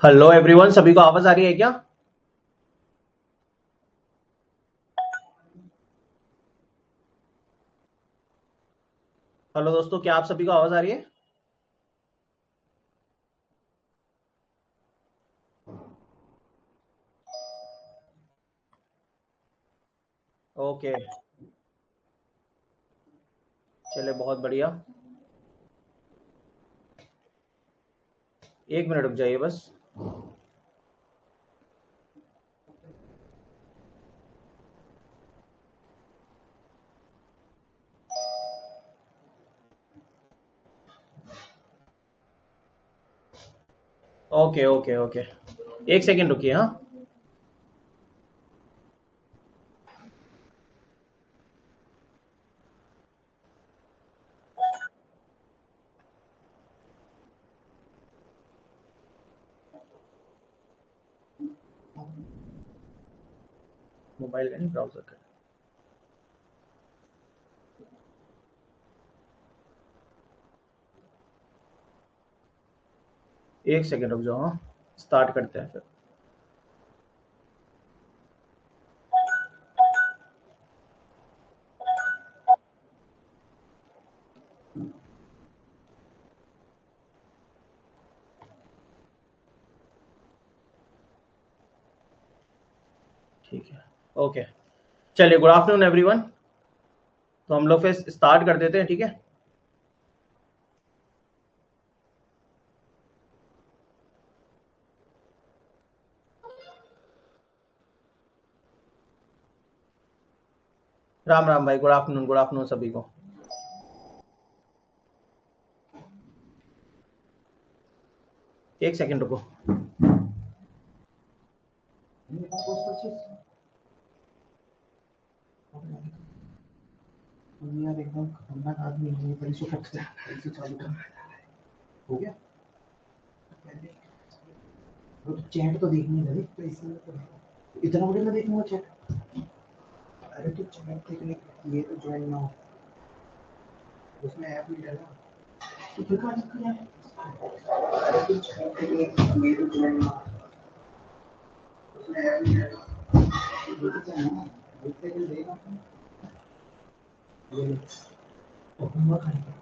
Hello everyone, सभी को आवाज आ रही है क्या? हेलो दोस्तों, क्या आप सभी को आवाज आ रही है? ओके, चलिए बहुत बढ़िया। एक मिनट रुक जाइए बस। ओके ओके ओके, एक सेकेंड रुकिए। हाँ, मोबाइल का नहीं, ब्राउजर का। एक सेकेंड रुक जाओ। हाँ, स्टार्ट करते हैं फिर। ठीक है, ओके। चलिए, गुड आफ्टरनून एवरीवन। तो हम लोग फिर स्टार्ट कर देते हैं, ठीक है? राम राम भाई, गुड आफ्टरनून सभी को। एक सेकेंड रुको। यार एकदम खतरनाक आदमी है, बड़ी से फटता है, बड़ी से चालू करना हो गया। वो तो चैट तो देखनी है तो इसलिए तो इतना बड़े मैं देखूंगा चैट। अरे तो चैट देखने ये तो ज्वाइन ना हो, उसमें ऐप नहीं डाला तो फिर कहाँ दिक्कत है? अरे तो चैट देखने ये तो ज्वाइन ना हो, उसमें ऐप नहीं डाला। ये तो क्या है ना, देखते हुए देखा ये तो होमवर्क करेंगे।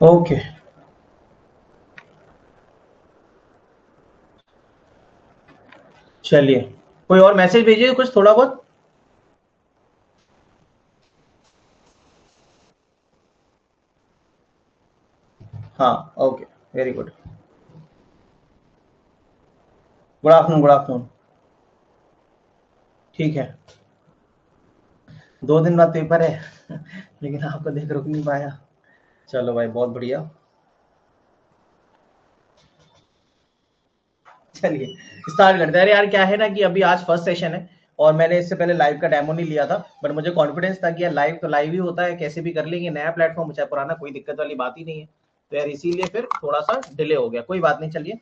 ओके, चलिए। कोई और मैसेज भेजिए कुछ थोड़ा बहुत। हाँ, okay, very good. Good afternoon, good afternoon. ठीक है, 2 दिन बाद पेपर है लेकिन आपको देख रुक नहीं पाया। चलो भाई, बहुत बढ़िया। चलिए स्टार्ट करते हैं। अरे यार, क्या है ना कि अभी आज फर्स्ट सेशन है और मैंने इससे पहले लाइव का डेमो नहीं लिया था, बट मुझे कॉन्फिडेंस था कि यार लाइव तो लाइव ही होता है, कैसे भी कर लेंगे, नया प्लेटफॉर्म चाहे पुराना, कोई दिक्कत वाली बात ही नहीं है। तो यार इसीलिए फिर थोड़ा सा डिले हो गया, कोई बात नहीं। चलिए,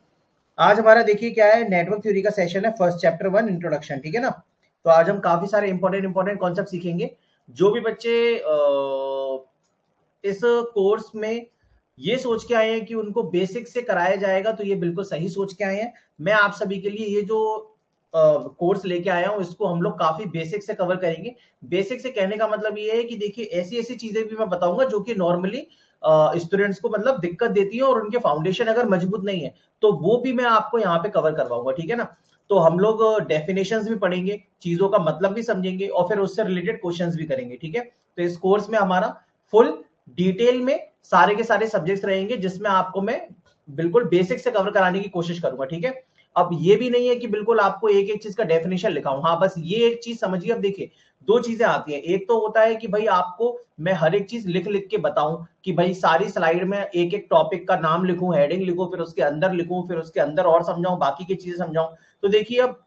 आज हमारा देखिए क्या है, नेटवर्क थ्योरी का सेशन है, फर्स्ट चैप्टर 1 इंट्रोडक्शन, ठीक है ना? तो आज हम काफी सारे इंपॉर्टेंट कॉन्सेप्ट सीखेंगे। जो भी बच्चे इस कोर्स में ये सोच के आए हैं कि उनको बेसिक से कराया जाएगा, तो ये बिल्कुल सही सोच के आए हैं। मैं आप सभी के लिए ये जो कोर्स लेके आया हूं, इसको हम लोग काफी बेसिक से कवर करेंगे। बेसिक से कहने का मतलब ये है कि देखिए, ऐसी ऐसी चीजें भी मैं बताऊंगा जो कि नॉर्मली स्टूडेंट्स को मतलब दिक्कत देती है, और उनके फाउंडेशन अगर मजबूत नहीं है तो वो भी मैं आपको यहाँ पे कवर करवाऊंगा, ठीक है ना? तो हम लोग डेफिनेशंस भी पढ़ेंगे, चीजों का मतलब भी समझेंगे, और फिर उससे रिलेटेड क्वेश्चंस भी करेंगे, ठीक है? तो इस कोर्स में हमारा फुल डिटेल में सारे के सारे सब्जेक्ट्स रहेंगे, जिसमें आपको मैं बिल्कुल बेसिक से कवर कराने की कोशिश करूंगा, ठीक है। अब ये भी नहीं है कि बिल्कुल आपको एक एक चीज का डेफिनेशन लिखाऊं, हाँ बस ये एक चीज समझिए। अब देखिए दो चीजें आती हैं, एक तो होता है कि भाई आपको मैं हर एक चीज लिख लिख के बताऊं, कि भाई सारी स्लाइड में एक एक टॉपिक का नाम लिखूं, हेडिंग लिखूं, फिर उसके अंदर लिखूं, फिर उसके अंदर और समझाऊं, बाकी की चीजें समझाऊं। तो देखिए अब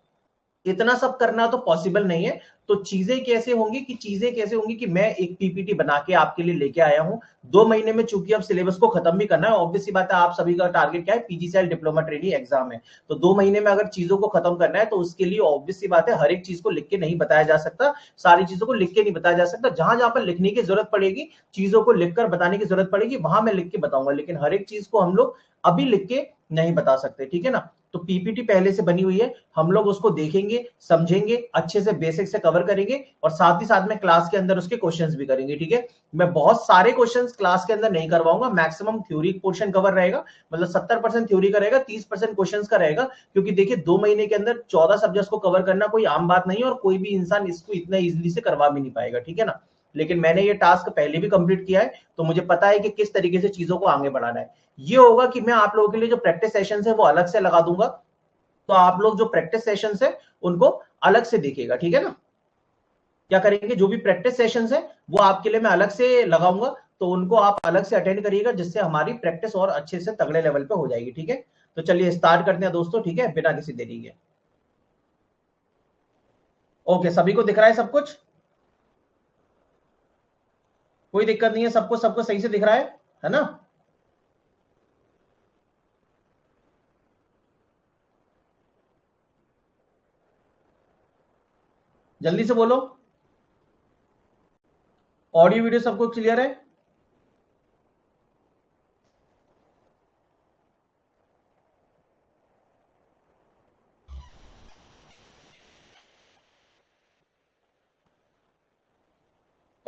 इतना सब करना तो पॉसिबल नहीं है। तो चीजें कैसे होंगी कि मैं एक पीपीटी बना के आपके लिए लेके आया हूं 2 महीने में, चूंकि अब सिलेबस को खत्म भी करना है, ऑब्वियस सी बात है, आप सभी का टारगेट क्या है, पीजीसीएल डिप्लोमा ट्रेनी एग्जाम है। तो 2 महीने में अगर चीजों को खत्म करना है तो उसके लिए ऑब्वियस सी बात है हर एक चीज को लिख के नहीं बताया जा सकता, सारी चीजों को लिख के नहीं बताया जा सकता। जहां जहां पर लिखने की जरूरत पड़ेगी, चीजों को लिखकर बताने की जरूरत पड़ेगी, वहां मैं लिख के बताऊंगा, लेकिन हर एक चीज को हम लोग अभी लिख के नहीं बता सकते, ठीक है ना। तो पीपीटी पहले से बनी हुई है, हम लोग उसको देखेंगे, समझेंगे, अच्छे से बेसिक से कवर करेंगे, और साथ ही साथ में क्लास के अंदर उसके क्वेश्चंस भी करेंगे, ठीक है। मैं बहुत सारे क्वेश्चंस क्लास के अंदर नहीं करवाऊंगा, मैक्सिमम थ्योरी पोर्शन कवर रहेगा, मतलब 70% थ्योरी का रहेगा, 30% क्वेश्चंस का रहेगा, क्योंकि देखिए 2 महीने के अंदर 14 सब्जेक्ट्स को कवर करना कोई आम बात नहीं है, और कोई भी इंसान इसको इतना इजीली से करवा भी नहीं पाएगा, ठीक है ना। लेकिन मैंने ये टास्क पहले भी कंप्लीट किया है, तो मुझे पता है कि किस तरीके से चीजों को आगे बढ़ाना है। ये होगा कि मैं आप लोगों के लिए जो प्रैक्टिस सेशंस है वो अलग से लगा दूंगा, तो आप लोग जो प्रैक्टिस सेशंस है उनको अलग से देखिएगा, ठीक है ना। क्या करेंगे, जो भी प्रैक्टिस सेशंस है वो आपके लिए मैं अलग से लगाऊंगा, तो उनको आप अलग से अटेंड करिएगा, जिससे हमारी प्रैक्टिस और अच्छे से तगड़े लेवल पे हो जाएगी, ठीक है। तो चलिए स्टार्ट करते हैं दोस्तों, ठीक है, बिना किसी देरी के। ओके, सभी को दिख रहा है सब कुछ, कोई दिक्कत नहीं है, सबको सबको सही से दिख रहा है ना। जल्दी से बोलो, ऑडियो वीडियो सबको क्लियर है।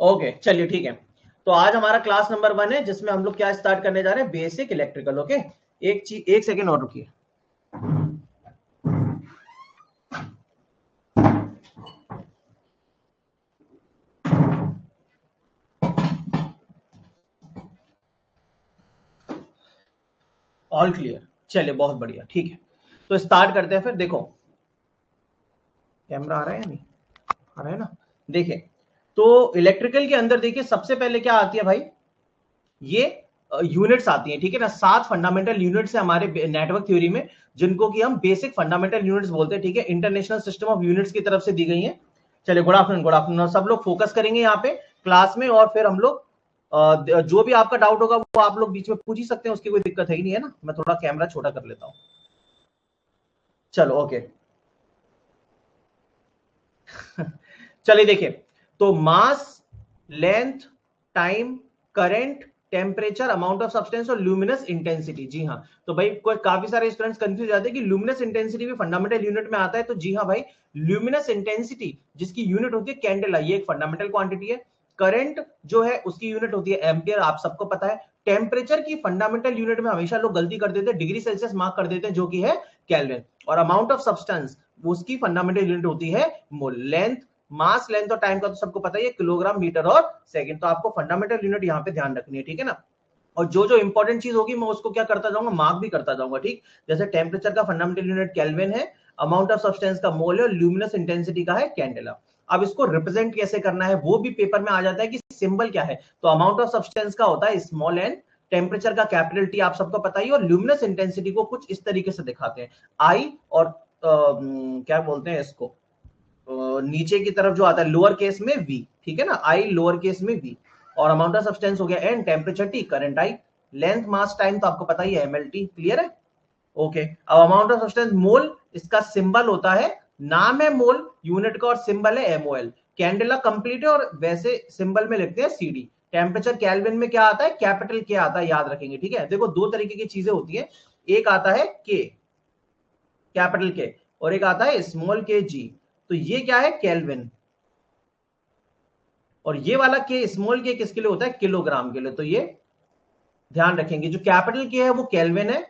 ओके चलिए ठीक है। तो आज हमारा क्लास नंबर 1 है, जिसमें हम लोग क्या स्टार्ट करने जा रहे हैं, बेसिक इलेक्ट्रिकल। ओके, एक चीज, एक सेकेंड और रुकिए। ऑल क्लियर, चलिए बहुत बढ़िया, ठीक है। तो स्टार्ट करते हैं फिर। देखो कैमरा आ रहा है या नहीं आ रहा है ना। देखिए तो इलेक्ट्रिकल के अंदर देखिए सबसे पहले क्या आती है भाई, ये यूनिट्स आती हैं, ठीक है ना। 7 फंडामेंटल यूनिट्स है हमारे नेटवर्क थ्योरी में, जिनको कि हम बेसिक फंडामेंटल यूनिट्स बोलते हैं, ठीक है। इंटरनेशनल सिस्टम ऑफ यूनिट्स की तरफ से दी गई है। चलिए गुड आफ्टरनून, गुड आफ्टरनून। सब लोग फोकस करेंगे यहाँ पे क्लास में, और फिर हम लोग जो भी आपका डाउट होगा वो आप लोग बीच में पूछ ही सकते हैं, उसकी कोई दिक्कत है ही नहीं, है ना। मैं थोड़ा कैमरा छोटा कर लेता हूँ, चलो ओके। चलिए देखिए, तो mass, length, time, current, temperature, amount of substance और ल्यूमिनस इंटेंसिटी। जी हाँ, तो भाई कोई काफी सारे स्टूडेंट्स कंफ्यूज जाते हैं कि ल्यूमिनस इंटेंसिटी भी फंडामेंटल यूनिट में आता है, तो जी हाँ भाई, ल्यूमिनस इंटेंसिटी जिसकी यूनिट होती है कैंडेला, ये एक फंडामेंटल क्वांटिटी है। करंट जो है उसकी यूनिट होती है एम्पियर, आप सबको पता है। टेम्परेचर की फंडामेंटल यूनिट में हमेशा लोग गलती कर देते हैं, डिग्री सेल्सियस मार्क कर देते हैं, जो कि है केल्विन। और अमाउंट ऑफ सब्सटेंस उसकी फंडामेंटल यूनिट होती है मोल। लेंथ, मास, लेंथ और टाइम का तो सबको पता ही है, किलोग्राम, मीटर और सेकंड। तो आपको फंडामेंटल यूनिट यहाँ पे ध्यान रखनी है, ठीक है ना। और जो जो इंपॉर्टेंट चीज होगी मैं उसको क्या करता जाऊंगा, मार्क भी करता जाऊंगा, ठीक। जैसे टेम्परेचर का फंडामेंटल यूनिट केल्विन है, अमाउंट ऑफ सब्सटेंस का मोल है, और ल्यूमिनस इंटेंसिटी का है कैंडेला। अब इसको रिप्रेजेंट कैसे करना है वो भी पेपर में आ जाता है कि सिंबल क्या है। तो अमाउंट ऑफ सब्सटेंस का होता है स्मॉल एन, टेम्परेचर का कैपिटल टी, आप सबको पता ही, और ल्यूमिनस इंटेंसिटी को कुछ इस तरीके से दिखाते हैं, आई, और क्या बोलते हैं इसको, नीचे की तरफ जो आता है लोअर केस में v, ठीक है ना, आई लोअर केस में v। और अमाउंट ऑफ सब्सटेंस हो गया N, temperature T, current I, length, mass, time तो आपको पता ही है mlt, क्लियर है। ओके, अब अमाउंट ऑफ सब्सटेंस मोल, इसका सिंबल होता है, नाम है मोल यूनिट का और सिंबल है MOL। कैंडेला कंप्लीट है और वैसे सिंबल में लिखते हैं CD। टेम्परेचर केल्विन में क्या आता है, कैपिटल के आता है, याद रखेंगे, ठीक है। देखो दो तरीके की चीजें होती है, एक आता है के, कैपिटल के, और एक आता है स्मॉल के जी। तो ये क्या है, केल्विन, और ये वाला के स्मॉल के किसके लिए होता है, किलोग्राम के लिए। तो ये ध्यान रखेंगे, जो कैपिटल के है वो केल्विन है,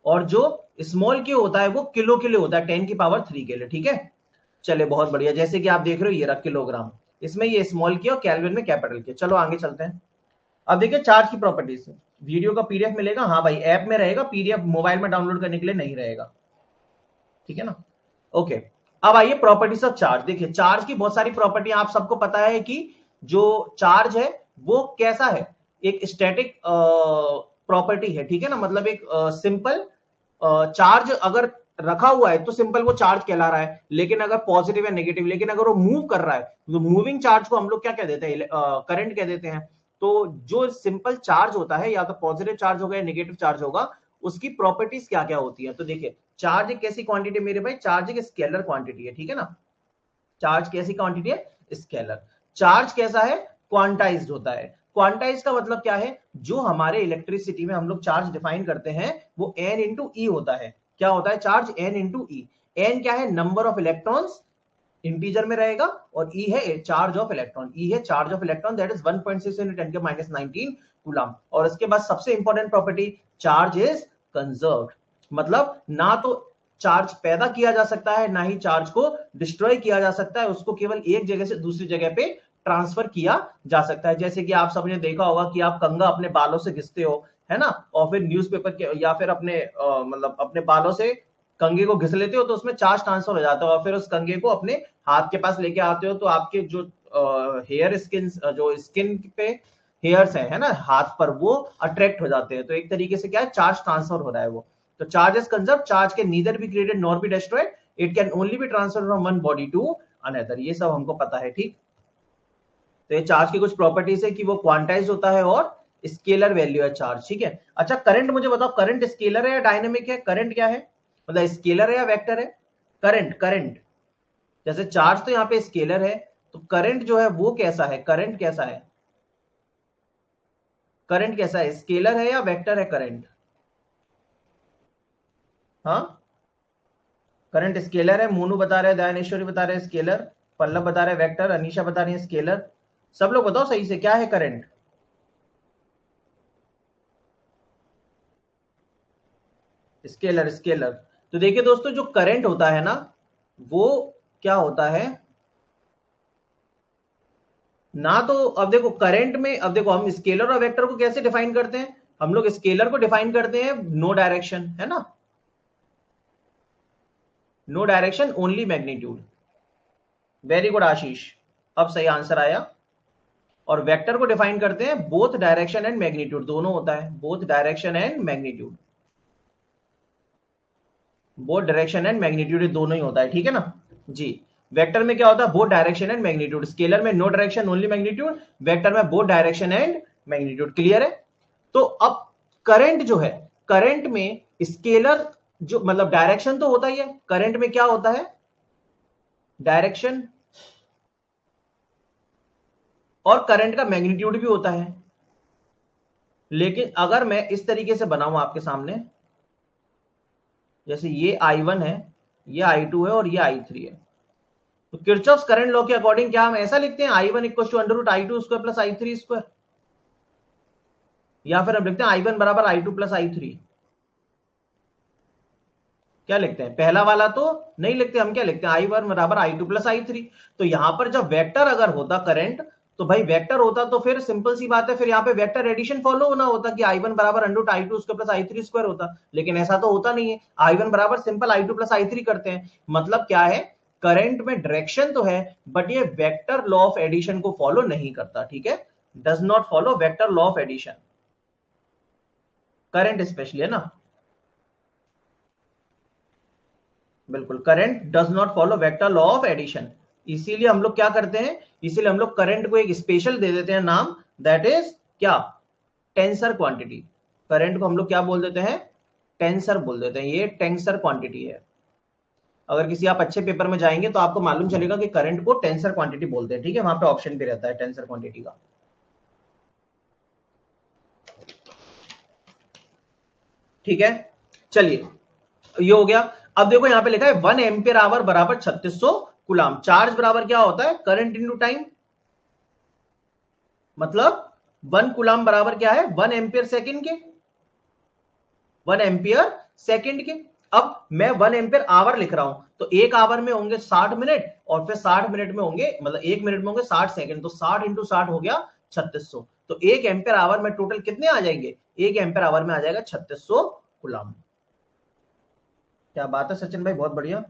और जो स्मॉल के होता है वो किलो के लिए होता है, 10⁻³ के लिए, ठीक है। चलिए बहुत बढ़िया, जैसे कि आप देख रहे हो ये रहा किलोग्राम, इसमें ये स्मॉल के और केल्विन में कैपिटल के। चलो आगे चलते हैं। अब देखिए चार्ज की प्रॉपर्टीज, वीडियो का पीडीएफ मिलेगा, हाँ भाई ऐप में रहेगा, पीडीएफ मोबाइल में डाउनलोड करने के लिए नहीं रहेगा, ठीक है ना। ओके, अब आइए प्रॉपर्टीज ऑफ चार्ज। देखिए चार्ज की बहुत सारी प्रॉपर्टी, आप सबको पता है कि जो चार्ज है वो कैसा है, एक स्टैटिक प्रॉपर्टी है, ठीक है ना। मतलब एक सिंपल चार्ज अगर रखा हुआ है तो सिंपल वो चार्ज कहला रहा है, लेकिन अगर पॉजिटिव या नेगेटिव, लेकिन अगर वो मूव कर रहा है तो मूविंग चार्ज को हम लोग क्या कह देते हैं, करंट कह देते हैं। तो जो सिंपल चार्ज होता है या तो पॉजिटिव चार्ज होगा या नेगेटिव चार्ज होगा, उसकी प्रॉपर्टीज क्या क्या होती है। तो देखिए चार्ज एक कैसी क्वांटिटी मेरे भाई, चार्ज एक स्केलर क्वांटिटी है, ठीक है ना। चार्ज कैसी क्वांटिटी है, स्केलर। चार्ज कैसा है, क्वांटाइज्ड होता है। क्वांटाइज का मतलब क्या है, जो हमारे इलेक्ट्रिसिटी में हम लोग चार्ज डिफाइन करते हैं वो n इंटू ई होता है। क्या होता है चार्ज, n इंटू ई। n क्या है, नंबर ऑफ इलेक्ट्रॉन्स, इंटीजर में रहेगा, और ई है चार्ज ऑफ इलेक्ट्रॉन, ई है charge of electron, that is 1.6 × 10⁻⁹ coulomb. और इसके बाद सबसे important property, charge is conserved. मतलब ना तो चार्ज पैदा किया जा सकता है, ना ही चार्ज को डिस्ट्रॉय किया जा सकता है, उसको केवल एक जगह से दूसरी जगह पे ट्रांसफर किया जा सकता है। जैसे कि आप सबने देखा होगा कि आप कंघा अपने बालों से घिसते हो, है ना, और फिर न्यूज़पेपर के या फिर अपने मतलब अपने बालों से कंघे को घिस लेते हो तो उसमें चार्ज ट्रांसफर हो जाता है, और फिर उस कंघे को अपने हाथ के पास लेके आते हो तो आपके जो हेयर स्किन, जो स्किन पे हेयर्स है ना हाथ पर, वो अट्रैक्ट हो जाते हैं। तो एक तरीके से क्या है, चार्ज ट्रांसफर हो रहा है वो। तो charge is conserve, charge can neither be created nor be destroyed, it can only be transferred from one body to another. ये सब हमको पता है, ठीक। तो ये चार्ज की कुछ प्रॉपर्टीज है कि वो क्वांटाइज होता है और स्केलर वैल्यू है चार्ज, ठीक है। अच्छा करंट मुझे बताओ, करंट स्केलर है या डायनेमिक है, करंट क्या है, मतलब स्केलर है या वेक्टर है। करंट, करंट जैसे चार्ज तो यहाँ पे स्केलर है, तो करंट जो है वो कैसा है, करंट कैसा है, करंट कैसा है, स्केलर है या वेक्टर है करंट। हाँ करंट स्केलर है, मोनू बता रहे हैं, दयानेश्वरी बता रहे हैं स्केलर, पल्लव बता रहे हैं वेक्टर, अनीशा बता रही है स्केलर। सब लोग बताओ सही से क्या है करंट। Scalar, scalar. तो देखिए दोस्तों जो करंट होता है ना वो क्या होता है ना, तो अब देखो करंट में, अब देखो हम स्केलर और वेक्टर को कैसे डिफाइन करते हैं, हम लोग स्केलर को डिफाइन करते हैं नो डायरेक्शन, है ना, no direction only magnitude. Very good Ashish, अब सही आंसर आया। और वेक्टर को डिफाइन करते हैं बोथ डायरेक्शन एंड मैग्नीट्यूड, दोनों होता है, both direction and magnitude, both direction and magnitude दोनों ही होता है, ठीक है ना जी। वेक्टर में क्या होता है, both direction and magnitude, scalar में no direction only magnitude, vector में both direction and magnitude. Clear है। तो अब करंट जो है, करंट में स्केलर जो मतलब डायरेक्शन तो होता ही है, करंट में क्या होता है, डायरेक्शन, और करंट का मैग्नीट्यूड भी होता है। लेकिन अगर मैं इस तरीके से बनाऊं आपके सामने, जैसे ये I1 है, ये I2 है और ये I3 है, तो किरचॉफ्स करंट लॉ के अकॉर्डिंग क्या हम ऐसा लिखते हैं I1 equal to under root I2 square plus I3 square, या फिर हम लिखते हैं I1 बराबर I2 प्लस I3। क्या लिखते हैं, पहला वाला तो नहीं लिखते, हम क्या लिखते हैं I1 बराबर I2 प्लस I3। तो यहां पर जब वेक्टर अगर होता करंट, तो भाई वेक्टर होता तो फिर सिंपल सी बात है, फिर यहाँ पे वेक्टर एडिशन फॉलो होना होता कि I1 बराबर under root I2 square plus I3 square होता, लेकिन ऐसा तो होता नहीं है। I1 बराबर सिंपल I2 प्लस I3 करते हैं। मतलब क्या है, करंट में डायरेक्शन तो है बट ये वेक्टर लॉ ऑफ एडिशन को फॉलो नहीं करता, ठीक है, does not follow vector law of addition, current specially, है ना। बिल्कुल, current does not follow vector law of addition. इसीलिए हम लोग क्या करते हैं, इसीलिए हम लोग करंट को एक स्पेशल दे देते हैं नाम, दैट इज क्या, टेंसर क्वांटिटी। करंट को हम लोग क्या बोल देते हैं, टेंसर बोल देते हैं, ये टेंसर क्वांटिटी है। अगर किसी आप अच्छे पेपर में जाएंगे तो आपको मालूम चलेगा कि करंट को टेंसर क्वांटिटी बोलते हैं, ठीक है, वहां पे ऑप्शन भी रहता है टेंसर क्वांटिटी का। ठीक है, चलिए ये हो गया। अब देखो यहां पे लिखा है 1 एम्पियर आवर बराबर 3600 कूलम। चार्ज बराबर क्या होता है, करंट इनटू टाइम, मतलब 1 कूलम बराबर क्या है, 1 एम्पियर सेकंड के, 1 एम्पियर सेकंड के। अब मैं 1 एम्पियर आवर लिख रहा हूं, तो एक आवर में होंगे 60 मिनट, और फिर 60 मिनट में होंगे, मतलब 1 मिनट में होंगे 60 सेकंड, तो 60 इंटू 60 हो गया 3600। तो 1 एम्पियर आवर में टोटल कितने आ जाएंगे? 1 एम्पियर आवर में आ जाएगा 3600 कूलम। क्या बात है सचिन भाई, बहुत बढ़िया।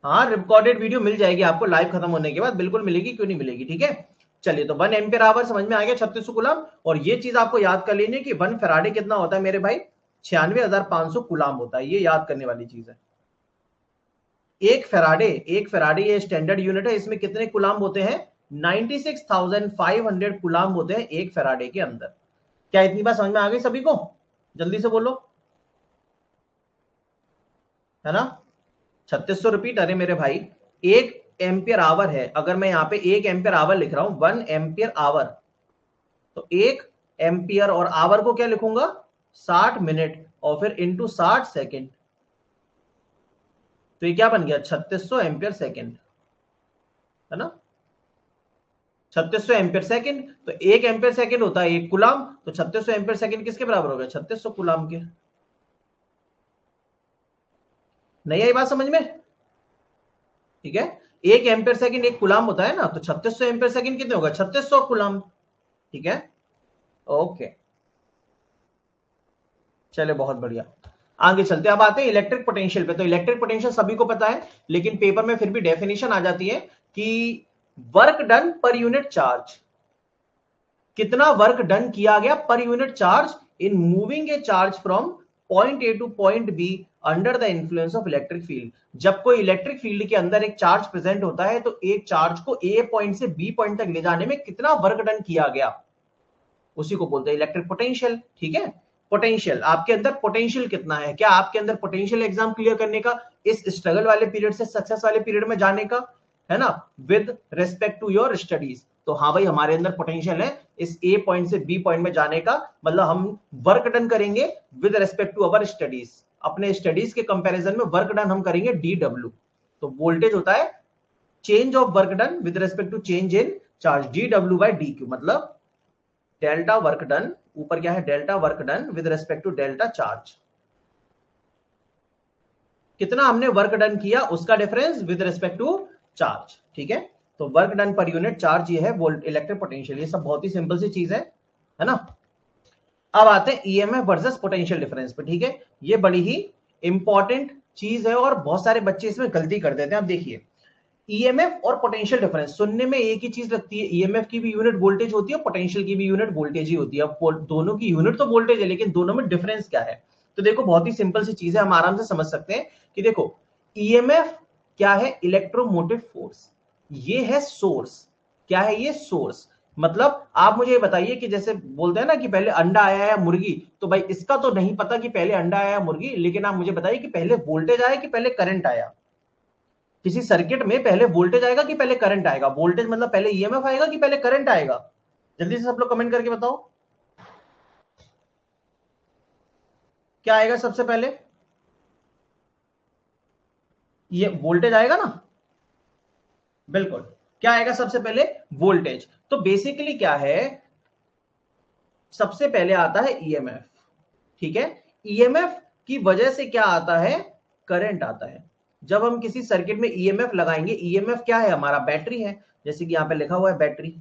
हाँ, रिकॉर्डेड वीडियो मिल जाएगी आपको लाइव खत्म होने के बाद, बिल्कुल मिलेगी, क्यों नहीं मिलेगी, ठीक है। चलिए, तो 1 एम्पियर आवर समझ में आ गया, 3600 कूलम। और ये चीज आपको याद कर लेनी है कि 1 फैराडे कितना होता है मेरे भाई? 96,500 कूलम होता है, ये याद करने वाली चीज है। एक फैराडे ये स्टैंडर्ड यूनिट है, इसमें कितने कूलम होते हैं? 96,500 कूलम होते हैं एक फैराडे के अंदर। क्या इतनी बात समझ में आ गई सभी को? जल्दी से बोलो, है ना। 3600 रिपीट, अरे मेरे भाई, 1 एम्पियर आवर है, अगर मैं यहां पे 1 एम्पियर आवर लिख रहा हूं, 1 एम्पियर आवर, तो 1 एम्पियर और आवर को क्या लिखूंगा? 60 मिनट, और फिर इंटू 60 सेकेंड, तो ये क्या बन गया? 3600 एम्पियर सेकेंड, है ना। 3600 एम्पियर सेकेंड, तो 1 एम्पियर सेकेंड होता है 1 कूलम, तो 3600 एम्पियर सेकेंड किसके बराबर हो गया? 3600 कूलम के। नहीं आई बात समझ में? ठीक है, 1 एम्पियर सेकेंड 1 कूलम होता है ना, तो 3600 एम्पियर सेकेंड कितने होगा? 3600 कूलम, ठीक है। ओके, चले, बहुत बढ़िया। आगे चलते, अब आते हैं इलेक्ट्रिक पोटेंशियल पे। तो इलेक्ट्रिक पोटेंशियल सभी को पता है, लेकिन पेपर में फिर भी डेफिनेशन आ जाती है कि work done per unit charge, कितना वर्क डन किया गया पर unit charge in moving A charge from point A two point be under the influence of electric field. जब कोई इलेक्ट्रिक फील्ड के अंदर एक चार्ज प्रेजेंट होता है, तो एक चार्ज को ए पॉइंट से बी पॉइंट तक ले जाने में कितना वर्क डन किया गया, उसी को बोलते हैं इलेक्ट्रिक पोटेंशियल, ठीक है। पोटेंशियल, आपके अंदर पोटेंशियल कितना है? क्या आपके अंदर पोटेंशियल एग्जाम क्लियर करने का, इस स्ट्रगल वाले पीरियड से सक्सेस वाले पीरियड में जाने का, है ना, with respect to your studies. तो हाँ भाई, हमारे अंदर पोटेंशियल है इस ए पॉइंट से बी पॉइंट में जाने का, मतलब हम वर्क डन करेंगे with respect to our studies, अपने स्टडीज के कंपैरिजन में वर्क डन हम करेंगे डी डब्ल्यू। तो वोल्टेज होता है change of work done with respect to change in charge, D W by D Q, मतलब डेल्टा वर्क डन, ऊपर क्या है? Delta work done with respect to delta charge, कितना हमने वर्क डन किया उसका difference with respect to charge, ठीक है। तो work done per unit charge ये है वोल्ट इलेक्ट्रिक पोटेंशियल, ये सब बहुत ही सिंपल सी चीज है ना। अब आते हैं ईएमएफ वर्सेस पोटेंशियल डिफरेंस पे, ठीक है। ये बड़ी ही इंपॉर्टेंट चीज है और बहुत सारे बच्चे इसमें गलती कर देते हैं। अब देखिए, ईएमएफ और पोटेंशियल डिफरेंस सुनने में एक ही चीज लगती है, ईएमएफ की भी यूनिट वोल्टेज होती है, पोटेंशियल की भी यूनिट वोल्टेज ही होती है। अब दोनों की यूनिट तो वोल्टेज है, लेकिन दोनों में डिफरेंस क्या है? तो देखो, बहुत ही सिंपल सी चीज है, हम आराम से समझ सकते हैं कि देखो, ईएमएफ क्या है? इलेक्ट्रोमोटिव फोर्स, ये है सोर्स। क्या है ये? सोर्स। मतलब आप मुझे ये बताइए कि जैसे बोलते हैं ना कि पहले अंडा आया या मुर्गी, तो भाई इसका तो नहीं पता कि पहले अंडा आया या मुर्गी, लेकिन आप मुझे बताइए कि पहले वोल्टेज आया कि पहले करंट आया? किसी सर्किट में पहले वोल्टेज आएगा कि पहले करंट आएगा? वोल्टेज मतलब पहले ईएमएफ आएगा कि पहले करंट आएगा? जल्दी से सब लोग कमेंट करके बताओ, क्या आएगा सबसे पहले? ये वोल्टेज आएगा ना, बिल्कुल। क्या आएगा सबसे पहले? वोल्टेज। तो बेसिकली क्या है, सबसे पहले आता है ईएमएफ, ठीक है। ईएमएफ की वजह से क्या आता है? करंट आता है। जब हम किसी सर्किट में ईएमएफ लगाएंगे, ईएमएफ क्या है? हमारा बैटरी है, जैसे कि यहां पे लिखा हुआ है बैटरी।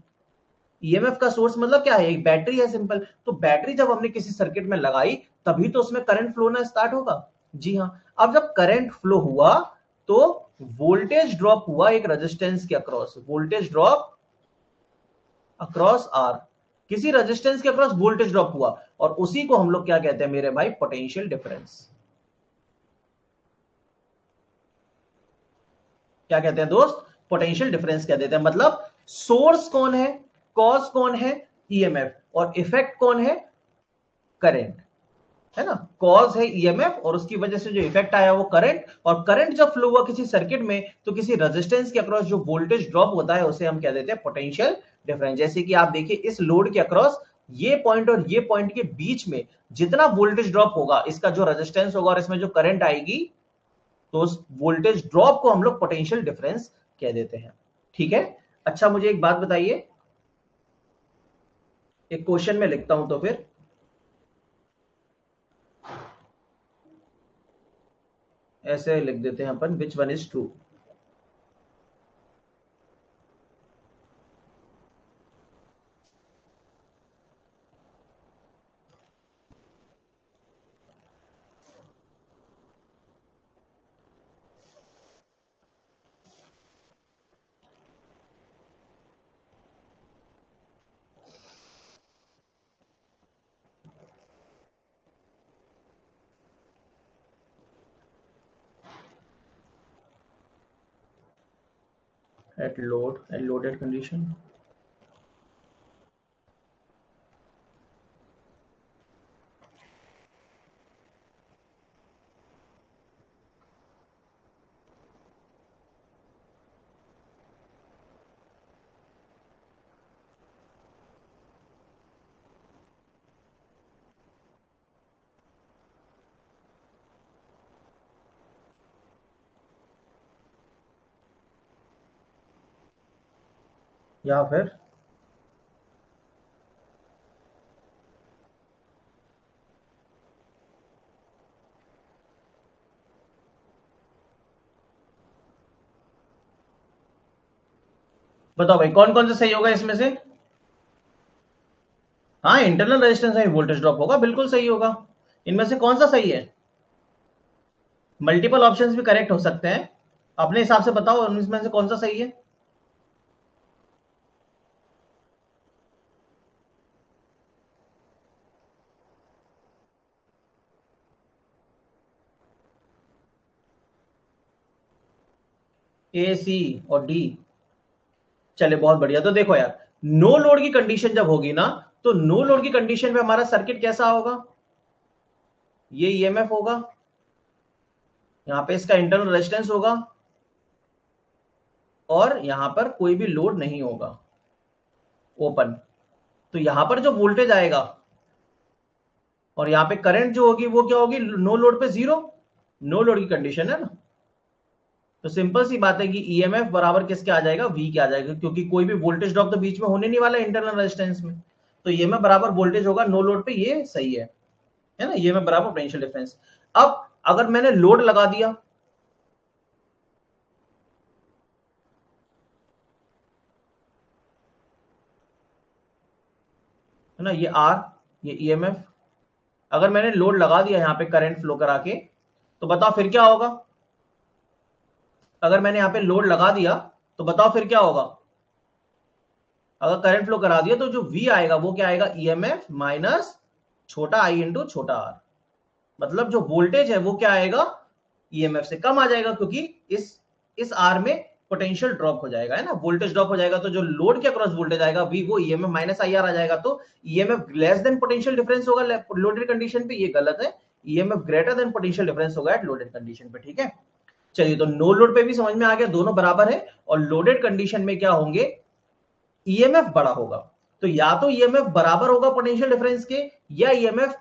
ईएमएफ का सोर्स मतलब क्या है? एक बैटरी है, सिंपल। तो बैटरी जब हमने किसी सर्किट में लगाई, तभी तो उसमें करंट फ्लो होना स्टार्ट होगा। जी हाँ। अब जब करंट फ्लो हुआ, तो वोल्टेज ड्रॉप हुआ एक रेजिस्टेंस के across, voltage drop across R, किसी रेजिस्टेंस के अक्रॉस वोल्टेज ड्रॉप हुआ, और उसी को हम लोग क्या कहते हैं मेरे भाई? Potential difference. क्या कहते हैं दोस्त? पोटेंशियल डिफरेंस कह देते हैं। मतलब सोर्स कौन है, कॉज कौन है? ईएमएफ, और इफेक्ट कौन है? करंट, है ना। कॉज है ईएमएफ, और उसकी वजह से जो इफेक्ट आया वो करंट, और करंट जब फ्लो हुआ किसी सर्किट में, तो किसी रेजिस्टेंस के अक्रॉस जो वोल्टेज ड्रॉप होता है उसे हम क्या देते हैं? Potential difference. जैसे कि आप देखिए, इस लोड के अक्रॉस ये पॉइंट और ये पॉइंट के बीच में जितना वोल्टेज ड्रॉप होगा, इसका जो रेजिस्टेंस होगा और इसमें जो करंट आएगी, तो उस वोल्टेज ड्रॉप को हम लोग पोटेंशियल डिफरेंस कह देते हैं, ठीक है। अच्छा, मुझे एक बात बताइए, एक क्वेश्चन में लिखता हूं तो फिर ऐसे लिख देते हैं अपन, which one is true. At loaded condition. या फिर बताओ भाई कौन कौन सा सही होगा इसमें से? हाँ, इंटरनल रेजिस्टेंस में वोल्टेज ड्रॉप होगा, बिल्कुल सही होगा। इनमें से कौन सा सही है? मल्टीपल ऑप्शंस भी करेक्ट हो सकते हैं, अपने हिसाब से बताओ इनमें से कौन सा सही है। ए, सी और डी। चले बहुत बढ़िया। तो देखो यार, नो लोड की कंडीशन जब होगी ना, तो नो लोड की कंडीशन में हमारा सर्किट कैसा होगा? ये ईएमएफ होगा, यहां पे इसका इंटरनल रेजिस्टेंस होगा, और यहां पर कोई भी लोड नहीं होगा, ओपन। तो यहां पर जो वोल्टेज आएगा और यहां पे करंट जो होगी वो क्या होगी? नो लोड पे जीरो। नो लोड की कंडीशन है ना, तो सिंपल सी बात है कि ईएमएफ बराबर किसके आ जाएगा? वी के आ जाएगा, क्योंकि कोई भी वोल्टेज ड्रॉप तो बीच में होने नहीं वाला इंटरनल रेजिस्टेंस में। तो ईएमएफ बराबर वोल्टेज होगा नो लोड पे, ये सही है ना? ईएमएफ बराबर पोटेंशियल डिफरेंस। अब अगर मैंने लोड लगा दिया, है ना, ये आर, ये ईएमएफ, अगर मैंने लोड लगा दिया यहां पे करंट फ्लो करा के, तो बताओ फिर क्या होगा? अगर मैंने यहां पे लोड लगा दिया तो बताओ फिर क्या होगा? अगर करंट फ्लो करा दिया तो जो वी आएगा वो क्या आएगा? ईएमएफ माइनस छोटा आई इंटू छोटा आर। मतलब जो वोल्टेज है वो क्या आएगा? ईएमएफ से कम आ जाएगा, क्योंकि इस आर में पोटेंशियल ड्रॉप हो जाएगा, है ना? वोल्टेज ड्रॉप हो जाएगा, तो जो लोड के अक्रॉस वोल्टेज आएगा वी, वो ईएमएफ माइनस आई आर आ जाएगा। तो EMF less than potential difference होगा लोडेड कंडीशन पे, ये गलत है। EMF greater than potential difference होगा एट लोडेड कंडीशन पे, ठीक है? चलिए, तो नो लोड पे भी समझ में आ गया, दोनों बराबर है। और लोडेड कंडीशन में क्या होंगे? ईएमएफ बड़ा होगा। तो या तो ईएमएफ बराबर होगा पोटेंशियल डिफरेंस के, या ईएमएफ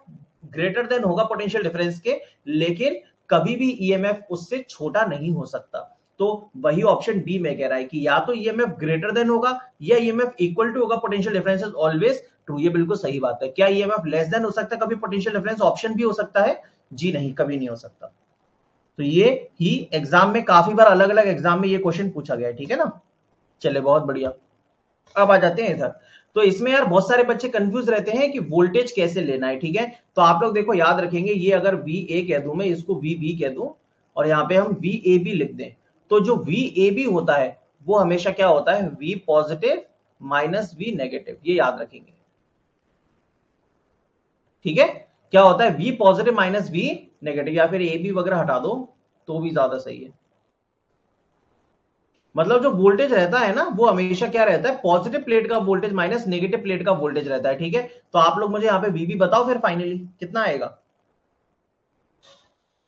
ग्रेटर देन होगा पोटेंशियल डिफरेंस के, लेकिन कभी भी ईएमएफ उससे छोटा नहीं हो सकता। तो वही ऑप्शन बी में कह रहा है कि या तो ईएमएफ ग्रेटर देन होगा, या ईएमएफ इक्वल टू होगा potential difference is always true. ये बिल्कुल सही बात है। क्या ईएमएफ लेस देन हो सकता है कभी पोटेंशियल डिफरेंस? ऑप्शन भी हो सकता है, जी नहीं, कभी नहीं हो सकता। तो ये ही एग्जाम में काफी बार, अलग अलग एग्जाम में ये क्वेश्चन पूछा गया है, ठीक है ना? चले बहुत बढ़िया। अब आ जाते हैं इधर। तो इसमें यार बहुत सारे बच्चे कंफ्यूज रहते हैं कि वोल्टेज कैसे लेना है, ठीक है? तो आप लोग देखो, याद रखेंगे, ये अगर वी ए कह दूं मैं, इसको वी बी कह दूं, और यहाँ पे हम वी ए बी लिख दें, तो जो वी ए बी होता है वो हमेशा क्या होता है? V positive minus V negative, ये याद रखेंगे, ठीक है? क्या होता है? V positive minus V negative, या फिर ए बी वगैरह हटा दो तो भी ज्यादा सही है। मतलब जो वोल्टेज रहता है ना, वो हमेशा क्या रहता है? पॉजिटिव प्लेट का वोल्टेज माइनस नेगेटिव प्लेट का वोल्टेज रहता है, ठीक है? तो आप लोग मुझे यहाँ पे वीबी बताओ फिर फाइनली कितना आएगा?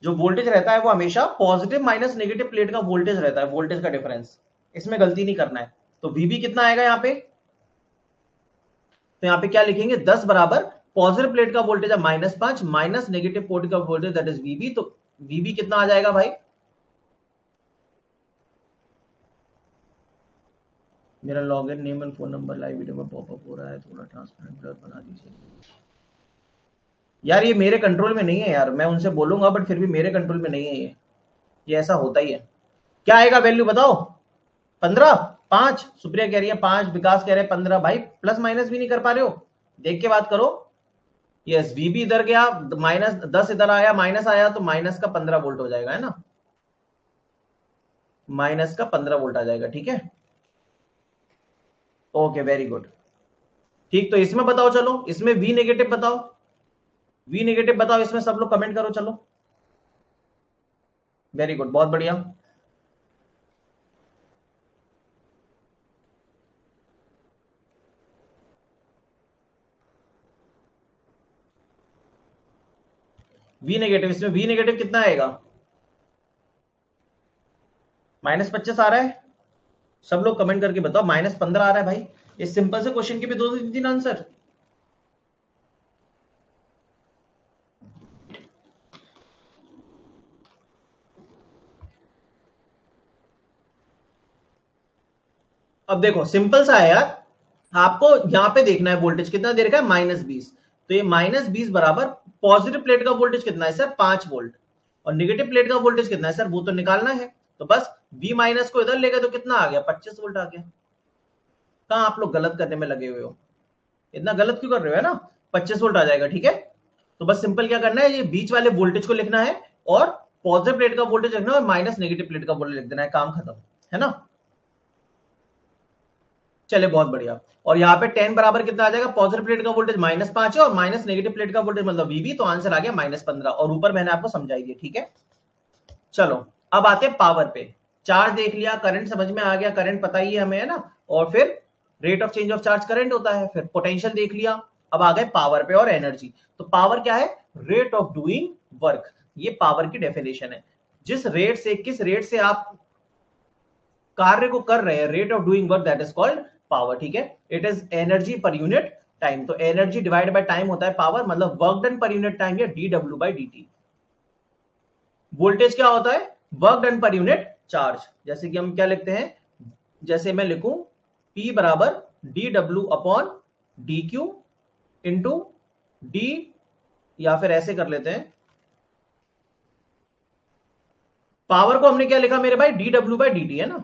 जो वोल्टेज रहता है वो हमेशा पॉजिटिव माइनस नेगेटिव प्लेट का वोल्टेज रहता है, वोल्टेज का डिफरेंस, इसमें गलती नहीं करना है। तो वीबी कितना आएगा यहाँ पे? तो यहाँ पे क्या लिखेंगे? 10 बराबर पॉजिटिव प्लेट का वोल्टेज है -5 माइनस नेगेटिव प्लेट का वोल्टेज, दैट इज वीबी। तो वीबी कितना आ जाएगा भाई? मेरा login name and phone number live video में पॉपअप हो रहा है, थोड़ा ट्रांसपेरेंट ब्लर बना दीजिए। यार ये मेरे कंट्रोल में नहीं है यार, मैं उनसे बोलूंगा, बट फिर भी मेरे कंट्रोल में नहीं है ये ऐसा होता ही है। क्या आएगा वैल्यू बताओ? 15, 5, सुप्रिया कह रही है 5, विकास कह रहे हैं 15। भाई प्लस माइनस भी नहीं कर पा रहे हो, देख के बात करो। यस, वीबी इधर गया, -10 इधर आया, माइनस आया, तो माइनस का 15 वोल्ट हो जाएगा, है ना? माइनस का 15 वोल्ट आ जाएगा, ठीक है? Okay, very good. ठीक, तो इसमें बताओ, चलो इसमें वी नेगेटिव बताओ, वी नेगेटिव बताओ इसमें, सब लोग कमेंट करो, चलो। वेरी गुड, बहुत बढ़िया। वी नेगेटिव, इसमें वी नेगेटिव कितना आएगा, -25 आ रहा है। सब लोग कमेंट करके बताओ, -15 आ रहा है भाई। इस सिंपल से क्वेश्चन के भी 2 3 आंसर। अब देखो सिंपल सा है यार, आपको यहां पे देखना है वोल्टेज कितना दे रखा है, -20। तो ये -20 बराबर पॉजिटिव प्लेट का वोल्टेज कितना है सर, 5 वोल्ट, और नेगेटिव प्लेट का वोल्टेज कितना है सर, वो तो निकालना है। तो बस V माइनस को इधर ले गए तो कितना आ गया, 25 वोल्ट आ गया। कहां आप लोग गलत करने में लगे हुए हो, इतना गलत क्यों कर रहे हो, है ना, 25 वोल्ट आ जाएगा, ठीक है। तो बस सिंपल क्या करना है, ये बीच वाले वोल्टेज को लिखना है और पॉजिटिव प्लेट का वोल्टेज लिखना है और माइनस नेगेटिव प्लेट का वोल्टेज लिख देना है, काम खत्म, है ना। चले बहुत बढ़िया। और यहाँ पे 10 बराबर कितना आ जाएगा, पॉजिटिव प्लेट का वोल्टेज -5 है और माइनस नेगेटिव प्लेट का वोल्टेज मतलब VB, तो आंसर आ गया -15, और ऊपर मैंने आपको समझाई दिया, ठीक है। चलो अब आते हैं पावर पे। चार्ज देख लिया, करंट समझ में आ गया, करंट पता ही है हमें, है ना। और फिर rate of change of charge current होता है, फिर पोटेंशियल देख लिया। अब आ गए पावर पे और एनर्जी। तो पावर क्या है, रेट ऑफ डूइंग वर्क, ये पावर की डेफिनेशन है। जिस रेट से, किस रेट से आप कार्य को कर रहे हैं, rate of doing work, that is called power, ठीक है। It is energy per unit time. तो एनर्जी डिवाइड बाय टाइम होता है पावर, मतलब work done per unit time, या dW/dt। वोल्टेज क्या होता है, work done per unit charge. जैसे कि हम क्या लिखते हैं, जैसे मैं लिखूं P बराबर dW/dq इंटू d, या फिर ऐसे कर लेते हैं, पावर को हमने क्या लिखा मेरे भाई, dW/dt, है ना।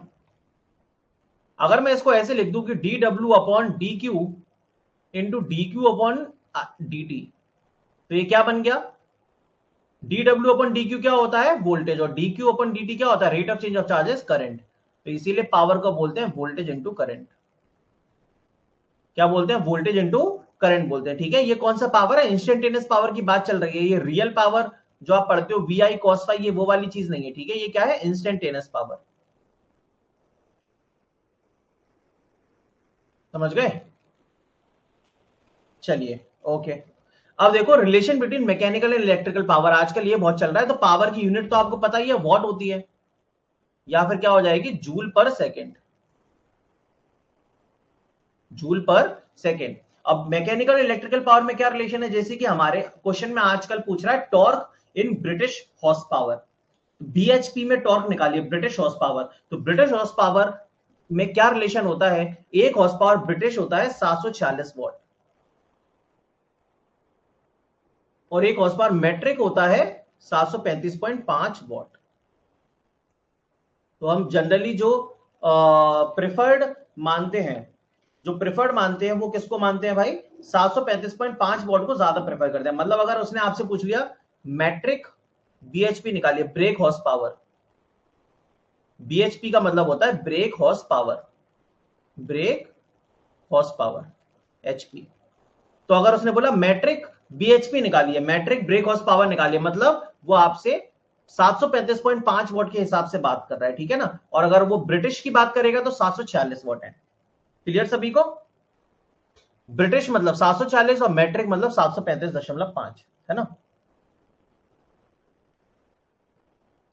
अगर मैं इसको ऐसे लिख दूं कि dW/dq इंटू dq/dt, तो ये क्या बन गया, dW/dq क्या होता है, वोल्टेज, और dq/dt क्या होता है, rate of change of charges, current. तो इसीलिए पावर को बोलते हैं वोल्टेज इंटू करंट। क्या बोलते हैं, वोल्टेज इंटू करंट बोलते हैं, ठीक है। ये कौन सा पावर है, इंस्टेंटेनियस पावर की बात चल रही है। ये रियल पावर जो आप पढ़ते हो VI cos phi, ये वो वाली चीज नहीं है, ठीक है। ये क्या है, इंस्टेंटेनियस पावर, समझ गए। चलिए ओके। अब देखो relation between mechanical and electrical power, आजकल ये बहुत चल रहा है। तो पावर की यूनिट तो आपको पता ही है, वॉट होती है, या फिर क्या हो जाएगी, जूल पर सेकेंड, जूल पर सेकेंड। अब मैकेनिकल इलेक्ट्रिकल पावर में क्या रिलेशन है, जैसे कि हमारे क्वेश्चन में आजकल पूछ रहा है torque in British horse power, BHP में टॉर्क निकालिए, ब्रिटिश हॉर्स पावर। तो ब्रिटिश हॉर्स पावर में क्या रिलेशन होता है, एक हॉर्स पावर ब्रिटिश होता है 746 वॉट, और एक हॉर्स पावर मेट्रिक होता है 735.5 वॉट। तो हम जनरली जो प्रिफर्ड मानते हैं, जो प्रिफर्ड मानते हैं वो किसको मानते हैं भाई, 735.5 वॉट को ज्यादा प्रेफर करते हैं। मतलब अगर उसने आपसे पूछ लिया मैट्रिक BHP निकालिए, ब्रेक हॉर्स पावर, BHP का मतलब होता है break horse power, break horse power HP। तो अगर उसने बोला मैट्रिक BHP निकालिए, मैट्रिक ब्रेक हॉर्स पावर निकालिए, मतलब वो आपसे 735.5 वॉट के हिसाब से बात कर रहा है, ठीक है ना। और अगर वो ब्रिटिश की बात करेगा तो 746 वॉट है। क्लियर सभी को, ब्रिटिश मतलब 740 और मैट्रिक मतलब 735.5, है ना।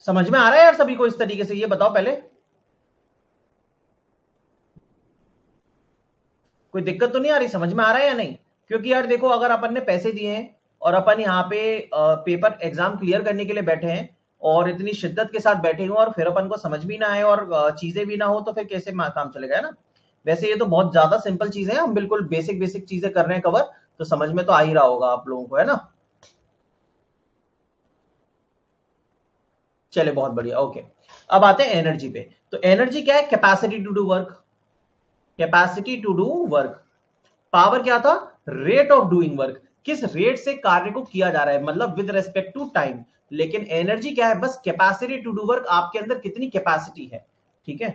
समझ में आ रहा है यार सभी को इस तरीके से, ये बताओ पहले, कोई दिक्कत तो नहीं आ रही, समझ में आ रहा है या नहीं। क्योंकि यार देखो, अगर अपन ने पैसे दिए हैं और अपन यहाँ पे पेपर एग्जाम क्लियर करने के लिए बैठे हैं, और इतनी शिद्दत के साथ बैठे हुए, और फिर अपन को समझ भी ना आए और चीजें भी ना हो, तो फिर कैसे काम चलेगा, है ना। वैसे ये तो बहुत ज्यादा सिंपल चीजें हैं, हम बिल्कुल बेसिक बेसिक चीजें कर रहे हैं कवर, तो समझ में तो आ ही रहा होगा आप लोगों को, है ना। चले बहुत बढ़िया, ओके। अब आते हैं एनर्जी पे। तो एनर्जी क्या है, capacity to do work, capacity to do work. Power क्या था, रेट ऑफ डूइंग वर्क, किस रेट से कार्य को किया जा रहा है, मतलब विद रेस्पेक्ट टू टाइम। लेकिन एनर्जी क्या है, बस कैपेसिटी टू डू वर्क, आपके अंदर कितनी कैपेसिटी है, ठीक है।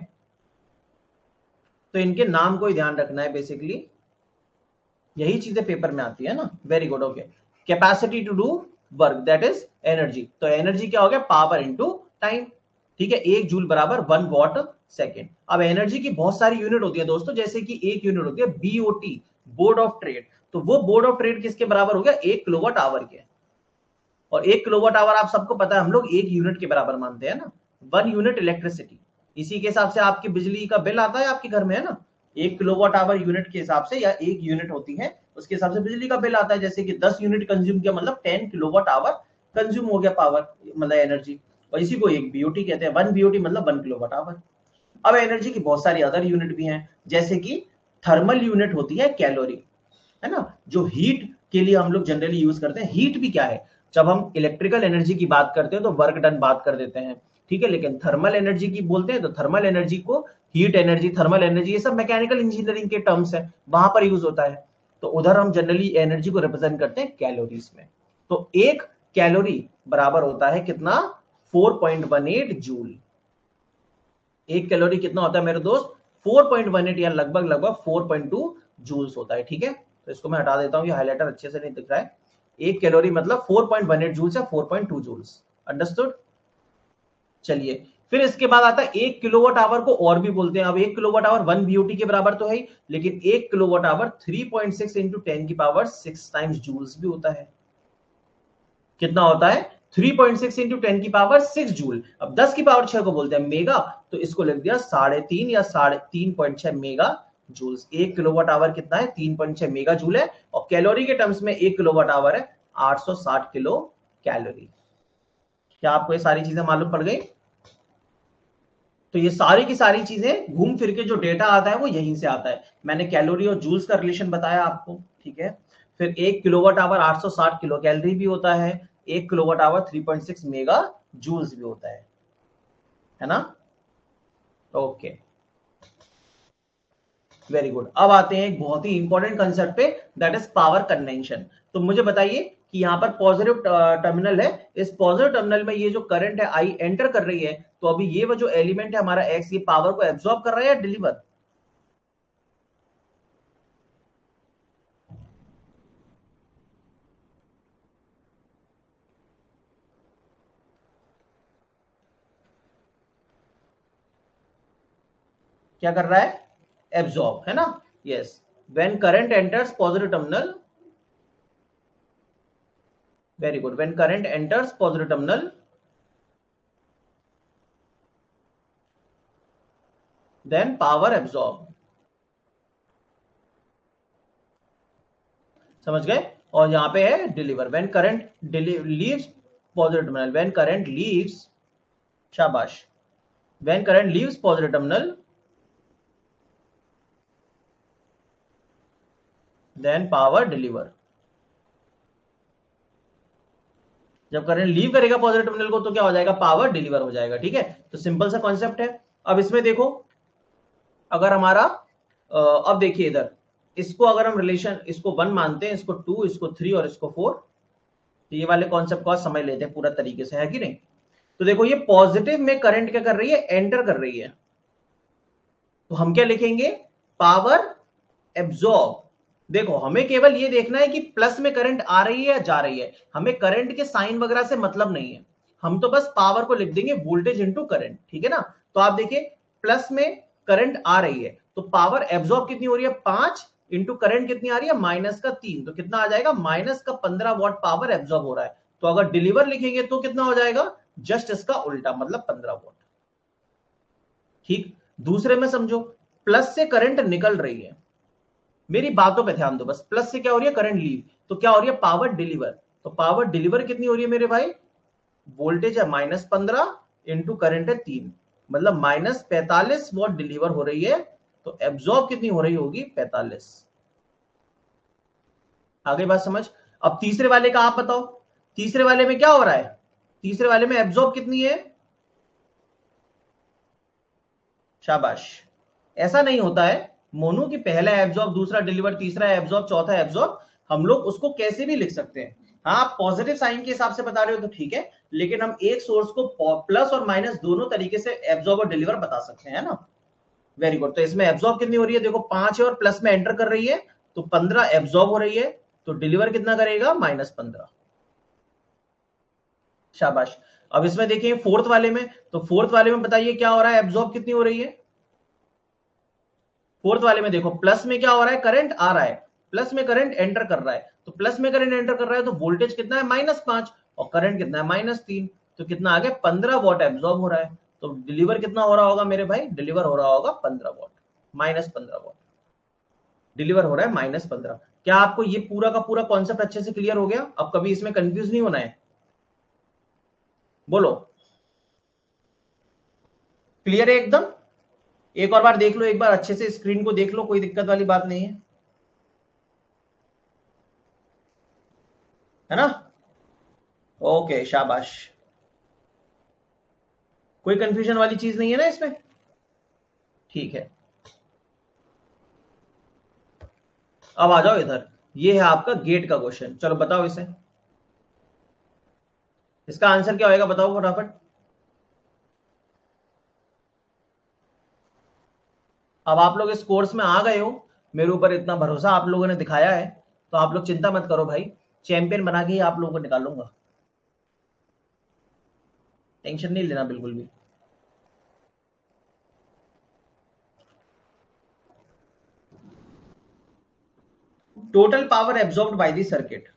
तो इनके नाम को ही ध्यान रखना है, बेसिकली यही चीजें पेपर में आती है ना। Very good, okay. Capacity to do work, that is energy. तो एनर्जी क्या हो गया, पावर इंटू टाइम, ठीक है। 1 जूल बराबर 1 वॉट सेकेंड। अब एनर्जी की बहुत सारी यूनिट होती है दोस्तों, जैसे कि एक यूनिट होती है BOT, बोर्ड ऑफ ट्रेड। तो वो बोर्ड ऑफ ट्रेड किसके बराबर हो गया, 1 किलोवाट आवर के। और 1 किलोवाट आवर आप सबको पता है हम लोग 1 यूनिट के बराबर मानते हैं ना, 1 यूनिट इलेक्ट्रिसिटी। इसी के हिसाब से आपकी बिजली का बिल आता है आपके घर में, है ना, 1 किलोवाट आवर यूनिट के हिसाब से, या 1 यूनिट होती है उसके हिसाब से बिजली का बिल आता है। जैसे कि 10 यूनिट कंज्यूम किया मतलब 10 किलोवाट आवर कंज्यूम हो गया पावर, मतलब एनर्जी, और इसी को एक बीओटी कहते हैं। 1 बीओटी मतलब 1 किलोवाट आवर। अब एनर्जी की बहुत सारी अदर यूनिट भी हैं, जैसे कि थर्मल यूनिट होती है कैलोरी, है ना, जो हीट के लिए हम लोग जनरली यूज करते हैं। हीट भी क्या है, जब हम इलेक्ट्रिकल एनर्जी की बात करते हैं तो वर्क डन बात कर देते हैं, ठीक है, लेकिन थर्मल एनर्जी की बोलते हैं तो थर्मल एनर्जी को हीट एनर्जी, थर्मल एनर्जी, ये सब मैकेनिकल इंजीनियरिंग के टर्म्स है, वहां पर यूज होता है। तो उधर हम जनरली एनर्जी को रिप्रेजेंट करते हैं कैलोरीज में। तो एक कैलोरी बराबर होता है कितना, 4.18 जूल। एक कैलोरी कितना होता है मेरे दोस्त, 4.18 या लगभग लगभग 4.2 जूल्स होता है, ठीक है। तो इसको मैं हटा देता हूं, ये हाइलाइटर अच्छे से नहीं दिख रहा है। एक कैलोरी मतलब 4.18 जूल्स या 4.2 जूल्स, अंडरस्टूड। चलिए, फिर इसके बाद आता है 1 किलोवाट आवर को और भी बोलते हैं। अब 1 किलोवाट आवर 1 बीओटी के बराबर तो है ही, लेकिन 1 किलोवाट आवर 3.6 इंटू 10 की पावर 6 टाइम्स जूल्स भी होता है। कितना होता है, 3.6 इंटू 10 की पावर 6 जूल। अब 10 की पावर 6 को बोलते हैं मेगा, तो इसको लिख दिया 3.5 या 3.6 मेगा जूल्स। 1 किलोवाट आवर कितना है, 3.6 मेगा जूल है, और कैलोरी के टर्म्स में 1 किलोवाट आवर है 860 किलो कैलोरी। क्या आपको ये सारी चीजें मालूम पड़ गई? तो ये सारी की सारी चीजें घूम फिर के जो डेटा आता है वो यहीं से आता है। मैंने कैलोरी और जूल्स का रिलेशन बताया आपको, ठीक है। फिर 1 किलोवाट आवर 860 किलो कैलोरी भी होता है, 1 किलोवाट आवर 3.6 मेगा जूल्स भी होता है ना। Okay, very good. अब आते हैं एक बहुत ही इंपॉर्टेंट कंसेप्ट पे, दैट इज पावर कन्वेंशन। तो मुझे बताइए कि यहाँ पर पॉजिटिव टर्मिनल है, इस पॉजिटिव टर्मिनल में ये जो करंट है आई एंटर कर रही है, तो अभी ये वो जो एलिमेंट है हमारा एक्स, ये पावर को एब्सॉर्ब कर रहा है या डिलीवर? क्या कर रहा है, एब्सॉर्ब, है ना। Yes, when current enters positive terminal, very good, when current enters positive terminal then power absorb, समझ गए। और यहां पे है deliver, when current leaves positive terminal, when current leaves, शाबाश, when current leaves positive terminal then power deliver. जब current leave करेगा positive terminal को तो क्या हो जाएगा, पावर डिलीवर हो जाएगा, ठीक है। तो सिंपल सा कॉन्सेप्ट है। अब इसमें देखो, अगर हमारा अब देखिए इधर, इसको अगर हम रिलेशन, इसको 1 मानते हैं, इसको 2, इसको 3 और इसको 4, तो ये वाले कॉन्सेप्ट को समझ लेते हैं पूरा तरीके से, है कि नहीं। तो देखो ये पॉजिटिव में करंट क्या कर रही है, एंटर कर रही है, तो हम क्या लिखेंगे, पावर एब्सॉर्ब। देखो हमें केवल ये देखना है कि प्लस में करंट आ रही है या जा रही है, हमें करंट के साइन वगैरह से मतलब नहीं है, हम तो बस पावर को लिख देंगे वोल्टेज इनटू करंट, ठीक है ना। तो आप देखिए प्लस में करंट आ रही है तो पावर एब्सॉर्ब कितनी हो रही है, 5 इंटू करंट कितनी आ रही है, माइनस का 3, तो कितना आ जाएगा, माइनस का 15 वॉट पावर एब्सॉर्ब हो रहा है। तो अगर डिलीवर लिखेंगे तो कितना हो जाएगा, जस्ट इसका उल्टा, मतलब 15 वॉट, ठीक। दूसरे में समझो, प्लस से करंट निकल रही है, मेरी बातों पे ध्यान दो बस, प्लस से क्या हो रही है, करंट लीव, तो क्या हो रही है, पावर डिलीवर। तो पावर डिलीवर कितनी हो रही है मेरे भाई, वोल्टेज है -15 इंटू करंट है 3, मतलब -45 वॉट डिलीवर हो रही है। तो एब्जॉर्ब कितनी हो रही होगी, 45। आगे बात समझ। अब तीसरे वाले का आप बताओ, तीसरे वाले में क्या हो रहा है, तीसरे वाले में एब्जॉर्ब कितनी है, शाबाश। ऐसा नहीं होता है मोनू की पहला एब्जॉर्ब, दूसरा डिलीवर, तीसरा एब्जॉर्ब, चौथा एब्जॉर्ब, हम लोग उसको कैसे भी लिख सकते हैं। हाँ आप पॉजिटिव साइन के हिसाब से बता रहे हो तो ठीक है, लेकिन हम एक सोर्स को प्लस और माइनस दोनों तरीके से एब्जॉर्ब और डिलीवर बता सकते हैं ना। Very good. तो इसमें एब्जॉर्ब कितनी हो रही है, देखो 5 है और प्लस में एंटर कर रही है, तो 15 एब्जॉर्ब हो रही है, तो डिलीवर कितना करेगा, -15। शाबाश। अब इसमें देखिए फोर्थ वाले में, तो फोर्थ वाले में बताइए क्या हो रहा है, एब्जॉर्ब कितनी हो रही है। फोर्थ वाले में देखो प्लस में क्या हो रहा है, करंट आ रहा है, प्लस में करंट एंटर कर रहा है, तो प्लस में करंट एंटर कर रहा है तो वोल्टेज कितना है, -5, और करंट कितना है -3, तो कितना आ गया 15 वॉट एब्जॉर्ब हो रहा है। तो डिलीवर कितना हो रहा होगा मेरे भाई, डिलीवर हो रहा होगा 15 वॉट, -15 वॉट डिलीवर हो रहा है, -15। क्या आपको ये पूरा का पूरा कॉन्सेप्ट अच्छे से क्लियर हो गया? अब कभी इसमें कंफ्यूज नहीं होना है, बोलो क्लियर है एकदम? एक और बार देख लो, एक बार अच्छे से स्क्रीन को देख लो, कोई दिक्कत वाली बात नहीं है ना? ओके शाबाश, कोई कंफ्यूजन वाली चीज नहीं है ना इसमें? ठीक है, अब आ जाओ इधर, ये है आपका गेट का क्वेश्चन। चलो बताओ इसे, इसका आंसर क्या होएगा बताओ फटाफट। अब आप लोग इस कोर्स में आ गए हो, मेरे ऊपर इतना भरोसा आप लोगों ने दिखाया है, तो आप लोग चिंता मत करो भाई, चैंपियन बना के ही आप लोगों को निकालूंगा, टेंशन नहीं लेना बिल्कुल भी। Total power absorbed by the circuit,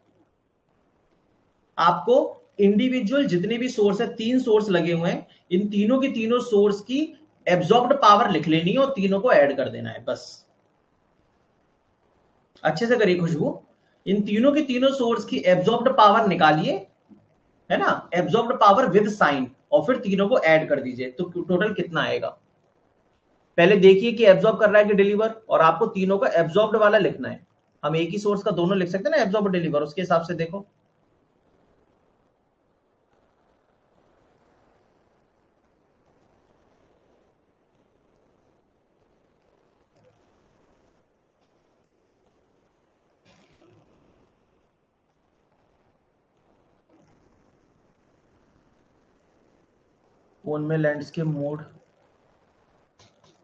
आपको इंडिविजुअल जितने भी सोर्स है, 3 सोर्स लगे हुए हैं, इन तीनों की तीनों सोर्स की एब्जॉर्ब्ड पावर लिख लेनी है और तीनों को ऐड कर देना है बस। अच्छे से करिए खुशबू, इन तीनों की तीनों सोर्स की एब्जॉर्ब्ड पावर निकालिए, है ना, एब्जॉर्ब्ड पावर विद साइन, और फिर तीनों को ऐड कर दीजिए, तो टोटल कितना आएगा। पहले देखिए कि एब्जॉर्ब कर रहा है कि डिलीवर, और आपको तीनों का एब्जॉर्ब्ड वाला लिखना है। हम एक ही सोर्स का दोनों लिख सकते हैं ना, एब्जॉर्ब डिलीवर, उसके हिसाब से देखो। फोन में लैंडस्केप मोड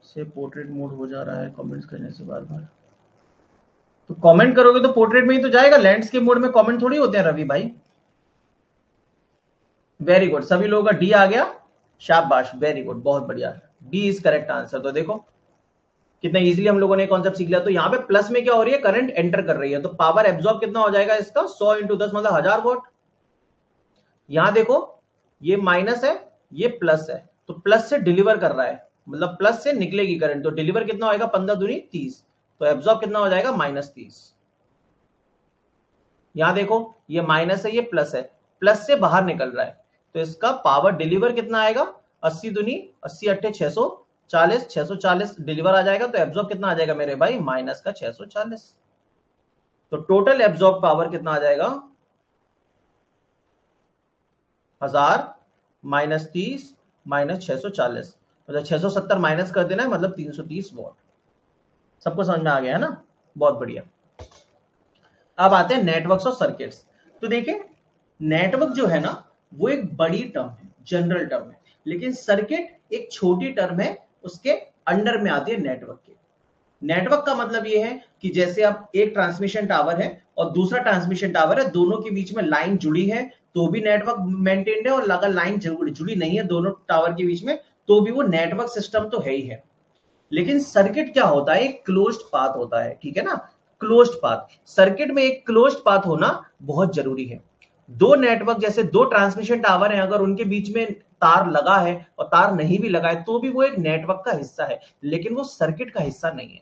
से पोर्ट्रेट मोड हो जा रहा है कमेंट्स करने से बार बार, तो कमेंट करोगे तो पोर्ट्रेट में ही तो जाएगा, लैंडस्केप मोड में कमेंट थोड़ी होते हैं रवि भाई। वेरी गुड, सभी लोगों का डी आ गया, शाबाश वेरी गुड, बहुत बढ़िया, डी इज करेक्ट आंसर। तो देखो कितना इजीली हम लोगों ने कॉन्सेप्ट सीख लिया। तो यहाँ पे प्लस में क्या हो रही है, करंट एंटर कर रही है, तो पावर एब्जॉर्ब कितना हो जाएगा इसका, 100 × 10 मतलब 1000 वॉट। यहां देखो ये माइनस है, ये प्लस है, तो प्लस से डिलीवर कर रहा है, मतलब प्लस से निकलेगी करंट, तो डिलीवर कितना होगा, 15 दूनी 30, तो एब्जॉर्ब कितना हो जाएगा, -30। यहां देखो ये माइनस है, ये प्लस है, प्लस से बाहर निकल रहा है, तो इसका पावर डिलीवर कितना आएगा, 80 दूनी 80 अट्ठे 640, 640 डिलीवर आ जाएगा, तो एब्जॉर्ब कितना आ जाएगा मेरे भाई, माइनस का 640। तो टोटल एब्जॉर्ब पावर कितना आ जाएगा, 1000 -30 -640, मतलब 670 माइनस कर देना है, मतलब 330 वॉट। सबको समझ में आ गया है ना, बहुत बढ़िया। अब आते हैं नेटवर्क्स और सर्किट्स। तो देखिए नेटवर्क जो है ना वो एक बड़ी टर्म है, जनरल टर्म है, लेकिन सर्किट एक छोटी टर्म है, उसके अंडर में आती है नेटवर्क के। नेटवर्क का मतलब ये है कि जैसे अब एक ट्रांसमिशन टावर है और दूसरा ट्रांसमिशन टावर है, दोनों के बीच में लाइन जुड़ी है तो भी नेटवर्क मेंटेन्ड है, और अगर लाइन जुड़ी नहीं है दोनों टावर के बीच में तो भी वो नेटवर्क सिस्टम तो है ही है। लेकिन सर्किट क्या होता है, एक क्लोज्ड पाथ होता है, ठीक है ना, क्लोज्ड पाथ। सर्किट में एक क्लोज्ड पाथ होना बहुत जरूरी है। दो नेटवर्क जैसे दो ट्रांसमिशन टावर हैं, अगर उनके बीच में तार लगा है और तार नहीं भी लगा है तो भी वो एक नेटवर्क का हिस्सा है, लेकिन वो सर्किट का हिस्सा नहीं है।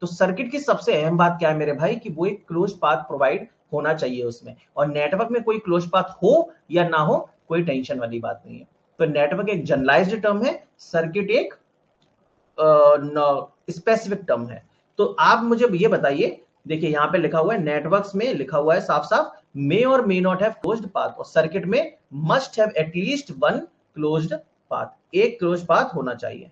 तो सर्किट की सबसे अहम बात क्या है मेरे भाई, कि वो एक क्लोज पाथ प्रोवाइड होना चाहिए उसमें, और नेटवर्क में कोई क्लोज पाथ हो या ना हो कोई टेंशन वाली बात नहीं है। तो नेटवर्क एक जनरलाइज्ड टर्म है, सर्किट एक स्पेसिफिक टर्म है। तो आप मुझे ये बताइए, देखिए यहां पे लिखा हुआ है, नेटवर्क्स में लिखा हुआ है साफ साफ, मे और may not have closed path, और सर्किट में must have at least one closed path, एक क्लोज पाथ होना चाहिए,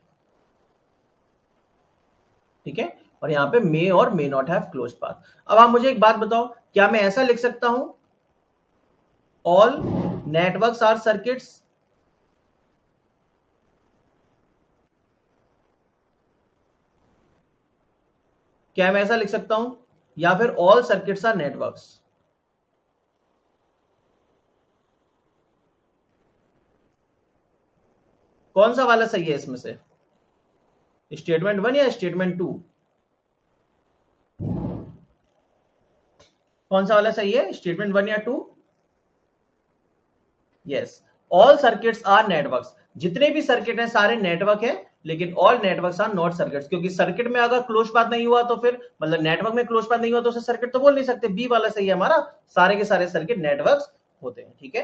ठीक है। और यहाँ पे मे और may not have close path. अब आप मुझे एक बात बताओ, क्या मैं ऐसा लिख सकता हूं, ऑल नेटवर्क्स आर सर्किट्स, क्या मैं ऐसा लिख सकता हूं, या फिर ऑल सर्किट्स आर नेटवर्क्स? कौन सा वाला सही है इसमें से, स्टेटमेंट 1 या स्टेटमेंट 2? कौन सा वाला सही है, स्टेटमेंट 1 या 2? Yes, all circuits are networks, जितने भी सर्किट हैं सारे नेटवर्क है, लेकिन all networks are not circuits, क्योंकि सर्किट में अगर क्लोज पाथ नहीं हुआ तो फिर मतलब नेटवर्क में क्लोज पाथ नहीं हुआ तो उसे सर्किट तो बोल नहीं सकते। बी वाला सही है हमारा, सारे के सारे सर्किट नेटवर्क्स होते हैं। ठीक है,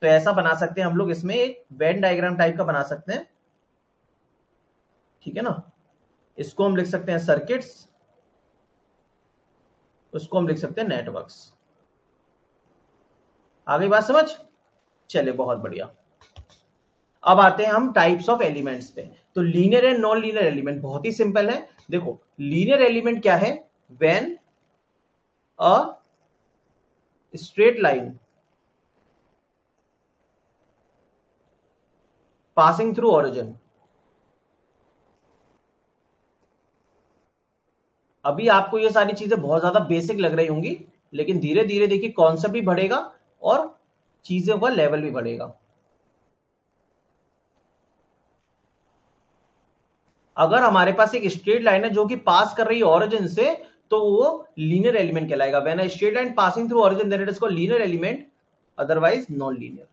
तो ऐसा बना सकते हैं हम लोग, इसमें एक वेन डायग्राम टाइप का बना सकते हैं। ठीक है ना, इसको हम लिख सकते हैं सर्किट्स, उसको हम लिख सकते हैं नेटवर्क्स। आ गई बात समझ? चलिए बहुत बढ़िया। अब आते हैं हम टाइप्स ऑफ एलिमेंट्स पे। तो linear and non linear element बहुत ही सिंपल है। देखो लीनियर एलिमेंट क्या है? When a straight line passing through origin. अभी आपको ये सारी चीजें बहुत ज्यादा बेसिक लग रही होंगी, लेकिन धीरे धीरे देखिए कॉन्सेप्ट भी बढ़ेगा और चीजों का लेवल भी बढ़ेगा। अगर हमारे पास एक स्ट्रेट लाइन है जो कि पास कर रही है ओरिजिन से, तो वो लीनियर एलिमेंट कहलाएगा। When a straight line passing through origin then it is called linear element, otherwise non linear.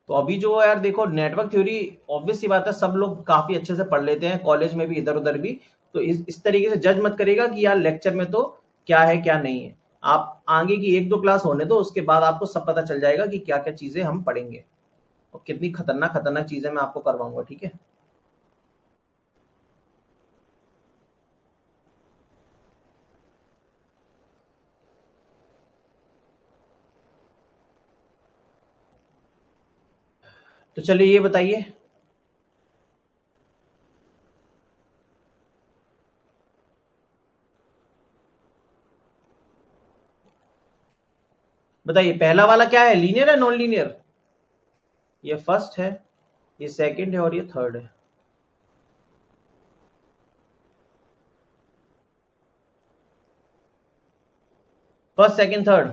तो अभी जो यार देखो नेटवर्क थ्योरी, ऑब्वियस सी बात है सब लोग काफी अच्छे से पढ़ लेते हैं कॉलेज में भी इधर उधर भी। तो इस तरीके से जज मत करेगा कि यार लेक्चर में तो क्या है क्या नहीं है। आप आगे की एक दो क्लास होने दो, उसके बाद आपको सब पता चल जाएगा कि क्या क्या चीजें हम पढ़ेंगे और कितनी खतरनाक खतरनाक चीजें मैं आपको करवाऊंगा। ठीक है, तो चलिए ये बताइए, बताइए पहला वाला क्या है, लीनियर है नॉन लीनियर? ये फर्स्ट है, ये सेकंड है और ये थर्ड है। फर्स्ट सेकंड थर्ड,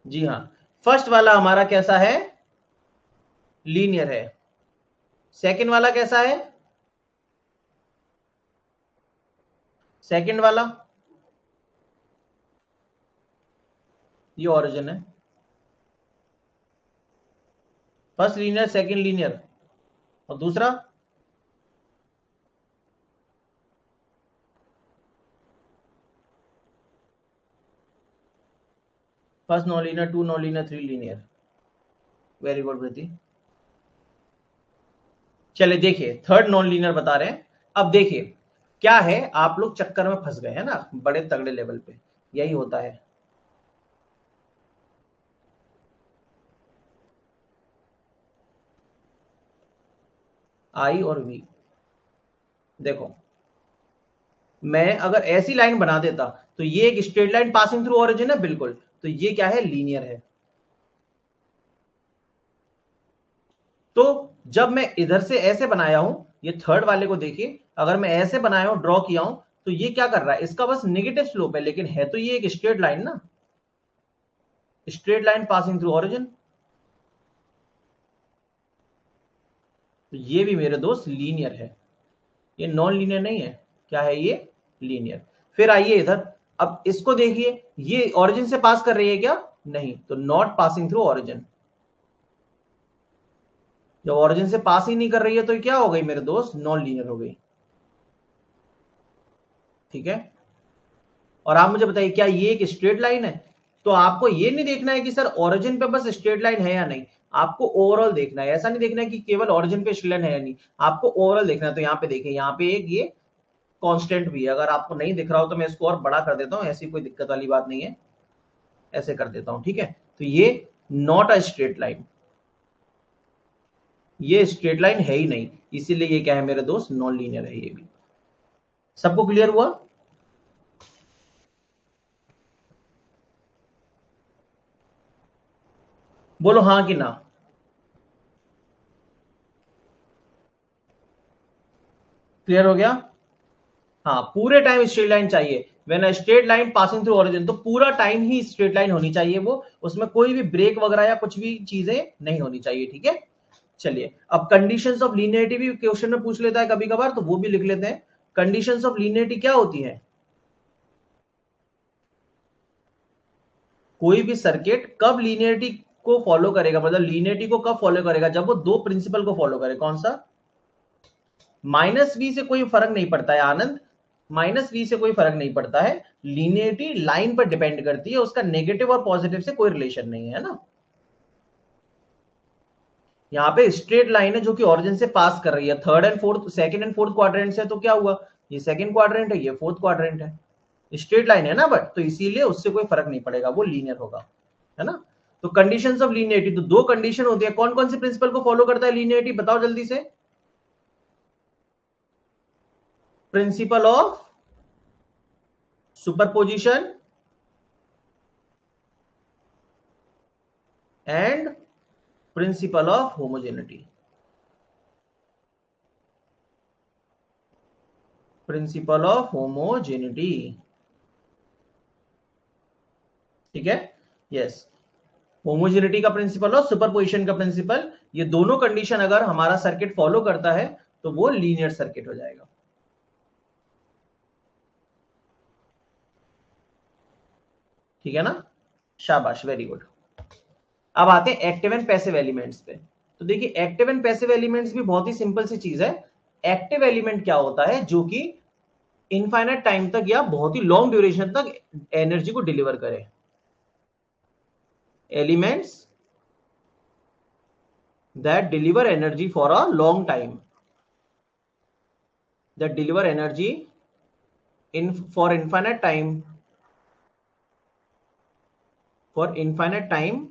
जी हाँ। फर्स्ट वाला हमारा कैसा है? लीनियर है। सेकंड वाला कैसा है? सेकंड वाला ये ओरिजिन है। फर्स्ट लीनियर सेकंड लीनियर, और दूसरा first non linear, two non linear, three linear. Very good Preeti. चलिए देखिए थर्ड नॉन लीनियर बता रहे हैं। अब देखिए क्या है, आप लोग चक्कर में फंस गए हैं ना बड़े तगड़े लेवल पे, यही होता है। आई और वी, देखो मैं अगर ऐसी लाइन बना देता तो ये एक straight line passing through origin है बिल्कुल, तो ये क्या है, लीनियर है। तो जब मैं इधर से ऐसे बनाया हूं, ये थर्ड वाले को देखिए, अगर मैं ऐसे बनाया हूं ड्रॉ किया हूं, तो ये क्या कर रहा है, इसका बस नेगेटिव स्लोप है, लेकिन है तो ये एक स्ट्रेट लाइन ना, straight line passing through origin. तो ये भी मेरे दोस्त लीनियर है, ये नॉन लीनियर नहीं है। क्या है ये? लीनियर। फिर आइए इधर, अब इसको देखिए, ये ओरिजिन से पास कर रही है क्या? नहीं, तो नॉट पासिंग थ्रू ओरिजिन। जब ओरिजिन से पास ही नहीं कर रही है तो क्या हो गई मेरे दोस्त, नॉन लीनियर हो गई। ठीक है, और आप मुझे बताइए क्या ये एक स्ट्रेट लाइन है? तो आपको ये नहीं देखना है कि सर ओरिजिन पे बस स्ट्रेट लाइन है या नहीं, आपको ओवरऑल देखना है। ऐसा नहीं देखना है कि केवल ओरिजिन पे स्ट्रेट लाइन है या नहीं, आपको ओवरऑल देखना है। तो यहाँ पे देखिए, यहाँ पे एक ये कांस्टेंट भी है, अगर आपको नहीं दिख रहा हो तो मैं इसको और बड़ा कर देता हूँ, ऐसी कोई दिक्कत वाली बात नहीं है, ऐसे कर देता हूँ। ठीक है, तो ये नॉट अ स्ट्रेट लाइन, ये स्ट्रेट लाइन है ही नहीं, इसीलिए ये क्या है मेरे दोस्त, नॉन लीनियर है ये भी। सबको क्लियर हुआ? बोलो हाँ कि ना। क्लियर हो गया? हाँ, पूरे टाइम स्ट्रेट लाइन चाहिए। When a straight line passing through origin, तो पूरा टाइम ही स्ट्रेट लाइन होनी चाहिए वो, उसमें कोई भी ब्रेक वगैरह या कुछ भी चीजें नहीं होनी चाहिए। ठीक है, चलिए अब कंडीशंस ऑफ लीनियरिटी भी क्वेश्चन में पूछ लेता है कभी कभार, तो वो भी लिख लेते हैं। कंडीशंस ऑफ लीनियरिटी क्या होती है? कोई भी सर्किट कब लीनियरिटी को फॉलो करेगा, मतलब लीनियरिटी को कब फॉलो करेगा, जब वो दो प्रिंसिपल को फॉलो करे। कौन सा? माइनस वी से कोई फर्क नहीं पड़ता है आनंद, माइनस वी से कोई फर्क नहीं पड़ता है। लीनियरिटी लाइन पर डिपेंड करती है, उसका नेगेटिव और पॉजिटिव से कोई रिलेशन नहीं है ना। यहाँ पे स्ट्रेट लाइन है जो कि ओरिजिन से पास कर रही है, third and fourth, second and fourth quadrant से, तो क्या हुआ, ये सेकंड क्वाड्रेंट है, ये फोर्थ क्वाड्रेंट है, स्ट्रेट लाइन है ना, बट तो इसीलिए उससे कोई फर्क नहीं पड़ेगा, वो लीनियर होगा, है ना। तो कंडीशंस ऑफ लीनियरिटी, तो दो कंडीशन होती है। कौन कौन से प्रिंसिपल को फॉलो करता है लीनियरिटी, बताओ जल्दी से। Principle of superposition and principle of homogeneity. Principle of homogeneity, ठीक है, यस। होमोजेनिटी का प्रिंसिपल और सुपरपोजिशन का प्रिंसिपल, ये दोनों कंडीशन अगर हमारा सर्किट फॉलो करता है तो वो लीनियर सर्किट हो जाएगा। ठीक है ना, शाबाश, वेरी गुड। अब आते हैं एक्टिव एंड पैसिव एलिमेंट्स पे। तो देखिए एक्टिव एंड पैसिव एलिमेंट्स भी बहुत ही सिंपल सी चीज है। एक्टिव एलिमेंट क्या होता है, जो कि इनफाइनाइट टाइम तक या बहुत ही लॉन्ग ड्यूरेशन तक एनर्जी को डिलीवर करे। Elements that deliver energy for a long time, that deliver energy in for infinite time, for infinite time,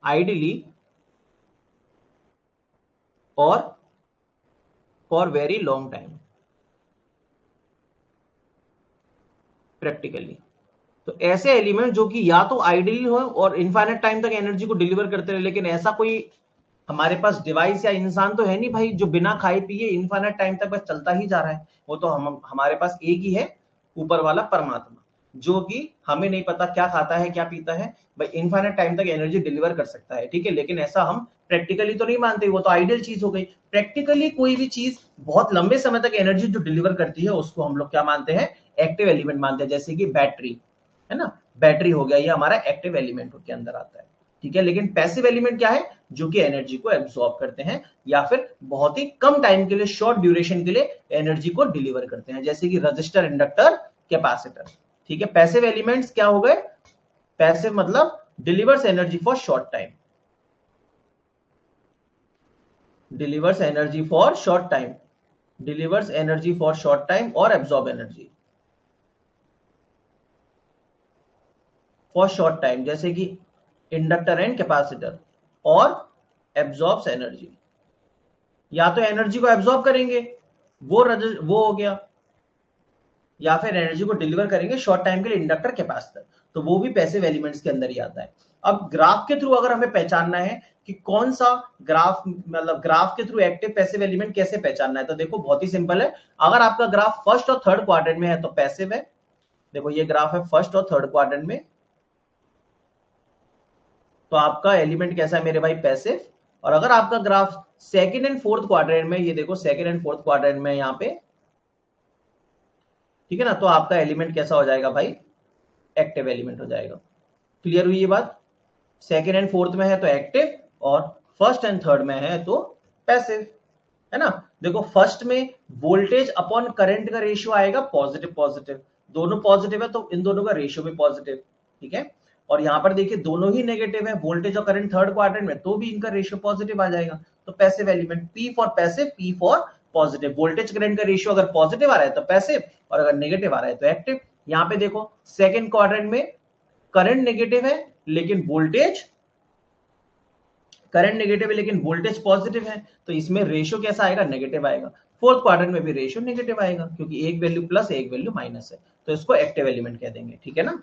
ideally or for very long time, practically। तो ऐसे element जो कि या तो आइडियली हो और इनफाइनाइट टाइम तक एनर्जी को डिलीवर करते रहे, लेकिन ऐसा कोई हमारे पास डिवाइस या इंसान तो है नहीं भाई जो बिना खाए पिए इनफाइनाइट टाइम तक बस चलता ही जा रहा है। वो तो हम हमारे पास एक ही है, ऊपर वाला परमात्मा, जो कि हमें नहीं पता क्या खाता है क्या पीता है, भाई इनफाइनाइट टाइम तक एनर्जी डिलीवर कर सकता है, ठीक है। लेकिन ऐसा हम प्रैक्टिकली तो नहीं मानते, वो तो आइडियल चीज हो गई। प्रैक्टिकली कोई भी चीज बहुत लंबे समय तक एनर्जी जो डिलीवर करती है उसको हम लोग क्या मानते हैं, एक्टिव एलिमेंट मानते हैं। जैसे कि बैटरी है ना, बैटरी हो गया, ये हमारा एक्टिव एलिमेंट के अंदर आता है, ठीक है। लेकिन पैसिव एलिमेंट क्या है, जो कि एनर्जी को एब्सॉर्ब करते हैं या फिर बहुत ही कम टाइम के लिए, शॉर्ट ड्यूरेशन के लिए एनर्जी को डिलीवर करते हैं, जैसे कि रजिस्टर, इंडक्टर, कैपेसिटर, ठीक है। पैसिव एलिमेंट्स क्या हो गए, पैसिव मतलब delivers energy for short time, delivers energy for short time, delivers energy for short time और absorb energy for short time, जैसे कि इंडक्टर एंड कैपेसिटर, और एब्सॉर्ब्स एनर्जी, या तो एनर्जी को एब्सॉर्ब करेंगे, वो हो गया, या फिर एनर्जी को डिलीवर करेंगे शॉर्ट टाइम के लिए, इंडक्टर, कैपेसिटर, तो वो भी पैसिव एलिमेंट्स के अंदर ही आता है। अब ग्राफ के थ्रू अगर हमें पहचानना है कि कौन सा ग्राफ, मतलब ग्राफ के थ्रू एक्टिव पैसिव एलिमेंट कैसे पहचानना है, तो देखो बहुत ही सिंपल है। अगर आपका ग्राफ फर्स्ट और थर्ड क्वाड्रेंट में है तो पैसिव है। देखो ये ग्राफ है फर्स्ट और थर्ड क्वाड्रेंट में, तो आपका एलिमेंट कैसा है मेरे भाई, पैसिव। और अगर आपका graph second and fourth quadrant में, ये देखो सेकंड एंड फोर्थ क्वाड्रेंट में यहाँ पे, ठीक है ना, तो आपका एलिमेंट कैसा हो जाएगा भाई, एक्टिव एलिमेंट हो जाएगा। क्लियर हुई ये बात, सेकंड एंड फोर्थ में है तो एक्टिव, और फर्स्ट एंड थर्ड में है तो पैसिव, है ना। देखो फर्स्ट में वोल्टेज अपॉन करंट का रेशियो आएगा पॉजिटिव पॉजिटिव, दोनों पॉजिटिव है तो इन दोनों का रेशियो भी पॉजिटिव, ठीक है। और यहां पर देखिए दोनों ही नेगेटिव है, वोल्टेज और करंट थर्ड क्वाड्रेंट में, तो भी इनका रेशियो पॉजिटिव आ जाएगा। तो passive element, P for passive, P for positive, voltage current का रेशियो अगर पॉजिटिव आ रहा है तो पैसिव, और अगर नेगेटिव आ रहा है तो एक्टिव। यहाँ पे देखो सेकेंड क्वाड्रेंट में करंट नेगेटिव है लेकिन वोल्टेज, करंट नेगेटिव है लेकिन वोल्टेज पॉजिटिव है, तो इसमें रेशियो कैसा आएगा, नेगेटिव आएगा। फोर्थ क्वाड्रेंट में भी रेशियो नेगेटिव आएगा, क्योंकि एक वैल्यू प्लस एक वैल्यू माइनस है, तो इसको एक्टिव एलिमेंट कह देंगे, ठीक है ना।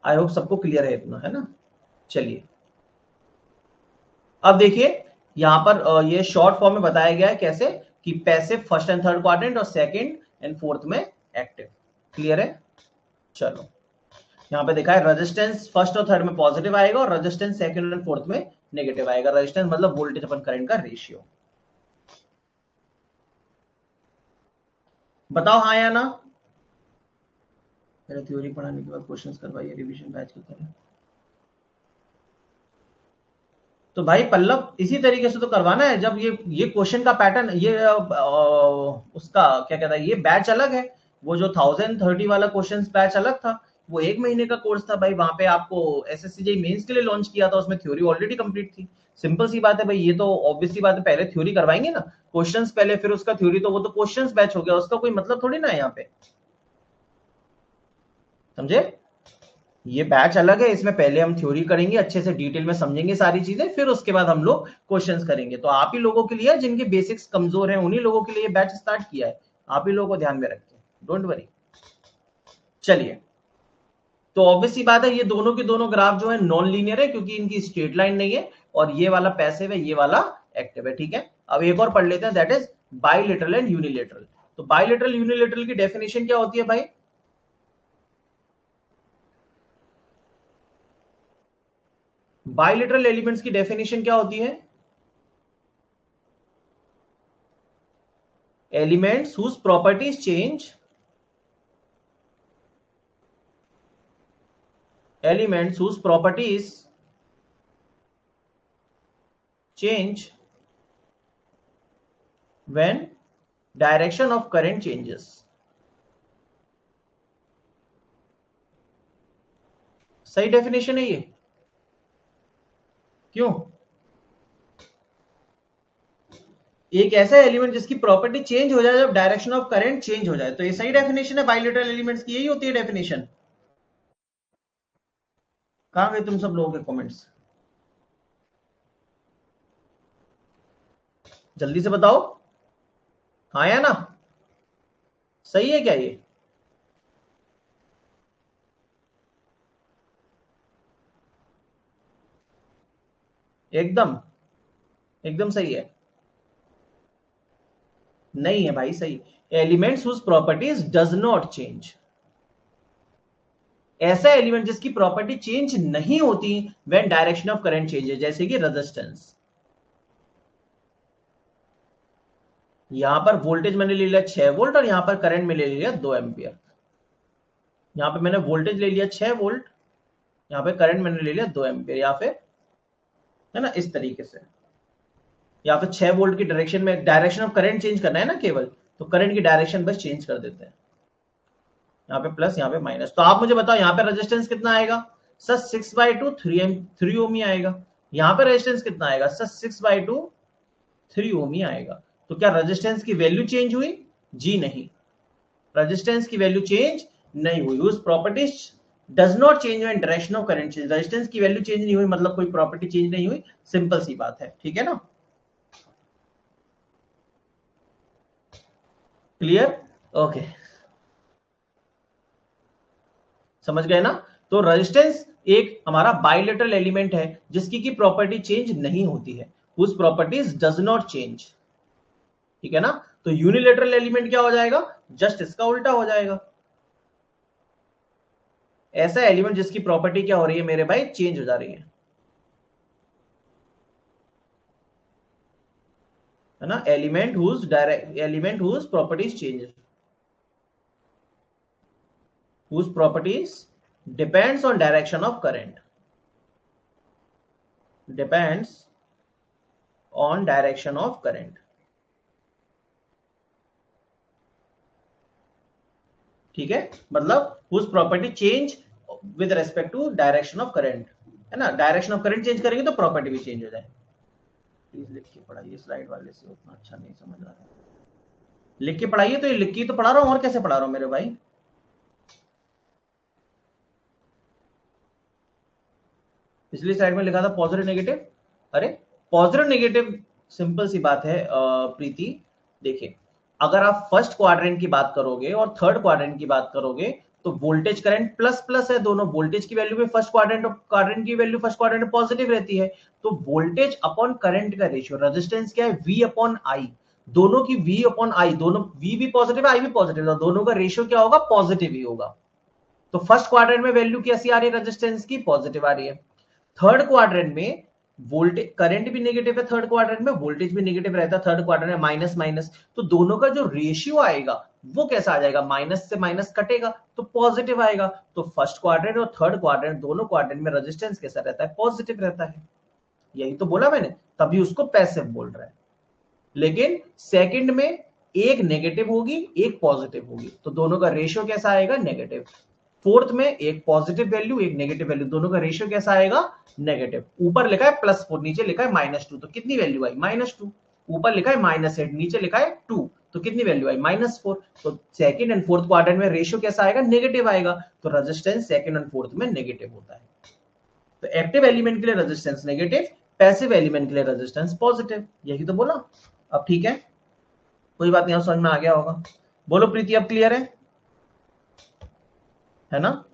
आई होप सबको क्लियर है इतना, है ना। चलिए अब देखिए यहां पर ये शॉर्ट फॉर्म में बताया गया है कैसे, कि passive first and third quadrant और सेकंड एंड फोर्थ में एक्टिव। क्लियर है, चलो यहाँ पे देखा है रेजिस्टेंस फर्स्ट और थर्ड में पॉजिटिव आएगा और रेजिस्टेंस सेकंड और फोर्थ में नेगेटिव आएगा। रेजिस्टेंस मतलब वोल्टेज अपन करंट का रेशियो। बताओ हाँ या ना। पहले थ्योरी पढ़ाने के बाद क्वेश्चंस करवाइए, रिवीजन बैच की तरह। तो भाई पल्लव इसी तरीके से तो करवाना है। जब ये क्वेश्चन का पैटर्न, ये उसका क्या कहता है, ये बैच अलग है। वो जो 1030 वाला क्वेश्चन बैच अलग था, वो 1 महीने का कोर्स था भाई। वहां पे आपको एसएससी मेंस के लिए लॉन्च किया था, उसमें थ्योरी ऑलरेडी कंप्लीट थी। सिंपल सी बात है भाई, ये तो ऑब्वियस सी बात है, पहले थ्योरी करवाएंगे ना, क्वेश्चंस पहले फिर उसका थ्योरी, तो वो तो क्वेश्चंस बैच हो गया, उसका कोई मतलब थोड़ी ना है यहाँ पे, समझे। ये बैच अलग है, इसमें पहले हम थ्योरी करेंगे, अच्छे से डिटेल में समझेंगे सारी चीजें, फिर उसके बाद हम लोग क्वेश्चंस करेंगे। तो आप ही लोगों के लिए, जिनके बेसिक्स कमजोर हैं, उन्हीं लोगों के लिए बैच स्टार्ट किया है। आप ही लोगों को ध्यान में रखिए, डोंट वरी। चलिए, तो ऑब्वियस सी बात है, ये दोनों के दोनों ग्राफ जो है नॉन लीनियर है, क्योंकि इनकी स्ट्रेट लाइन नहीं है, और ये वाला पैसिव है, ये वाला एक्टिव है। ठीक है, अब एक और पढ़ लेते हैं, that is bilateral and unilateral. तो बाइलेटरल यूनिलेटरल की डेफिनेशन क्या होती है भाई? बाइलेटरल एलिमेंट्स की डेफिनेशन क्या होती है? Elements whose properties change, elements whose properties change when direction of current changes. सही डेफिनेशन है ये? क्यों? एक ऐसा एलिमेंट जिसकी प्रॉपर्टी चेंज हो जाए जब डायरेक्शन ऑफ करंट चेंज हो जाए, तो ये सही डेफिनेशन है बाइलेटरल एलिमेंट्स की, यही होती है डेफिनेशन। कहां गए तुम सब लोगों के कमेंट्स? जल्दी से बताओ, हाँ या ना? सही है क्या ये? एकदम एकदम सही है। नहीं है भाई सही। Elements whose properties does not change, ऐसा एलिमेंट जिसकी प्रॉपर्टी चेंज नहीं होती when direction of current changes, जैसे कि रेजिस्टेंस। यहां पर वोल्टेज मैंने ले लिया 6 वोल्ट, और यहां पर करंट में ले लिया 2 एम्पियर। यहां पे मैंने वोल्टेज ले लिया 6 वोल्ट, यहां पे करंट मैंने ले लिया 2 एम्पियर, या फिर है ना इस तरीके से। या फिर 6 वोल्ट की डायरेक्शन में, डायरेक्शन ऑफ करंट चेंज करना है ना केवल, तो करंट की डायरेक्शन बस चेंज कर देते हैं। यहाँ पे प्लस, यहाँ पे माइनस। तो आप मुझे बताओ, यहाँ पे रेजिस्टेंस कितना आएगा? सर 6/2 3 ओम ही आएगा। यहाँ पे रेजिस्टेंस कितना आएगा? सर 6/2 3 ओम ही आएगा। तो क्या रेजिस्टेंस की वैल्यू चेंज हुई? जी नहीं, रेजिस्टेंस की वैल्यू चेंज नहीं हुई। उस properties does not change when direction of current change. Resistance की वैल्यू चेंज नहीं हुई मतलब कोई प्रॉपर्टी चेंज नहीं हुई, सिंपल सी बात है। ठीक है ना, क्लियर? ओके, समझ गए ना? तो रेजिस्टेंस एक हमारा बाइलेटरल एलिमेंट है जिसकी की प्रॉपर्टी चेंज नहीं होती है, उस प्रॉपर्टीज डज नॉट चेंज। ठीक है ना? तो यूनिलेटरल एलिमेंट क्या हो जाएगा? जस्ट इसका उल्टा हो जाएगा। ऐसा एलिमेंट जिसकी प्रॉपर्टी क्या हो रही है मेरे भाई? चेंज हो जा रही है ना? Element whose properties change, whose properties depends on direction of current, depends on direction of current। ठीक है, मतलब whose property change with respect to direction of current, है ना? डायरेक्शन ऑफ करंट चेंज करेंगे तो प्रॉपर्टी भी चेंज हो जाए। प्लीज लिख के पढ़ाइए, स्लाइड वाले से उतना अच्छा नहीं समझ आ रहा है। लिख के पढ़ाइए, तो ये लिख के तो पढ़ा रहा हूं, और कैसे पढ़ा रहा हूं मेरे भाई? पिछली स्लाइड में लिखा था पॉजिटिव नेगेटिव। अरे पॉजिटिव नेगेटिव सिंपल सी बात है प्रीति। देखिए, अगर आप फर्स्ट क्वाड्रेंट की बात करोगे और थर्ड क्वाड्रेंट की बात करोगे, तो वोल्टेज करंट प्लस प्लस है, दोनों वोल्टेज की वैल्यू में फर्स्ट क्वाड्रेंट की वैल्यू फर्स्ट क्वाड्रेंट में पॉजिटिव रहती है। तो वोल्टेज अपॉन करंट का रेशियो, रेजिस्टेंस क्या है? V upon I. दोनों की V अपॉन आई, दोनों V भी पॉजिटिव है, आई भी पॉजिटिव है, दोनों का रेशियो क्या होगा? पॉजिटिव ही होगा। तो फर्स्ट क्वाड्रेंट में वैल्यू कैसी आ रही है? रेजिस्टेंस की पॉजिटिव आ रही है। थर्ड क्वाड्रेंट में वोल्टेज, करंट भी नेगेटिव है, थर्ड क्वाड्रेंट में वोल्टेज भी नेगेटिव रहता है, थर्ड क्वाड्रेंट में माइनस माइनस, तो दोनों का जो रेशियो आएगा वो कैसा आ जाएगा, माइनस से माइनस कटेगा तो पॉजिटिव आएगा। तो फर्स्ट क्वाड्रेंट और थर्ड क्वाड्रेंट दोनों क्वाड्रेंट में रेजिस्टेंस कैसा रहता है, पॉजिटिव रहता है। यही तो बोला मैंने, तभी उसको पैसिव बोल रहा है। लेकिन सेकंड में एक नेगेटिव होगी एक पॉजिटिव होगी, तो दोनों का रेशियो कैसा आएगा, नेगेटिव। फोर्थ में एक पॉजिटिव वैल्यू एक नेगेटिव वैल्यू, दोनों का रेशियो कैसा आएगा, नेगेटिव। ऊपर लिखा है +4 नीचे लिखा है -2, तो कितनी वैल्यू आई, -2। ऊपर लिखा है -8 नीचे लिखा है 2, तो कितनी वैल्यू आई, -4। तो सेकंड एंड फोर्थ क्वाड्रेंट में रेशियो कैसा आएगा, नेगेटिव आएगा। तो रेजिस्टेंस सेकंड एंड फोर्थ में नेगेटिव होता है। तो एक्टिव एलिमेंट के लिए रेजिस्टेंस नेगेटिव, पैसिव एलिमेंट के लिए रेजिस्टेंस पॉजिटिव। यही तो बोला। अब ठीक है, कोई बात नहीं, समझ में आ गया होगा। बोलो प्रीति, अब क्लियर है ना।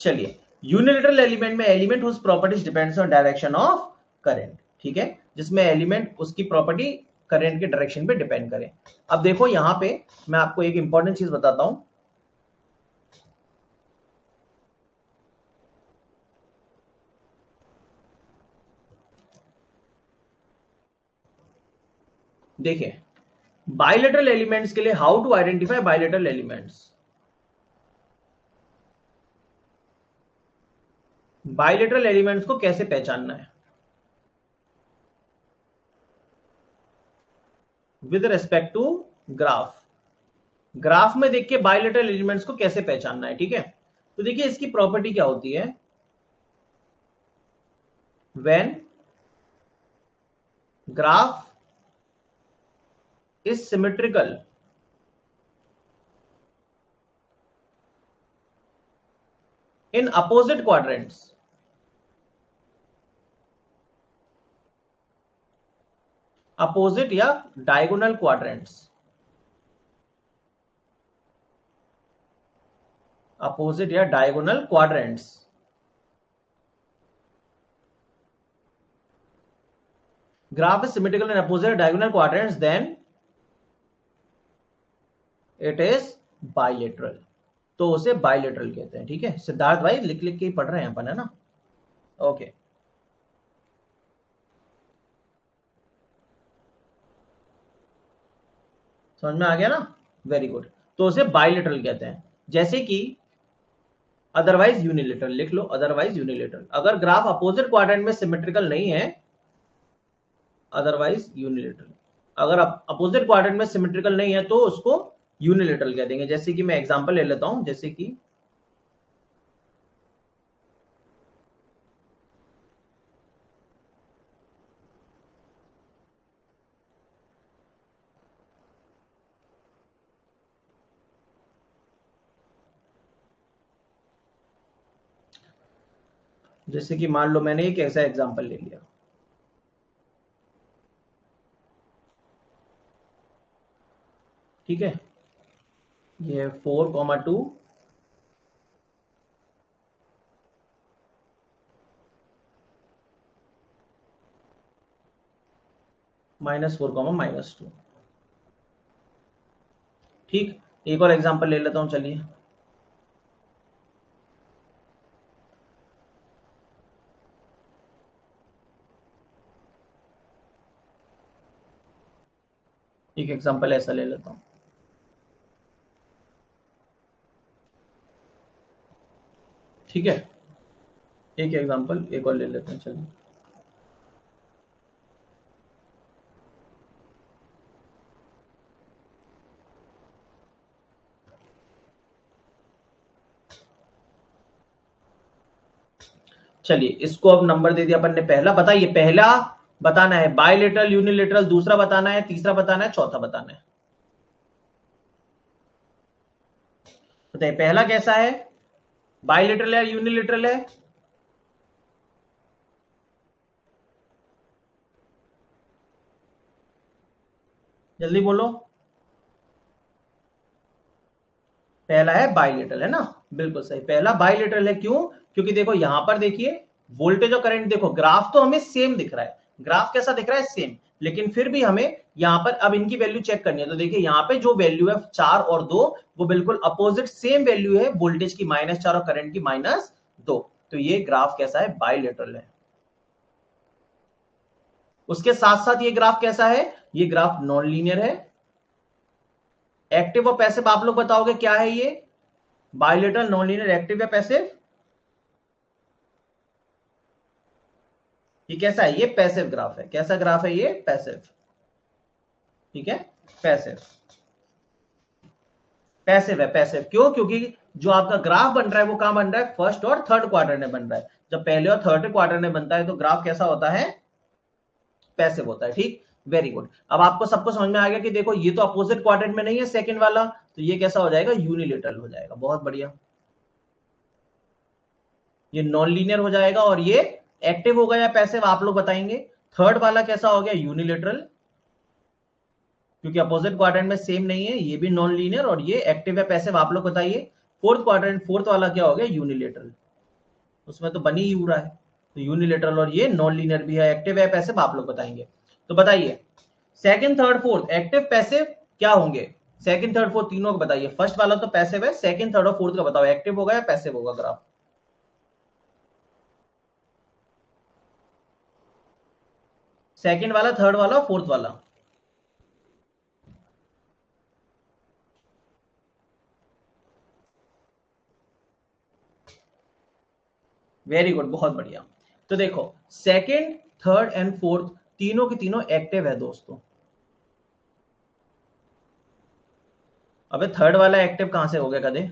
चलिए, यूनिलेटरल एलिमेंट में element whose properties depends on direction of current, ठीक है, जिसमें एलिमेंट उसकी प्रॉपर्टी करंट के डायरेक्शन पे डिपेंड करे। अब देखो यहां पे मैं आपको एक इंपॉर्टेंट चीज बताता हूं। देखिए, बायलेटरल एलिमेंट्स के लिए how to identify bilateral elements. Bilateral elements को कैसे पहचानना है, with respect to graph. Graph में देखिए बायलेटरल एलिमेंट्स को कैसे पहचानना है, ठीक है। तो देखिए इसकी प्रॉपर्टी क्या होती है, when graph is symmetrical in opposite quadrants, opposite या डायगोनल क्वाड्रेंट्स, अपोजिट या diagonal quadrants, graph is symmetrical in opposite diagonal quadrants, then it is bilateral. तो उसे बाइलेटरल कहते हैं, ठीक है। सिद्धार्थ भाई लिख लिख के ही पढ़ रहे हैं अपन, है ना। ओके, समझ में आ गया ना, वेरी गुड। तो उसे बाइलेटरल कहते हैं। जैसे कि अदरवाइज यूनिलेटरल लिख लो, अदरवाइज यूनिलेटरल, अगर ग्राफ अपोजिट क्वाड्रेंट में सिमेट्रिकल नहीं है, अदरवाइज यूनिलेटरल। अगर अपोजिट क्वाड्रेंट में सिमेट्रिकल नहीं है तो उसको यूनिलेटरल कह देंगे। जैसे कि मैं एग्जांपल ले लेता हूं, जैसे कि मान लो मैंने एक ऐसा एग्जांपल ले लिया, ठीक है। ये 4,2 -4, -2, ठीक। एक और एग्जांपल ले लेता हूं, चलिए। एक एग्जांपल ऐसा ले लेता हूं, ठीक है। एक एग्जांपल एक और ले लेते हैं, चलिए। चलिए इसको अब नंबर दे दिया अपन ने। पहला बताइए, पहला बताना है बायलेटरल यूनिलेटरल, दूसरा बताना है, तीसरा बताना है, चौथा बताना है। बताइए पहला कैसा है, बायलेटरल है यूनिलेटरल है। जल्दी बोलो। पहला है बायलेटरल, है ना, बिल्कुल सही, पहला बायलेटरल है। क्यों, क्योंकि देखो यहां पर देखिए वोल्टेज और करंट, देखो ग्राफ तो हमें सेम दिख रहा है, ग्राफ कैसा दिख रहा है, सेम। लेकिन फिर भी हमें यहां पर अब इनकी वैल्यू चेक करनी है। तो देखिए यहां पे जो वैल्यू है 4 और 2, वो बिल्कुल अपोजिट सेम वैल्यू है, वोल्टेज की -4 और करंट की -2। तो ये ग्राफ कैसा है, बायलेटरल है। उसके साथ साथ ये ग्राफ कैसा है, ये ग्राफ नॉन लीनियर है, एक्टिव और पैसिव आप लोग बताओगे क्या है ये, बायलेटरल, नॉन लीनियर, एक्टिव या पैसिव? ये कैसा है? ये पैसिव ग्राफ है। कैसा ग्राफ है ये? पैसिव। ठीक है, पैसिव। पैसिव है, पैसिव क्यों? क्योंकि जो आपका ग्राफ बन रहा है वो कहां बन रहा है? फर्स्ट और थर्ड क्वार्टर में बन रहा है। जब पहले और थर्ड क्वार्टर में बनता है तो ग्राफ कैसा होता है? पैसिव होता है। ठीक, वेरी गुड। अब आपको सबको समझ में आ गया कि देखो ये तो अपोजिट क्वाड्रेंट में नहीं है सेकंड वाला, तो ये कैसा हो जाएगा? यूनिलेटरल हो जाएगा। बहुत बढ़िया, ये नॉन लीनियर हो जाएगा। और ये एक्टिव होगा या पैसिव आप लोग बताएंगे? थर्ड वाला कैसा हो गया? यूनिलेटरल, क्योंकि अपोजिट क्वाड्रेंट में सेम नहीं है। ये भी नॉन लीनियर, और ये एक्टिव है पैसिव आप लोग बताइए। फोर्थ क्वाड्रेंट, फोर्थ वाला क्या हो गया? यूनिलेटरल, उसमें तो बनी ही रहा है, तो यूनिलेटरल। और ये नॉन लीनियर भी है, एक्टिव है पैसिव आप लोग बताएंगे। तो बताइए second third fourth active passive क्या होंगे? सेकंड थर्ड फोर्थ तीनों को बताइए। फर्स्ट वाला तो पैसिव है, सेकंड थर्ड और फोर्थ का बताओ एक्टिव होगा या पैसिव होगा ग्राफ? सेकंड वाला, थर्ड वाला, फोर्थ वाला? वेरी गुड, बहुत बढ़िया। तो देखो सेकंड, थर्ड एंड फोर्थ तीनों की तीनों एक्टिव है दोस्तों। अबे थर्ड वाला एक्टिव कहां से हो गया कदे?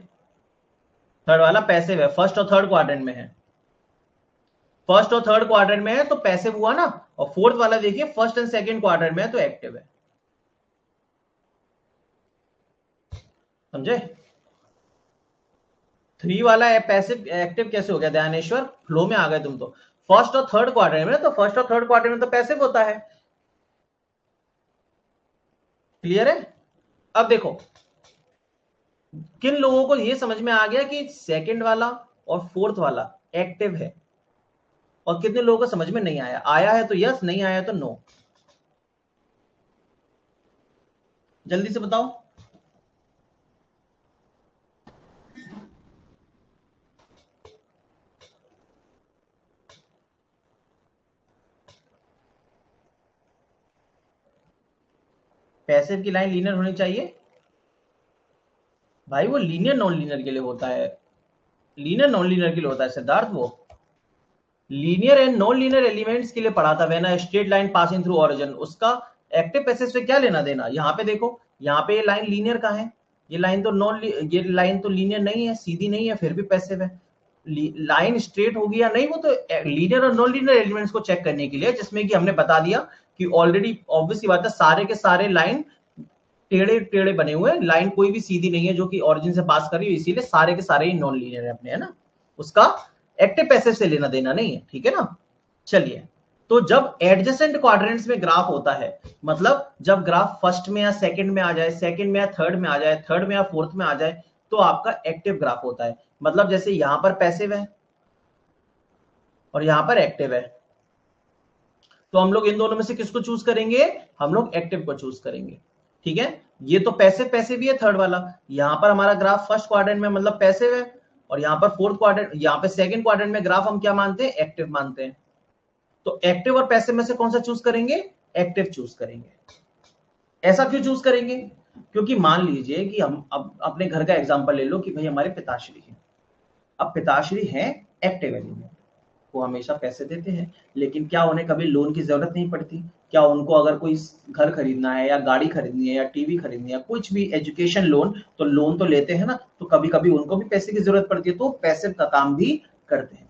थर्ड वाला पैसिव है, फर्स्ट और थर्ड क्वाड्रेंट में है। फर्स्ट और थर्ड क्वाड्रेंट में है तो पैसिव हुआ ना। और फोर्थ वाला देखिए फर्स्ट एंड सेकंड क्वाड्रेंट में है तो एक्टिव है। समझे? थ्री वाला पैसिव एक्टिव कैसे हो गया ध्यानेश्वर? फ्लो में आ गए तुम तो। फर्स्ट और थर्ड क्वाड्रेंट में, तो फर्स्ट और थर्ड क्वाड्रेंट में तो पैसिव होता है। क्लियर है? अब देखो किन लोगों को यह समझ में आ गया कि सेकंड वाला और फोर्थ वाला एक्टिव है, और कितने लोगों को समझ में नहीं आया? आया है तो यस, नहीं आया तो नो। जल्दी से बताओ। पैसिव की लाइन लीनियर होनी चाहिए भाई, वो लीनियर नॉन लीनियर के लिए होता है। लीनियर नॉन लीनियर के लिए होता है सिद्धार्थ। वो linear and non linear elements के लिए पढ़ा था मैंने, straight line passing through origin. उसका एक्टिव पैसिव से क्या लेना देना? यहाँ पे देखो, यहाँ पे ये लाइन लीनियर का है, ये लाइन तो ये लाइन तो लीनियर नहीं है, सीधी नहीं है, फिर भी पैसिव है। लाइन स्ट्रेट होगी या नहीं, वो तो लीनियर और नॉन लीनियर एलिमेंट्स को चेक करने के लिए, जिसमें कि हमने बता दिया कि ऑलरेडी ऑब्वियस बात है सारे के सारे लाइन टेढ़े टेढ़े बने हुए, लाइन कोई भी सीधी नहीं है जो कि ओरिजिन से पास कर रही है, इसीलिए सारे के सारे ही नॉन लीनियर है अपने, है ना। उसका एक्टिव पैसिव से लेना देना नहीं है, ठीक है ना। चलिए, तो जब एडजेसेंट क्वाड्रेंट्स में ग्राफ होता है, मतलब जब ग्राफ फर्स्ट में या सेकंड में आ जाए, सेकंड में या थर्ड में आ जाए, थर्ड में या फोर्थ में आ जाए, तो आपका एक्टिव ग्राफ होता है। मतलब जैसे यहां पर पैसिव है और यहां पर एक्टिव है, तो हम लोग इन दोनों में से किसको चूज करेंगे? हम लोग एक्टिव को चूज करेंगे। ठीक है, ये तो पैसिव पैसिव ही है थर्ड वाला। यहां पर हमारा ग्राफ फर्स्ट क्वाड्रेंट में मतलब पैसिव है, और यहाँ पर फोर्थ क्वाड्रेंट, यहाँ पे सेकंड क्वाड्रेंट में ग्राफ हम क्या मानते हैं? एक्टिव मानते हैं। तो एक्टिव और पैसिव में से कौन सा चूज करेंगे? एक्टिव चूज करेंगे। ऐसा क्यों चूज करेंगे? क्योंकि मान लीजिए कि हम अब अपने घर का एग्जांपल ले लो कि भाई हमारे पिताश्री हैं। अब पिताश्री हैं एक्टिव एलिमेंट, वो हमेशा पैसे देते हैं, लेकिन क्या उन्हें कभी लोन की जरूरत नहीं पड़ती? क्या उनको अगर कोई घर खरीदना है या गाड़ी खरीदनी है या टीवी खरीदनी है, कुछ भी एजुकेशन लोन, तो लोन तो लेते हैं ना, तो कभी कभी उनको भी पैसे की जरूरत पड़ती है, तो पैसे का काम भी करते हैं।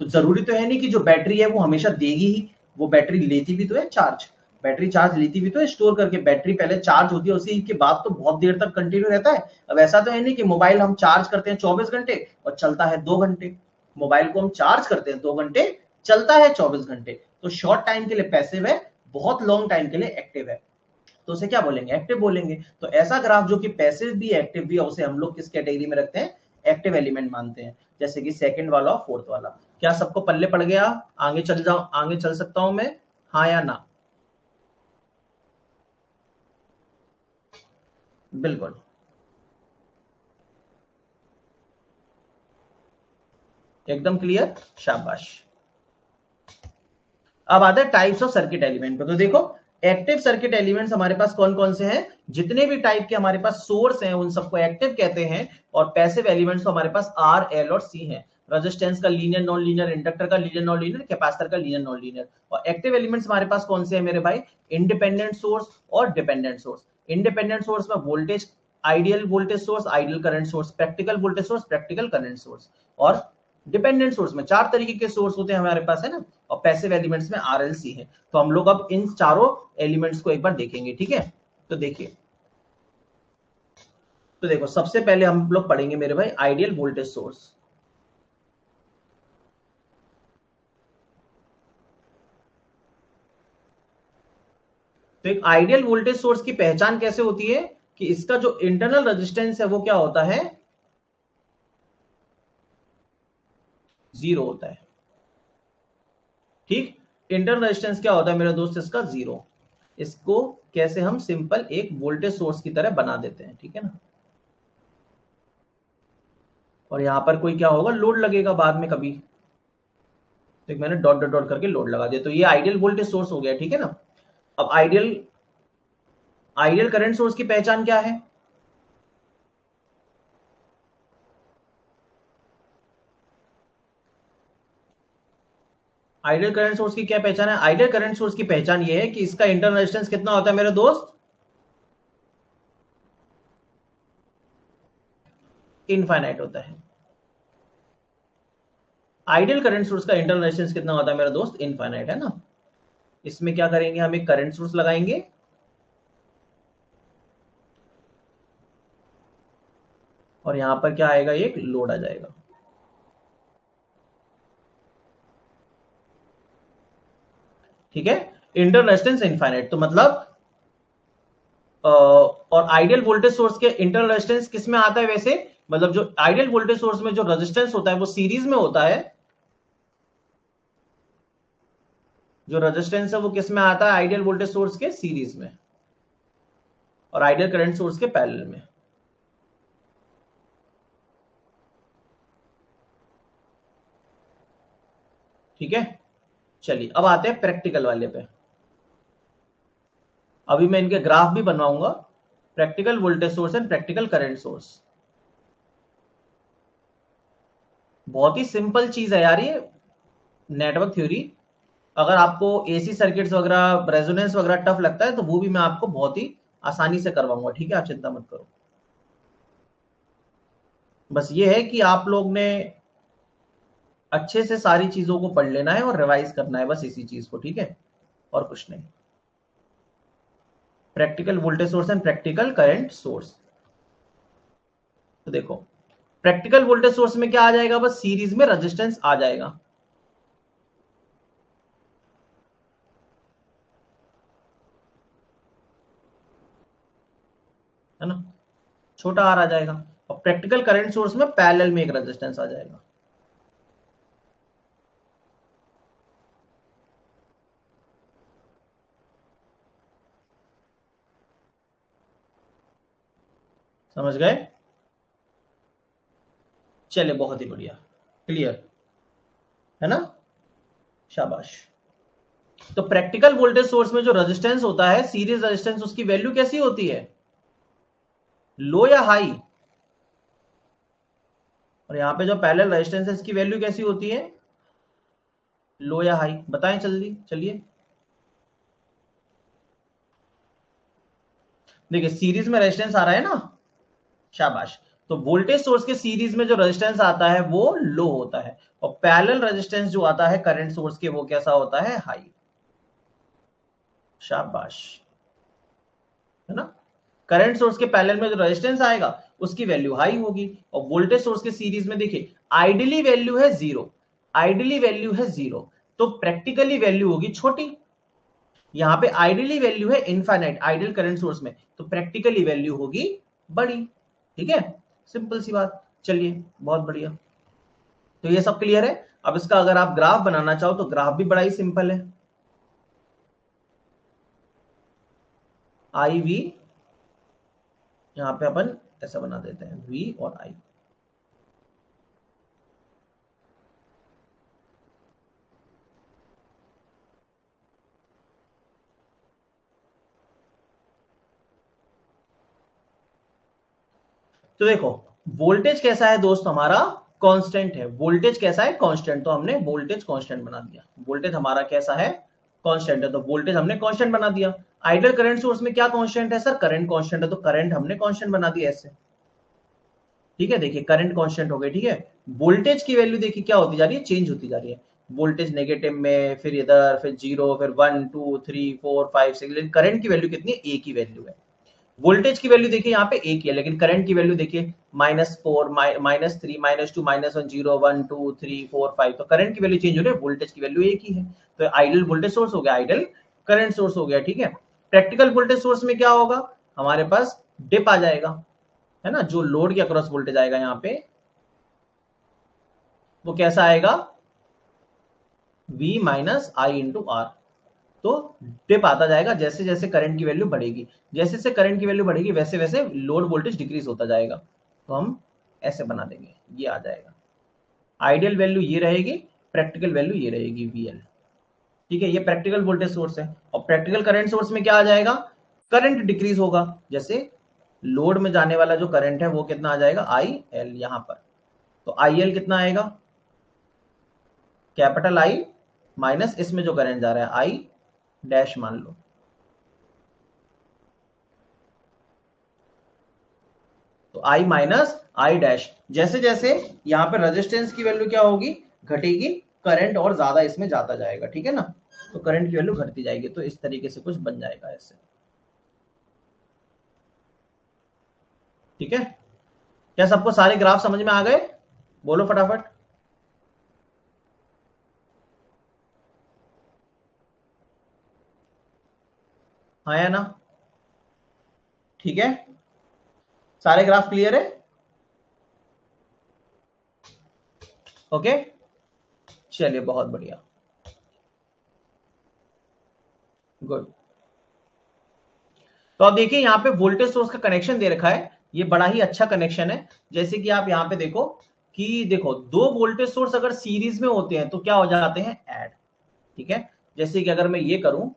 तो जरूरी तो है नहीं कि जो बैटरी है वो हमेशा देगी ही, वो बैटरी लेती भी तो है चार्ज, बैटरी चार्ज लेती भी तो है स्टोर करके। बैटरी पहले चार्ज होती है, उसी के बाद तो बहुत देर तक कंटिन्यू रहता है। अब ऐसा तो है नहीं कि मोबाइल हम चार्ज करते हैं 24 घंटे और चलता है 2 घंटे। मोबाइल को हम चार्ज करते हैं 2 घंटे, चलता है 24 घंटे। तो शॉर्ट टाइम के लिए पैसिव है, बहुत लॉन्ग टाइम के लिए एक्टिव है, तो उसे क्या बोलेंगे? एक्टिव बोलेंगे। तो ऐसा ग्राफ जो कि पैसिव भी एक्टिव भी है, उसे हम लोग किस कैटेगरी में रखते हैं? एक्टिव एलिमेंट मानते हैं, जैसे कि सेकंड वाला और फोर्थ वाला। क्या सबको पल्ले पड़ गया? आगे चल जाओ, आगे चल सकता हूं मैं, हाँ या ना? बिल्कुल, एकदम क्लियर, शाबाश। अब आते हैं टाइप्स ऑफ सर्किट एलिमेंट पे। तो देखो एक्टिव सर्किट एलिमेंट्स हमारे पास कौन कौन से हैं, जितने भी टाइप के हमारे पास सोर्स हैं उन सबको एक्टिव कहते हैं, और पैसिव एलिमेंट्स तो हमारे पास आर, एल और सी हैं। रेजिस्टेंस का लीनियर नॉन लीनियर, इंडक्टर का लीनियर नॉन लीनियर, कैपेसिटर का लीनियर नॉन लीनियर। और एक्टिव एलिमेंट्स हमारे पास कौन से हैं मेरे भाई, इंडिपेंडेंट सोर्स और डिपेंडेंट सोर्स। इंडिपेंडेंट सोर्स में voltage, ideal voltage source, ideal current source, practical voltage source, practical current source. और डिपेंडेंट सोर्स में चार तरीके के सोर्स होते हैं हमारे पास, है ना। और पैसिव एलिमेंट्स में आरएलसी है। तो हम लोग अब इन चारों एलिमेंट्स को एक बार देखेंगे, ठीक है। तो देखिए, तो देखो सबसे पहले हम लोग पढ़ेंगे मेरे भाई आइडियल वोल्टेज सोर्स। तो एक आइडियल वोल्टेज सोर्स की पहचान कैसे होती है कि इसका जो इंटरनल रेजिस्टेंस है वो क्या होता है, जीरो होता है। ठीक, इंटरनल रेजिस्टेंस क्या होता है मेरे दोस्त, इसका जीरो। इसको कैसे हम सिंपल एक वोल्टेज सोर्स की तरह बना देते हैं, ठीक है ना। और यहां पर कोई क्या होगा, लोड लगेगा बाद में कभी। तो मैंने डॉट डॉट डॉट करके लोड लगा दिया, तो ये आइडियल वोल्टेज सोर्स हो गया, ठीक है ना। अब आइडियल आइडियल करंट सोर्स की पहचान क्या है, आइडियल करंट सोर्स की क्या पहचान है, आइडियल करंट सोर्स की पहचान ये है कि इसका इंटरनल रेजिस्टेंस कितना होता है मेरे दोस्त, इनफाइनाइट होता है। आइडियल करंट सोर्स का इंटरनल रेजिस्टेंस कितना होता है मेरा दोस्त, इनफाइनाइट, है ना। इसमें क्या करेंगे, हम एक करंट सोर्स लगाएंगे और यहां पर क्या आएगा, एक लोड आ जाएगा। ठीक है, इंटरनल रेजिस्टेंस इनफाइनाइट, तो मतलब और आइडियल वोल्टेज सोर्स के इंटरनल रेजिस्टेंस किस में आता है वैसे, मतलब जो आइडियल वोल्टेज सोर्स में जो रेजिस्टेंस होता है वो सीरीज में होता है। जो रेजिस्टेंस है वो किस में आता है, आइडियल वोल्टेज सोर्स के सीरीज में, और आइडियल करंट सोर्स के पैरेलल में। ठीक है, चलिए अब आते हैं प्रैक्टिकल वाले पे। अभी मैं इनके ग्राफ भी बनवाऊंगा, practical voltage source and practical current source. बहुत ही सिंपल चीज है यार ये, नेटवर्क थ्योरी। अगर आपको एसी सर्किट्स वगैरह, रेजोनेंस वगैरह टफ लगता है तो वो भी मैं आपको बहुत ही आसानी से करवाऊंगा, ठीक है, आप चिंता मत करो। बस ये है कि आप लोग ने अच्छे से सारी चीजों को पढ़ लेना है और रिवाइज करना है, बस इसी चीज को, ठीक है, और कुछ नहीं। Practical voltage source and practical current source. तो देखो, प्रैक्टिकल वोल्टेज सोर्स में क्या आ जाएगा, बस सीरीज में रेजिस्टेंस आ जाएगा। है ना, छोटा आर आ जाएगा। और प्रैक्टिकल करंट सोर्स में पैरेलल में एक रेजिस्टेंस आ जाएगा। समझ गए, चले बहुत ही बढ़िया, क्लियर है ना, शाबाश। तो प्रैक्टिकल वोल्टेज सोर्स में जो रेजिस्टेंस होता है, सीरीज रेजिस्टेंस, उसकी वैल्यू कैसी होती है, लो या हाई। और यहां पे जो पैरेलल रेजिस्टेंस है इसकी वैल्यू कैसी होती है, लो या हाई, बताएं जल्दी, चलिए। देखिए सीरीज में रेजिस्टेंस आ रहा है ना, शाबाश। तो वोल्टेज सोर्स के सीरीज में जो रेजिस्टेंस आता है वो लो होता है, और पैरेलल रेजिस्टेंस जो आता है करंट सोर्स के वो कैसा होता है, हाई। शाबाश, है ना। करंट सोर्स के पैरेलल में जो रेजिस्टेंस आएगा उसकी वैल्यू हाई होगी, और वोल्टेज सोर्स के सीरीज में देखिए आइडियली वैल्यू है जीरो, आइडियली वैल्यू है जीरो, तो प्रैक्टिकली वैल्यू होगी छोटी। यहां पे आइडियली वैल्यू है इनफाइनाइट आइडियल करंट सोर्स में, तो प्रैक्टिकली वैल्यू होगी बड़ी। ठीक है, सिंपल सी बात, चलिए बहुत बढ़िया। तो ये सब क्लियर है। अब इसका अगर आप ग्राफ बनाना चाहो तो ग्राफ भी बड़ा ही सिंपल है। आई वी, यहां पे अपन ऐसा बना देते हैं, वी और आई। तो देखो वोल्टेज कैसा है दोस्त, हमारा कांस्टेंट है। वोल्टेज कैसा है, कांस्टेंट, तो हमने वोल्टेज कांस्टेंट बना दिया। वोल्टेज हमारा कैसा है, कांस्टेंट है, तो वोल्टेज हमने कांस्टेंट बना दिया। आइडियल करंट सोर्स में क्या कांस्टेंट है सर, करंट कांस्टेंट है, तो करंट हमने कांस्टेंट बना दिया ऐसे। ठीक है, देखिए करंट कांस्टेंट हो गया। ठीक है, वोल्टेज की वैल्यू देखिए क्या होती जा रही है, चेंज होती जा रही है। वोल्टेज नेगेटिव में, फिर इधर, फिर 0, फिर 1 2 3 4 5 6, लेकिन करंट की वैल्यू कितनी है, एक ही वैल्यू है। वोल्टेज की वैल्यू देखिए यहाँ पे एक ही है, लेकिन करंट की वैल्यू देखिए -4 -3 -2 -1 0 1 2 3 4 5, तो करंट की वैल्यू चेंज हो रही है, वोल्टेज की वैल्यू एक ही है। तो आइडियल वोल्टेज सोर्स हो गया, आइडियल करंट सोर्स हो गया। ठीक है, प्रैक्टिकल वोल्टेज सोर्स में क्या होगा, हमारे पास डिप आ जाएगा, है ना, जो लोड के अक्रॉस वोल्टेज आएगा यहाँ पे वो कैसा आएगा, V minus I into R. तो डिप आता जाएगा जैसे जैसे करंट की वैल्यू बढ़ेगी, जैसे जैसे करंट की वैल्यू बढ़ेगी वैसे वैसे लोड वोल्टेज डिक्रीज होता जाएगा। तो हम ऐसे बना देंगे, ये आ जाएगा। आइडियल वैल्यू ये रहेगी, प्रैक्टिकल वैल्यू ये रहेगी VL। ठीक है, ये प्रैक्टिकल वोल्टेज सोर्स है। और प्रैक्टिकल करंट सोर्स में क्या आ जाएगा, करंट डिक्रीज होगा, जैसे लोड में जाने वाला जो करंट है वो कितना आ जाएगा, IL यहां पर। तो IL कितना आएगा, कैपिटल I माइनस इसमें जो करंट जा रहा है I डैश मान लो। तो I माइनस आई डैश, जैसे जैसे यहाँ पे रेजिस्टेंस की वैल्यू क्या होगी, घटेगी, करंट और ज्यादा इसमें जाता जाएगा। ठीक है ना, तो करंट की वैल्यू घटती जाएगी, तो इस तरीके से कुछ बन जाएगा ऐसे। ठीक है, क्या सबको सारे ग्राफ समझ में आ गए, बोलो फटाफट। हाँ या ना, ठीक है, सारे ग्राफ क्लियर है, ओके, चलिए बहुत बढ़िया, गुड। तो अब देखिए यहाँ पे वोल्टेज सोर्स का कनेक्शन दे रखा है, ये बड़ा ही अच्छा कनेक्शन है। जैसे कि आप यहाँ पे देखो कि देखो दो वोल्टेज सोर्स अगर सीरीज में होते हैं तो क्या हो जाते हैं, ऐड। ठीक है, जैसे कि अगर मैं ये करूं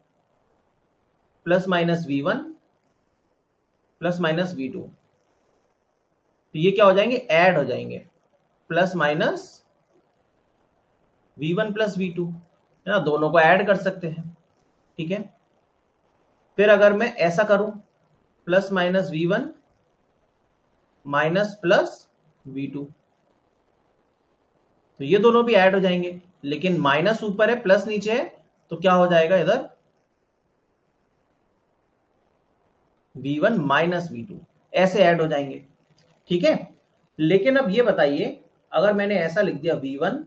plus minus V1 plus minus V2, तो ये क्या हो जाएंगे, ऐड हो जाएंगे, plus minus V1 plus V2, है ना, दोनों को ऐड कर सकते हैं। ठीक है, फिर अगर मैं ऐसा करूं plus minus V1 minus plus V2, तो ये दोनों भी ऐड हो जाएंगे, लेकिन माइनस ऊपर है प्लस नीचे है, तो क्या हो जाएगा इधर V1 माइनस V2, ऐसे ऐड हो जाएंगे। ठीक है, लेकिन अब ये बताइए अगर मैंने ऐसा लिख दिया V1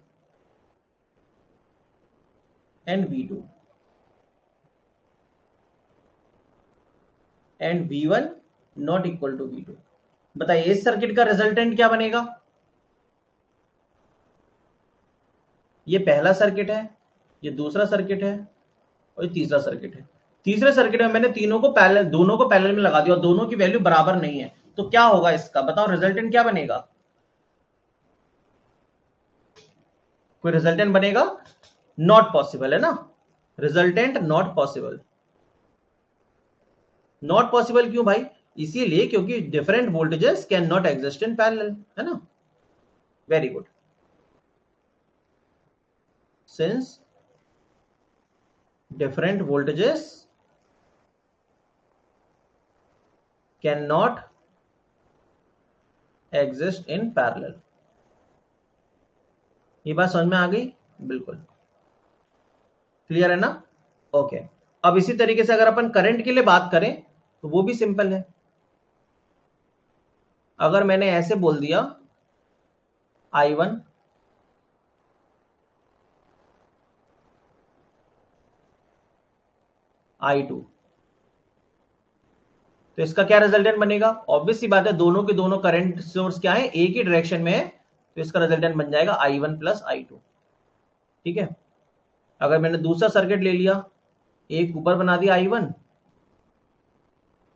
and V2 and V1 not equal to V2, बताइए इस सर्किट का रिजल्टेंट क्या बनेगा। ये पहला सर्किट है, ये दूसरा सर्किट है, और ये तीसरा सर्किट है। तीसरे सर्किट में मैंने तीनों को पैरेलल, दोनों को पैरेलल में लगा दिया और दोनों की वैल्यू बराबर नहीं है, तो क्या होगा इसका, बताओ रिजल्टेंट क्या बनेगा, कोई रिजल्टेंट बनेगा, नॉट पॉसिबल, है ना, resultant not possible. Not possible क्यों भाई, इसीलिए क्योंकि different voltages can not exist in parallel, है ना, very good. Since different voltages cannot exist in parallel। ये बात समझ में आ गई, बिल्कुल क्लियर है ना, ओके। अब इसी तरीके से अगर अपन करंट के लिए बात करें तो वो भी सिंपल है। अगर मैंने ऐसे बोल दिया I1 I2, तो इसका क्या रिजल्टेंट बनेगा, ऑब्वियस सी बात है, दोनों के दोनों करंट सोर्स क्या है, एक ही डायरेक्शन में है, तो इसका रिजल्टेंट बन जाएगा I1 प्लस I2। ठीक है, अगर मैंने दूसरा सर्किट ले लिया, एक ऊपर बना दिया I1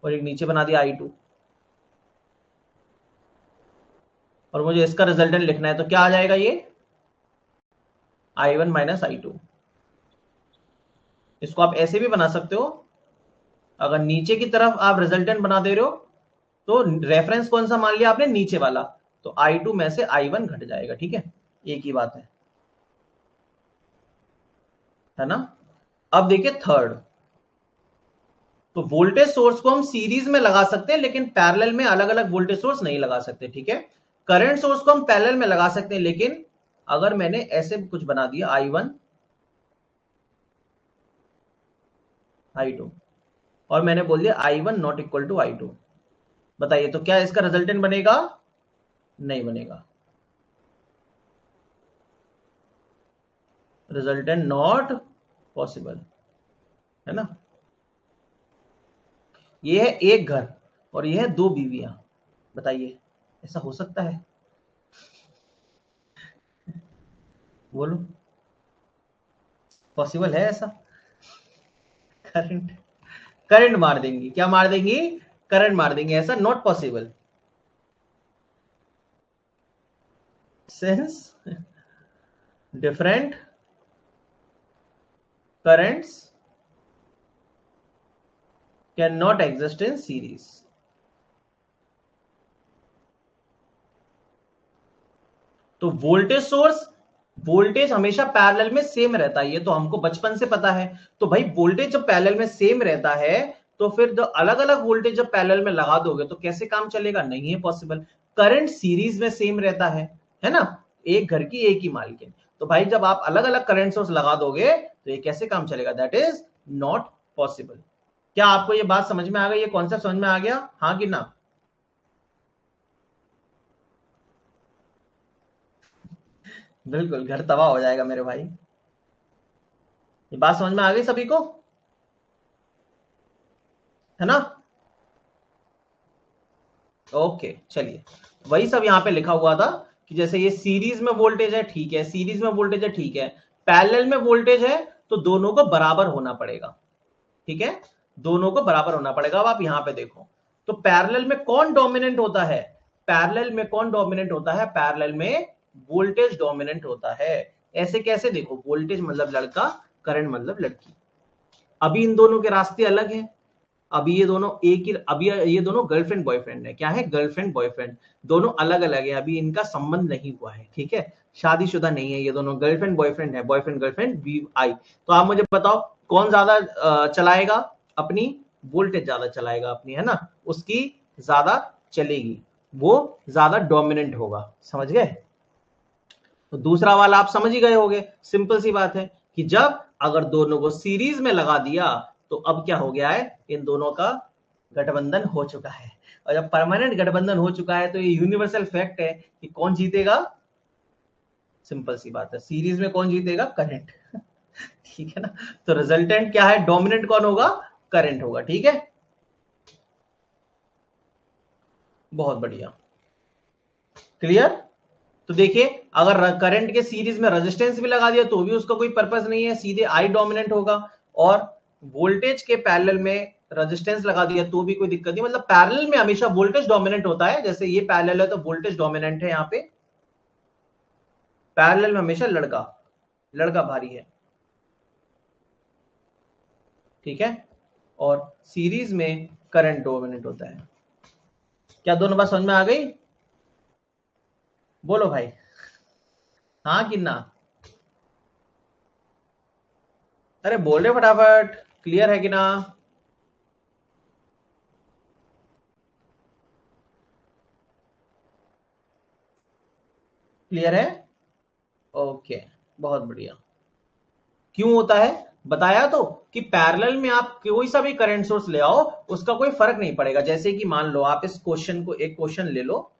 और एक नीचे बना दिया I2, और मुझे इसका रिजल्टेंट लिखना है, तो क्या आ जाएगा, ये I1 माइनस I2। इसको आप ऐसे भी बना सकते हो, अगर नीचे की तरफ आप रिजल्टेंट बना दे रहे हो तो रेफरेंस कौन सा मान लिया आपने, नीचे वाला, तो I2 में से I1 घट जाएगा, ठीक है, एक ही बात है ना। अब देखिए थर्ड, तो वोल्टेज सोर्स को हम सीरीज में लगा सकते हैं लेकिन पैरेलल में अलग अलग वोल्टेज सोर्स नहीं लगा सकते, ठीक है। करंट सोर्स को हम पैरेलल में लगा सकते हैं, लेकिन अगर मैंने ऐसे कुछ बना दिया I1 I2 और मैंने बोल दिया I1 not equal to I2, बताइए तो क्या इसका रिजल्टेंट बनेगा, नहीं बनेगा, रिजल्टेंट नॉट पॉसिबल, है ना। ये है एक घर और ये है दो बीवियां, बताइए ऐसा हो सकता है, बोलो पॉसिबल है ऐसा। करंट, करंट मार देंगी, क्या मार देंगी, करंट मार देंगे, ऐसा not possible, since different currents cannot exist in series। तो वोल्टेज सोर्स, वोल्टेज हमेशा पैरेलल में सेम रहता है, ये तो हमको बचपन से पता है। तो भाई वोल्टेज जब पैरेलल में सेम रहता है तो फिर जो अलग अलग वोल्टेज जब पैरेलल में लगा दोगे तो कैसे काम चलेगा, नहीं है पॉसिबल। करंट सीरीज में सेम रहता है ना, एक घर की एक ही मालकिन, तो भाई जब आप अलग अलग करंट सोर्स लगा दोगे तो ये कैसे काम चलेगा, दैट इज नॉट पॉसिबल। क्या आपको ये बात समझ में आ गई, ये कॉन्सेप्ट समझ में आ गया, हाँ कि ना। बिल्कुल घर तबाह हो जाएगा मेरे भाई, ये बात समझ में आ गई सभी को, है ना। ओके चलिए, वही सब यहाँ पे लिखा हुआ था कि जैसे ये सीरीज में वोल्टेज है, ठीक है, सीरीज में वोल्टेज है, ठीक है, पैरेलल में वोल्टेज है तो दोनों को बराबर होना पड़ेगा, ठीक है, दोनों को बराबर होना पड़ेगा। अब आप यहां पे देखो, तो पैरेलल में कौन डोमिनेंट होता है, पैरेलल में कौन डोमिनेंट होता है, पैरेलल में वोल्टेज डोमिनेंट होता है। ऐसे कैसे, देखो वोल्टेज मतलब लड़का, करंट मतलब लड़की, अभी इन दोनों के रास्ते अलग हैं, अभी ये दोनों एक ही, अभी ये दोनों गर्लफ्रेंड बॉयफ्रेंड है, क्या है, गर्लफ्रेंड बॉयफ्रेंड, दोनों अलग अलग है, अभी इनका संबंध नहीं हुआ है, ठीक है, शादीशुदा नहीं है, ये दोनों गर्लफ्रेंड बॉयफ्रेंड है, बॉयफ्रेंड गर्लफ्रेंड वी आई। तो आप मुझे बताओ कौन ज्यादा चलाएगा अपनी, वोल्टेज ज्यादा चलाएगा अपनी, है ना, उसकी ज्यादा चलेगी, वो ज्यादा डोमिनेंट होगा, समझ गए। तो दूसरा वाला आप समझ ही गए होंगे, सिंपल सी बात है कि जब अगर दोनों को सीरीज में लगा दिया तो अब क्या हो गया है, इन दोनों का गठबंधन हो चुका है, और जब परमानेंट गठबंधन हो चुका है तो ये यूनिवर्सल फैक्ट है कि कौन जीतेगा, सिंपल सी बात है, सीरीज में कौन जीतेगा, करंट। ठीक है ना, तो रिजल्टेंट क्या है, डोमिनेंट कौन होगा, करंट होगा, ठीक है, बहुत बढ़िया, क्लियर। तो देखिए अगर करंट के सीरीज में रेजिस्टेंस भी लगा दिया तो भी उसका कोई पर्पस नहीं है, सीधे आई डोमिनेंट होगा, और वोल्टेज के पैरेलल में रेजिस्टेंस लगा दिया तो भी कोई दिक्कत नहीं, मतलब पैरेलल में हमेशा वोल्टेज डोमिनेंट होता है, जैसे ये पैरेलल है तो वोल्टेज डोमिनेंट है, यहाँ पे पैरेलल में हमेशा लड़का, लड़का भारी है, ठीक है, और सीरीज में करंट डोमिनेंट होता है। क्या दोनों बात समझ में आ गई, बोलो भाई, हाँ कि ना, अरे बोल रहे फटाफट, क्लियर है कि ना। क्लियर है, ओके, बहुत बढ़िया। क्यों होता है, बताया तो कि पैरेलल में आप कोई सा भी करंट सोर्स ले आओ उसका कोई फर्क नहीं पड़ेगा, जैसे कि मान लो आप इस क्वेश्चन को, एक क्वेश्चन ले लो,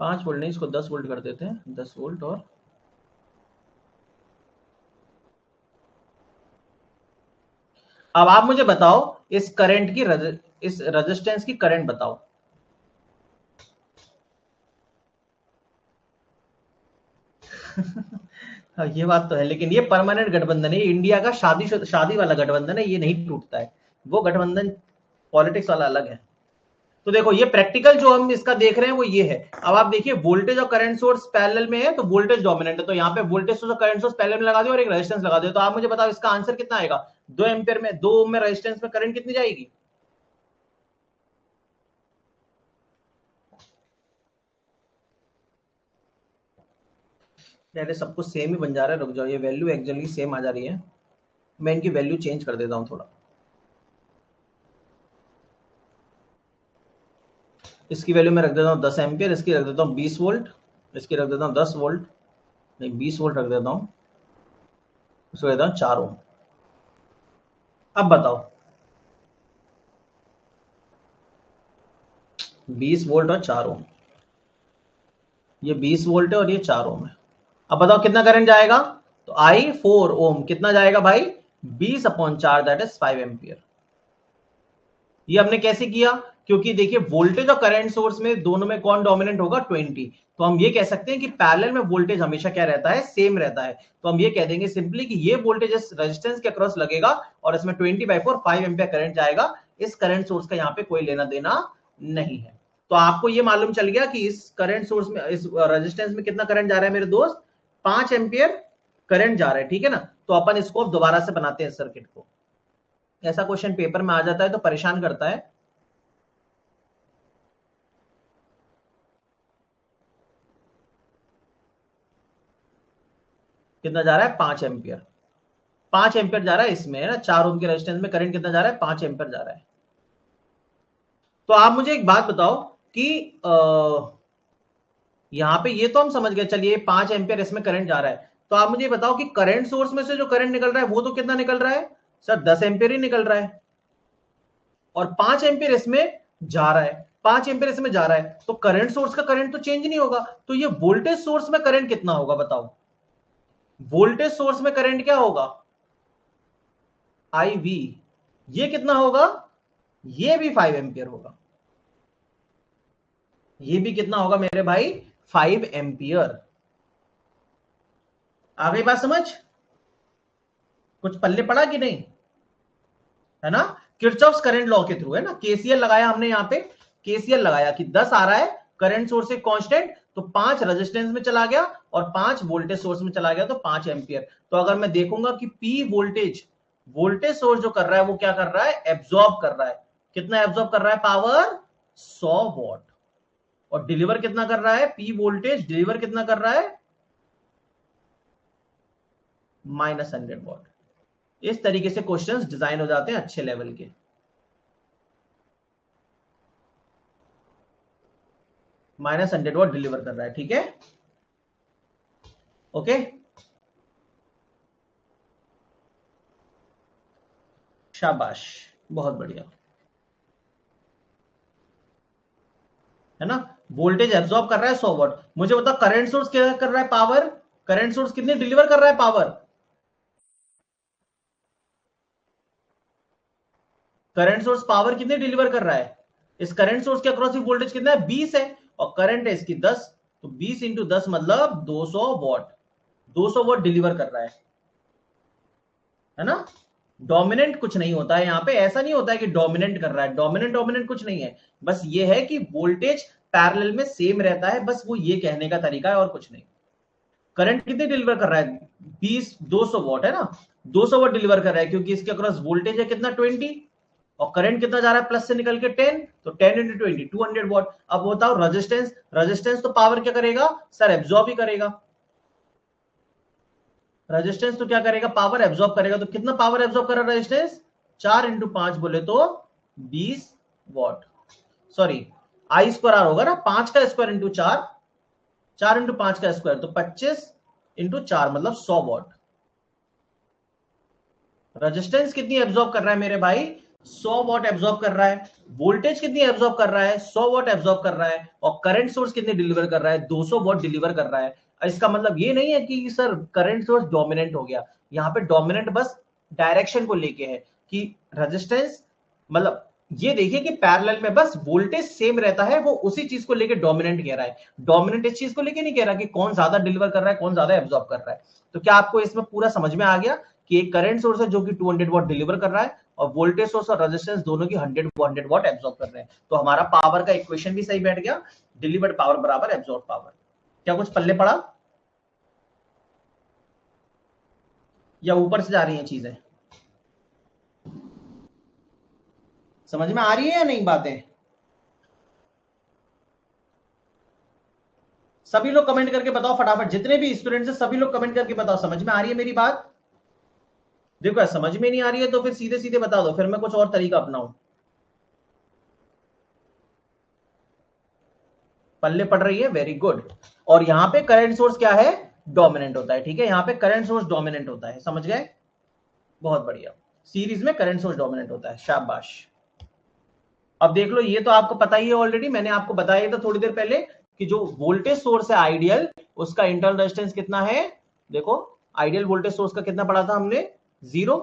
5 वोल्ट नहीं, इसको 10 वोल्ट कर देते हैं, 10 वोल्ट, और अब आप मुझे बताओ इस करंट की इस रेजिस्टेंस की करंट बताओ। हाँ, ये बात तो है, लेकिन ये परमानेंट गठबंधन है, इंडिया का शादी वाला गठबंधन है, ये नहीं टूटता है, वो गठबंधन पॉलिटिक्स वाला अलग है। तो देखो ये प्रैक्टिकल जो हम इसका देख रहे हैं वो ये है। अब आप देखिए वोल्टेज और करंट सोर्स पैरेलल में है तो वोल्टेज डोमिनेंट है, तो यहाँ पे वोल्टेज सोर्स और करंट सोर्स पैरेलल में लगा दो और एक रेजिस्टेंस लगा दो। तो आप मुझे बताओ इसका आंसर कितना आएगा? 2 एम्पियर में 2 ओम में रेजिस्टेंस में करंट कितनी जाएगी? पहले सब कुछ सेम ही बन जा रहा है, रुक जाओ, ये वैल्यू एक्चुअली सेम आ जा रही है, मैं इनकी वैल्यू चेंज कर देता हूं थोड़ा। इसकी वैल्यू मैं रख देता हूँ 10 एम्पियर, इसकी रख देता हूँ 20 वोल्ट, इसकी रख देता हूँ 10 वोल्ट, नहीं 20 वोल्ट रख देता हूँ, इसको देता हूँ 4 ओम। अब बताओ 20 वोल्ट और 4 ओम, ये 20 वोल्ट है और ये 4 ओम है। अब बताओ कितना करंट जाएगा? तो आई 4 ओम कितना जाएगा भाई? 20/4 दैट इज 5 एम्पियर। ये हमने कैसे किया? क्योंकि देखिए वोल्टेज और करंट सोर्स में दोनों में कौन डोमिनेंट होगा? 20। तो हम ये कह सकते हैं कि पैरेलल में वोल्टेज हमेशा क्या रहता है? सेम रहता है। तो हम ये कह देंगे सिंपली कि ये वोल्टेज इस रेजिस्टेंस के अक्रॉस लगेगा और इसमें 20/4 5 एम्पियर करंट जाएगा। इस करंट सोर्स का यहाँ पे कोई लेना देना नहीं है। तो आपको ये मालूम चल गया कि इस करंट सोर्स में, इस रेजिस्टेंस में कितना करंट जा रहा है मेरे दोस्त? 5 एम्पियर करंट जा रहा है, ठीक है ना। तो अपन इसको दोबारा से बनाते हैं सर्किट को। ऐसा क्वेश्चन पेपर में आ जाता है तो परेशान करता है। कितना जा रहा है? 5 एम्पियर। 5 एम्पियर जा रहा है इसमें, है ना, 4 ओम के रेजिस्टेंस में करंट कितना जा रहा है? 5 एम्पियर जा रहा है। तो आप मुझे एक बात बताओ कि यहां पे ये तो हम समझ गए, चलिए 5 एम्पियर इसमें करंट जा रहा है। तो आप मुझे बताओ कि करंट सोर्स में से जो करंट निकल रहा है वो तो कितना निकल रहा है? सर 10 एम्पियर ही निकल रहा है और 5 एम्पियर इसमें जा रहा है, 5 एम्पियर इसमें जा रहा है, तो करंट सोर्स का करंट तो चेंज नहीं होगा। तो ये वोल्टेज सोर्स में करंट कितना होगा बताओ? वोल्टेज सोर्स में करंट क्या होगा? आई वी। ये कितना होगा? ये भी 5 एम्पियर होगा। ये भी कितना होगा मेरे भाई? 5 एम्पियर। आ गई बात समझ? कुछ पल्ले पड़ा कि नहीं? है ना, किरचॉफ्स करंट लॉ के थ्रू, है ना, केसीएल लगाया हमने यहाँ पे। केसीएल लगाया कि 10 आ रहा है, करंट सोर्स एक कांस्टेंट, तो 5 रेजिस्टेंस में चला गया और 5 वोल्टेज सोर्स में चला गया, तो 5 एम्पियर। तो अगर मैं देखूंगा कि पी वोल्टेज, वोल्टेज सोर्स जो कर रहा है वो क्या कर रहा है? एब्जॉर्ब कर रहा है। कितना एब्जॉर्ब कर रहा है? Power 100 what. और डिलीवर कितना कर रहा है? पी वोल्टेज डिलीवर कितना कर रहा है? -100 वॉट। इस तरीके से क्वेश्चंस डिजाइन हो जाते हैं अच्छे लेवल के। -100 वॉट डिलीवर कर रहा है, ठीक है, ओके। शाबाश, बहुत बढ़िया, है ना। वोल्टेज एब्जॉर्ब कर रहा है 100 वॉट। मुझे बताओ करंट सोर्स क्या कर रहा है? पावर। करंट सोर्स कितनी डिलीवर कर रहा है? पावर। करंट सोर्स पावर कितनी डिलीवर कर रहा है? इस करंट सोर्स के अक्रॉस वोल्टेज कितना है? 20 है और करंट है इसकी 10, तो 20 इंटू 10 मतलब 200 वॉट। 200 वॉट डिलीवर कर रहा है ना। डोमिनेंट कुछ नहीं होता है यहाँ पे, ऐसा नहीं होता है कि डोमिनेंट कर रहा है, डोमिनेंट डोमिनेंट कुछ नहीं है, बस ये है कि वोल्टेज पैरेलल में सेम रहता है, बस वो ये कहने का तरीका है और कुछ नहीं। करंट कितने डिलीवर कर रहा है? 20, 200 वॉट, है ना, 200 वॉट डिलीवर कर रहा है क्योंकि इसके अक्रॉस वोल्टेज है कितना? 20 और करंट कितना जा रहा है? प्लस से निकल के 10, तो 10 इंटू 20 200 वॉट। अब बताओ रेजिस्टेंस, रेजिस्टेंस तो पावर क्या करेगा सर? एब्जॉर्ब ही करेगा। रेजिस्टेंस तो क्या करेगा? पावर एब्जॉर्ब करेगा। तो कितना पावर एब्जॉर्ब कर रहा है रेजिस्टेंस? 4 इंटू 5 बोले तो 20 watt. Sorry, I square R होगा ना, 5 का स्क्वायर इंटू 4, 4 इंटू 5 का स्क्वायर, तो 25 इंटू 4 मतलब 100 वॉट। रेजिस्टेंस कितनी एब्जॉर्ब कर रहा है मेरे भाई? 100 वॉट एब्जॉर्ब कर रहा है। वोल्टेज कितनी एब्जॉर्ब कर रहा है? 100 वॉट एब्जॉर्ब कर रहा है। और करंट सोर्स कितनी डिलीवर कर रहा है? 200 वॉट डिलीवर कर रहा है। इसका मतलब ये नहीं है कि सर करंट सोर्स डोमिनेंट हो गया। यहाँ पे डोमिनेंट बस डायरेक्शन को लेके है कि रेजिस्टेंस, मतलब ये देखिए कि पैरेलल में बस वोल्टेज सेम रहता है, वो उसी चीज को लेके डोमिनेंट कह रहा है। डोमिनेंट इस चीज को लेके नहीं कह रहा कि कौन ज्यादा डिलीवर कर रहा है, कौन ज्यादा एब्जॉर्ब कर रहा है। तो क्या आपको इसमें पूरा समझ में आ गया कि एक करंट सोर्स है जो कि 200 वॉट डिलीवर कर रहा है और वोल्टेज सोर्स और रेजिस्टेंस दोनों की 100 वॉट एब्जॉर्ब कर रहे हैं। तो हमारा पावर का इक्वेशन भी सही बैठ गया, डिलीवर्ड पावर बराबर एब्जॉर्ब पावर। क्या कुछ पल्ले पड़ा या ऊपर से जा रही हैं चीजें? समझ में आ रही है या नहीं बातें? सभी लोग कमेंट करके बताओ फटाफट, जितने भी स्टूडेंट्स हैं सभी लोग कमेंट करके बताओ समझ में आ रही है मेरी बात? देखो यार, समझ में नहीं आ रही है तो फिर सीधे सीधे बता दो, फिर मैं कुछ और तरीका अपनाऊं। पल्ले पड़ रही है, वेरी गुड। और यहां पे करंट सोर्स क्या है? डोमिनेंट होता है, ठीक है, यहां पे करंट सोर्स डोमिनेंट होता है, समझ गए? बहुत बढ़िया, सीरीज में करंट सोर्स डोमिनेंट होता है, शाबाश। अब देख लो, ये तो आपको पता ही है ऑलरेडी, मैंने आपको बताया था थोड़ी देर पहले कि जो वोल्टेज सोर्स है आइडियल, उसका इंटरनल रेजिस्टेंस कितना है। देखो, आइडियल वोल्टेज सोर्स का कितना पढ़ा था हमने? जीरो।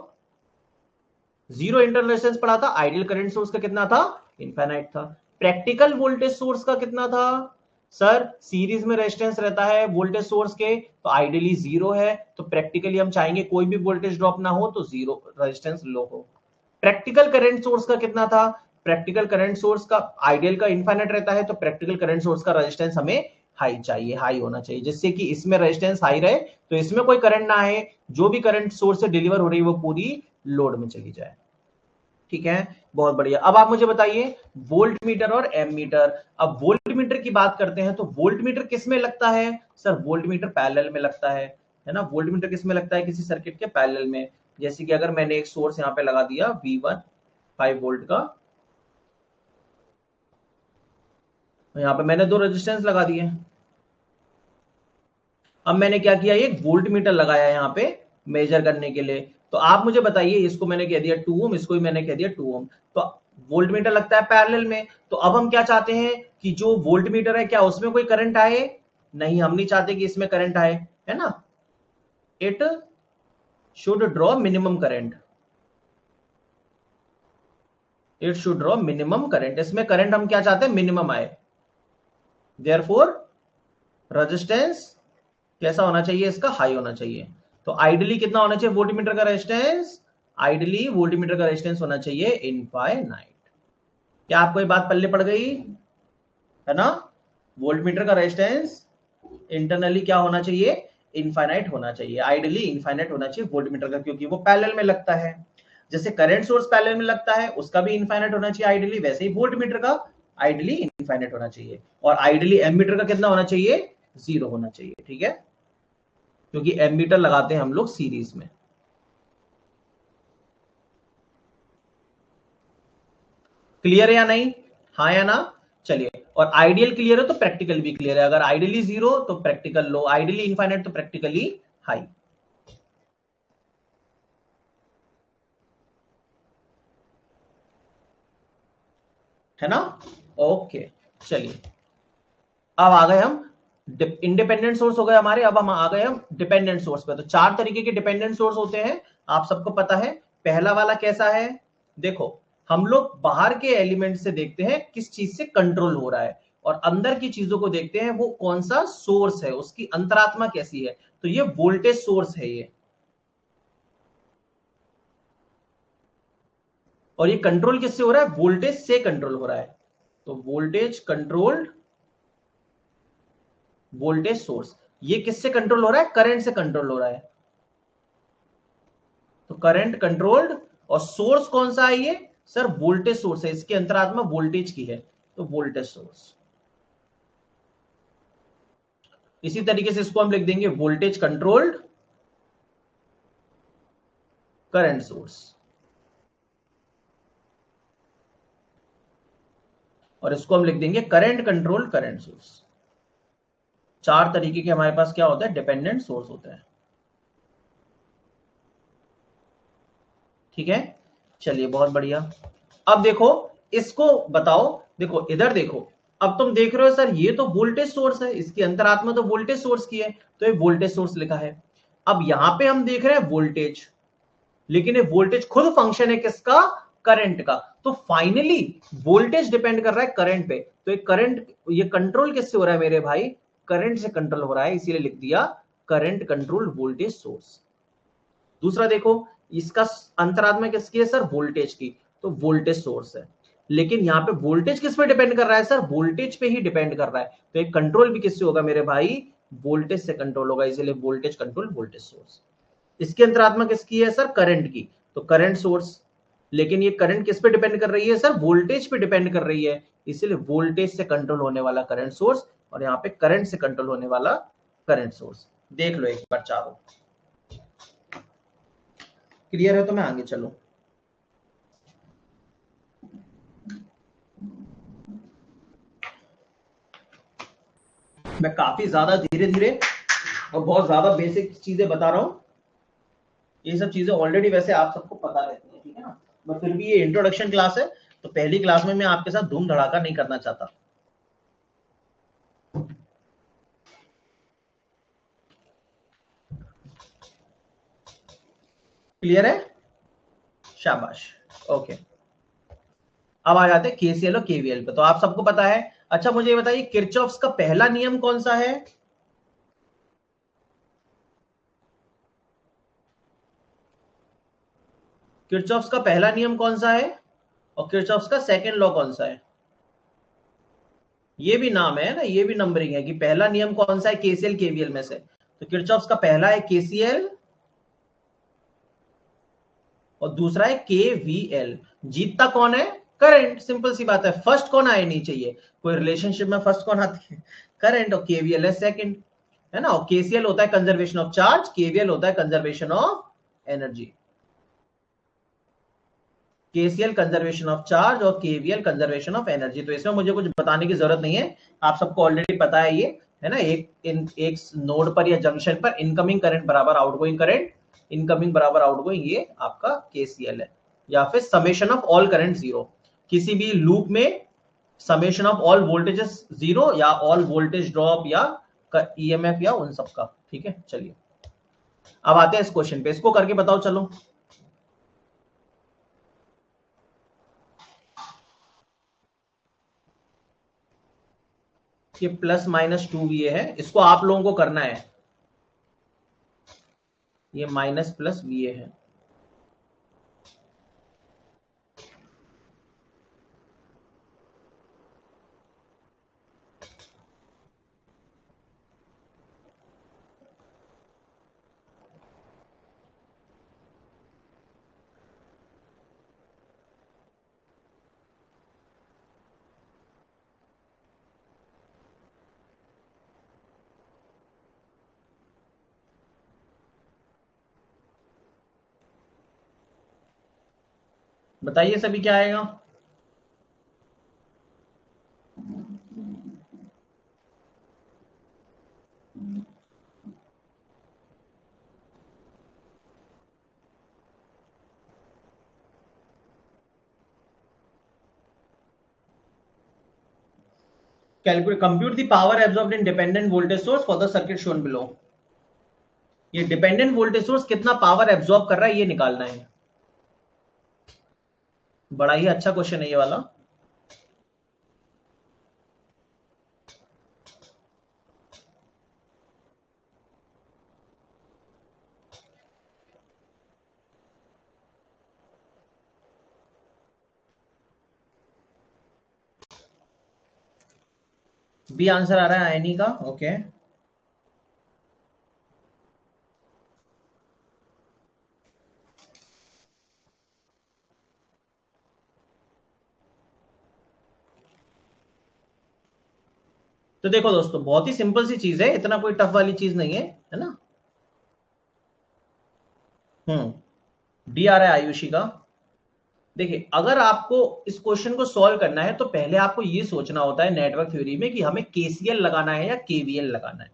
जीरो इंटरनल रेजिस्टेंस पढ़ा था। आइडियल करंट सोर्स का कितना था? इनफाइनाइट था। प्रैक्टिकल वोल्टेज सोर्स का कितना था? सर सीरीज में रेजिस्टेंस रहता है वोल्टेज सोर्स के, तो आइडियली जीरो है, तो प्रैक्टिकली हम चाहेंगे कोई भी वोल्टेज ड्रॉप ना हो, तो जीरो रेजिस्टेंस लो हो। प्रैक्टिकल करंट सोर्स का कितना था? प्रैक्टिकल करंट सोर्स का आइडियल का इनफाइनाइट रहता है, तो प्रैक्टिकल करंट सोर्स का रेजिस्टेंस हमें हाई चाहिए, हाई होना चाहिए, जिससे कि इसमें रेजिस्टेंस हाई रहे, तो इसमें कोई करंट ना आए, जो भी करंट सोर्स से डिलीवर हो रही है वो पूरी लोड में चली जाए। ठीक है, बहुत बढ़िया। अब आप मुझे बताइए वोल्ट मीटर और एम मीटर। अब वोल्ट मीटर की बात करते हैं, तो वोल्ट मीटर किस में लगता है? सर वोल्ट मीटर पैरेलल में लगता है ना। वोल्ट मीटर किस में लगता है? किसी सर्किट के पैरेलल में। जैसे कि अगर मैंने एक सोर्स यहां पे लगा दिया V1 5 वोल्ट का, यहां पे मैंने दो रेजिस्टेंस लगा दिए। अब मैंने क्या किया, एक वोल्ट मीटर लगाया यहाँ पे मेजर करने के लिए। तो आप मुझे बताइए, इसको मैंने कह दिया 2 ओम, इसको भी मैंने कह दिया 2 ओम, तो वोल्ट मीटर लगता है पैरेलल में। तो अब हम क्या चाहते हैं कि जो वोल्ट मीटर है क्या उसमें कोई करंट आए? नहीं, हम नहीं चाहते कि इसमें करंट आए, है ना। It should draw minimum current, it should draw minimum current, इसमें करंट हम क्या चाहते हैं? मिनिमम आए। देयरफॉर रेजिस्टेंस कैसा होना चाहिए? इसका हाई होना चाहिए। तो आइडियली कितना होना चाहिए वोल्टमीटर का रेजिस्टेंस? आइडियली वोल्टमीटर का रेजिस्टेंस होना चाहिए इनफाइनाइट। क्या आपको ये बात पल्ले पड़ गई? है ना। वोल्टमीटर का रेजिस्टेंस इंटरनली क्या होना चाहिए? इनफाइनाइट होना चाहिए, आइडियली इनफाइनाइट होना चाहिए वोल्टमीटर का, क्योंकि वो पैरेलल में लगता है। जैसे करंट सोर्स पैरेलल में लगता है, उसका भी इनफाइनाइट होना चाहिए आइडियली, वैसे ही वोल्टमीटर का आइडियली इनफाइनाइट होना चाहिए। और आइडियली एमीटर का कितना होना चाहिए? जीरो होना चाहिए, ठीक है, क्योंकि एमीटर लगाते हैं हम लोग सीरीज में। क्लियर है या नहीं? हाँ या ना? चलिए, और आइडियल क्लियर है तो प्रैक्टिकल भी क्लियर है। अगर आइडियली जीरो तो प्रैक्टिकल लो, आइडियली इनफाइनाइट तो प्रैक्टिकली हाई। है ना। ओके, चलिए, अब आ गए हम, इंडिपेंडेंट सोर्स हो गए हमारे, अब हम आ गए हम डिपेंडेंट सोर्स पे। तो चार तरीके के डिपेंडेंट सोर्स होते हैं, आप सबको पता है। पहला वाला कैसा है? देखो, हम लोग बाहर के एलिमेंट से देखते हैं किस चीज से कंट्रोल हो रहा है, और अंदर की चीजों को देखते हैं वो कौन सा सोर्स है, उसकी अंतरात्मा कैसी है। तो ये वोल्टेज सोर्स है ये, और ये कंट्रोल किससे हो रहा है? वोल्टेज से कंट्रोल हो रहा है। तो वोल्टेज कंट्रोल्ड वोल्टेज सोर्स, ये किससे कंट्रोल हो रहा है? करंट से कंट्रोल हो रहा है। तो करंट कंट्रोल्ड, और सोर्स कौन सा है ये? सर वोल्टेज सोर्स है, इसकी अंतरात्मा वोल्टेज की है, तो वोल्टेज सोर्स। इसी तरीके से इसको हम लिख देंगे वोल्टेज कंट्रोल्ड करंट सोर्स, और इसको हम लिख देंगे करंट कंट्रोल्ड करंट सोर्स। चार तरीके के हमारे पास क्या होता है? डिपेंडेंट सोर्स होते हैं, ठीक है। चलिए, बहुत बढ़िया। अब देखो, इसको बताओ, देखो इधर देखो, अब तुम देख रहे हो सर ये तो वोल्टेज सोर्स है, इसकी अंतरात्मा तो वोल्टेज सोर्स की है, तो ये वोल्टेज सोर्स लिखा है। अब यहां पे हम देख रहे हैं वोल्टेज, लेकिन ये वोल्टेज खुद फंक्शन है किसका? करंट का। तो फाइनली वोल्टेज डिपेंड कर रहा है करंट पे, तो ये करंट, ये कंट्रोल किससे हो रहा है मेरे भाई? करंट से कंट्रोल हो रहा है, इसीलिए लिख दिया करंट कंट्रोल्ड वोल्टेज सोर्स। दूसरा देखो, इसका अंतरात्मा किसकी है सर? वोल्टेज की, तो वोल्टेज सोर्स है। लेकिन यहाँ पे वोल्टेज किस पे डिपेंड कर रहा है सर? वोल्टेज पे ही डिपेंड कर रहा है। तो एक कंट्रोल भी किससे होगा मेरे भाई? वोल्टेज से कंट्रोल होगा, इसीलिए वोल्टेज कंट्रोल वोल्टेज सोर्स। इसकी अंतरात्मा किसकी है सर? करंट की, तो करंट सोर्स। लेकिन ये करंट किस पे डिपेंड कर रही है सर? वोल्टेज पे डिपेंड कर रही है, इसीलिए वोल्टेज से कंट्रोल होने वाला करंट सोर्स, और यहाँ पे करंट से कंट्रोल होने वाला करंट सोर्स। देख लो एक बार चारों, क्लियर है तो मैं आगे चलूं। मैं काफी ज्यादा धीरे धीरे और बहुत ज्यादा बेसिक चीजें बता रहा हूं। ये सब चीजें ऑलरेडी वैसे आप सबको पता रहती है, ठीक है ना, बट फिर भी ये इंट्रोडक्शन क्लास है, तो पहली क्लास में मैं आपके साथ धूम धड़ाका नहीं करना चाहता। क्लियर है? शाबाश, ओके। अब आ जाते हैं केसीएल और केवीएल पे। तो आप सबको पता है। अच्छा मुझे ये बताइए, किरचॉफ्स का पहला नियम कौन सा है? किरचॉफ्स का पहला नियम कौन सा है, और किरचॉफ्स का सेकंड लॉ कौन सा है? ये भी नाम है ना, ये भी नंबरिंग है कि पहला नियम कौन सा है केसीएल केवीएल में से। तो किरचॉफ्स का पहला है केसीएल और दूसरा है केवीएल। जीतता कौन है? करंट। सिंपल सी बात है, फर्स्ट कौन आए नहीं चाहिए, कोई रिलेशनशिप में फर्स्ट कौन आती है? करंट। और केवीएल है सेकंड, है ना। और केसीएल होता है कंजर्वेशन ऑफ चार्ज, केवीएल होता है conservation of energy. KCL conservation of charge और केवीएल कंजर्वेशन ऑफ एनर्जी। तो इसमें मुझे कुछ बताने की जरूरत नहीं है, आप सबको ऑलरेडी पता है ये, है ना। एक नोड पर या जंक्शन पर इनकमिंग करंट बराबर आउटगोइंग करंट, इनकमिंग बराबर आउटगोइंग, ये आपका केसीएल है। या फिर summation of all current zero, किसी भी लूप में summation of all voltages zero, या ऑल वोल्टेज ड्रॉप, या ईएमएफ, या उन सब का। ठीक है, चलिए अब आते हैं इस क्वेश्चन पे, इसको करके बताओ चलो। ये प्लस माइनस 2VA है, इसको आप लोगों को करना है। ये माइनस प्लस VA है। बताइए सभी क्या आएगा? Calculate compute the power absorbed in dependent voltage source for the circuit shown below. ये डिपेंडेंट वोल्टेज सोर्स कितना पावर एब्सॉर्ब कर रहा है ये निकालना है। बड़ा ही अच्छा क्वेश्चन है ये वाला। बी आंसर आ रहा है आयनी का, ओके। तो देखो दोस्तों, बहुत ही सिंपल सी चीज है, इतना कोई टफ वाली चीज नहीं है ना। डी आ रहा है आयुषी का। देखिए, अगर आपको इस क्वेश्चन को सॉल्व करना है तो पहले आपको ये सोचना होता है नेटवर्क थ्योरी में कि हमें केसीएल लगाना है या केवीएल लगाना है,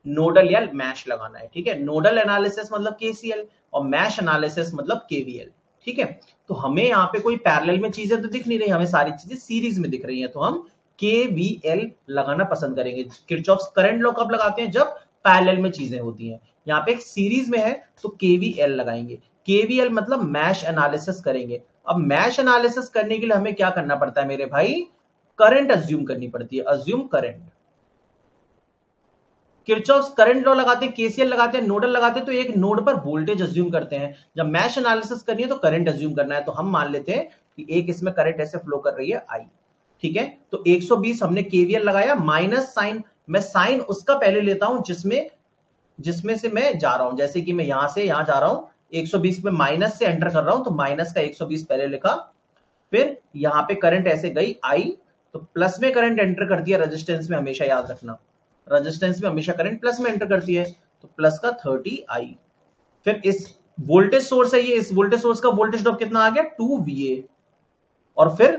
नोडल या मैश लगाना है। ठीक है, नोडल एनालिसिस मतलब केसीएल और मैश एनालिसिस मतलब केवीएल। ठीक है, तो हमें यहाँ पे कोई पैरेलल में चीजें तो दिख नहीं रही, हमें सारी चीजें सीरीज में दिख रही हैं, तो हम केवीएल लगाना पसंद करेंगे। किरचॉफ्स करंट लॉ कब लगाते हैं? जब पैरेलल में चीजें होती हैं। यहाँ पे एक सीरीज में है तो केवीएल लगाएंगे। केवीएल मतलब मैश एनालिसिस करेंगे। अब मैश एनालिसिस करने के लिए हमें क्या करना पड़ता है मेरे भाई? करंट अज्यूम करनी पड़ती है, assume current. Kirchhoff's current law लगाते हैं, केसीएल लगाते हैं, नोडल लगाते हैं, तो एक नोड पर वोल्टेज अज्यूम करते हैं। जब मैश एनालिसिस करनी है तो करंट अज्यूम करना है, तो हम मान लेते हैं कि एक इसमें करंट ऐसे फ्लो कर रही है आई, ठीक है। तो 120 हमने केवीएल लगाया, माइनस साइन, मैं साइन उसका पहले लेता हूं जिसमें से मैं जा रहा हूं, जैसे कि मैं यहां से यहां जा रहा हूं, 120 में माइनस से एंटर कर रहा हूं, तो माइनस का 120 पहले लिखा, फिर यहां पे करंट ऐसे गई आई, तो प्लस में करंट एंटर करती है, रेजिस्टेंस में हमेशा याद रखना, रेजिस्टेंस में हमेशा करंट प्लस में एंटर करती है, तो प्लस का 30 आई। फिर इस वोल्टेज सोर्स है ये, इस वोल्टेज सोर्स का वोल्टेज ड्रॉप कितना आ गया 2VA, और फिर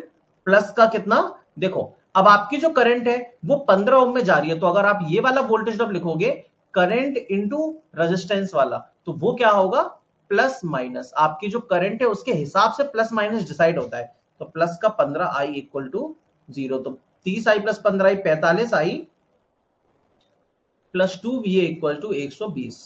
प्लस का कितना, देखो अब आपकी जो करंट है वो 15 ओम में जा रही है, तो अगर आप ये वाला वोल्टेज ड्रॉप लिखोगे करंट इंटू रेजिस्टेंस वाला, तो वो क्या होगा प्लस माइनस, आपकी जो करंट है उसके हिसाब से प्लस माइनस डिसाइड होता है, तो प्लस का 15 आई इक्वल टू 0, तो 30 I plus 15 I 45 I plus 2VA equal to 120।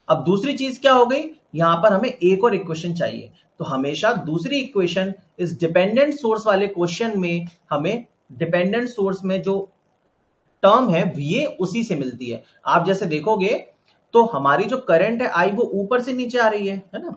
अब दूसरी चीज क्या हो गई, यहां पर हमें एक और इक्वेशन चाहिए, तो हमेशा दूसरी इक्वेशन इस डिपेंडेंट सोर्स वाले क्वेश्चन में हमें डिपेंडेंट सोर्स में जो टर्म है VA उसी से मिलती है। आप जैसे देखोगे तो हमारी जो करंट है आई वो ऊपर से नीचे आ रही है ना,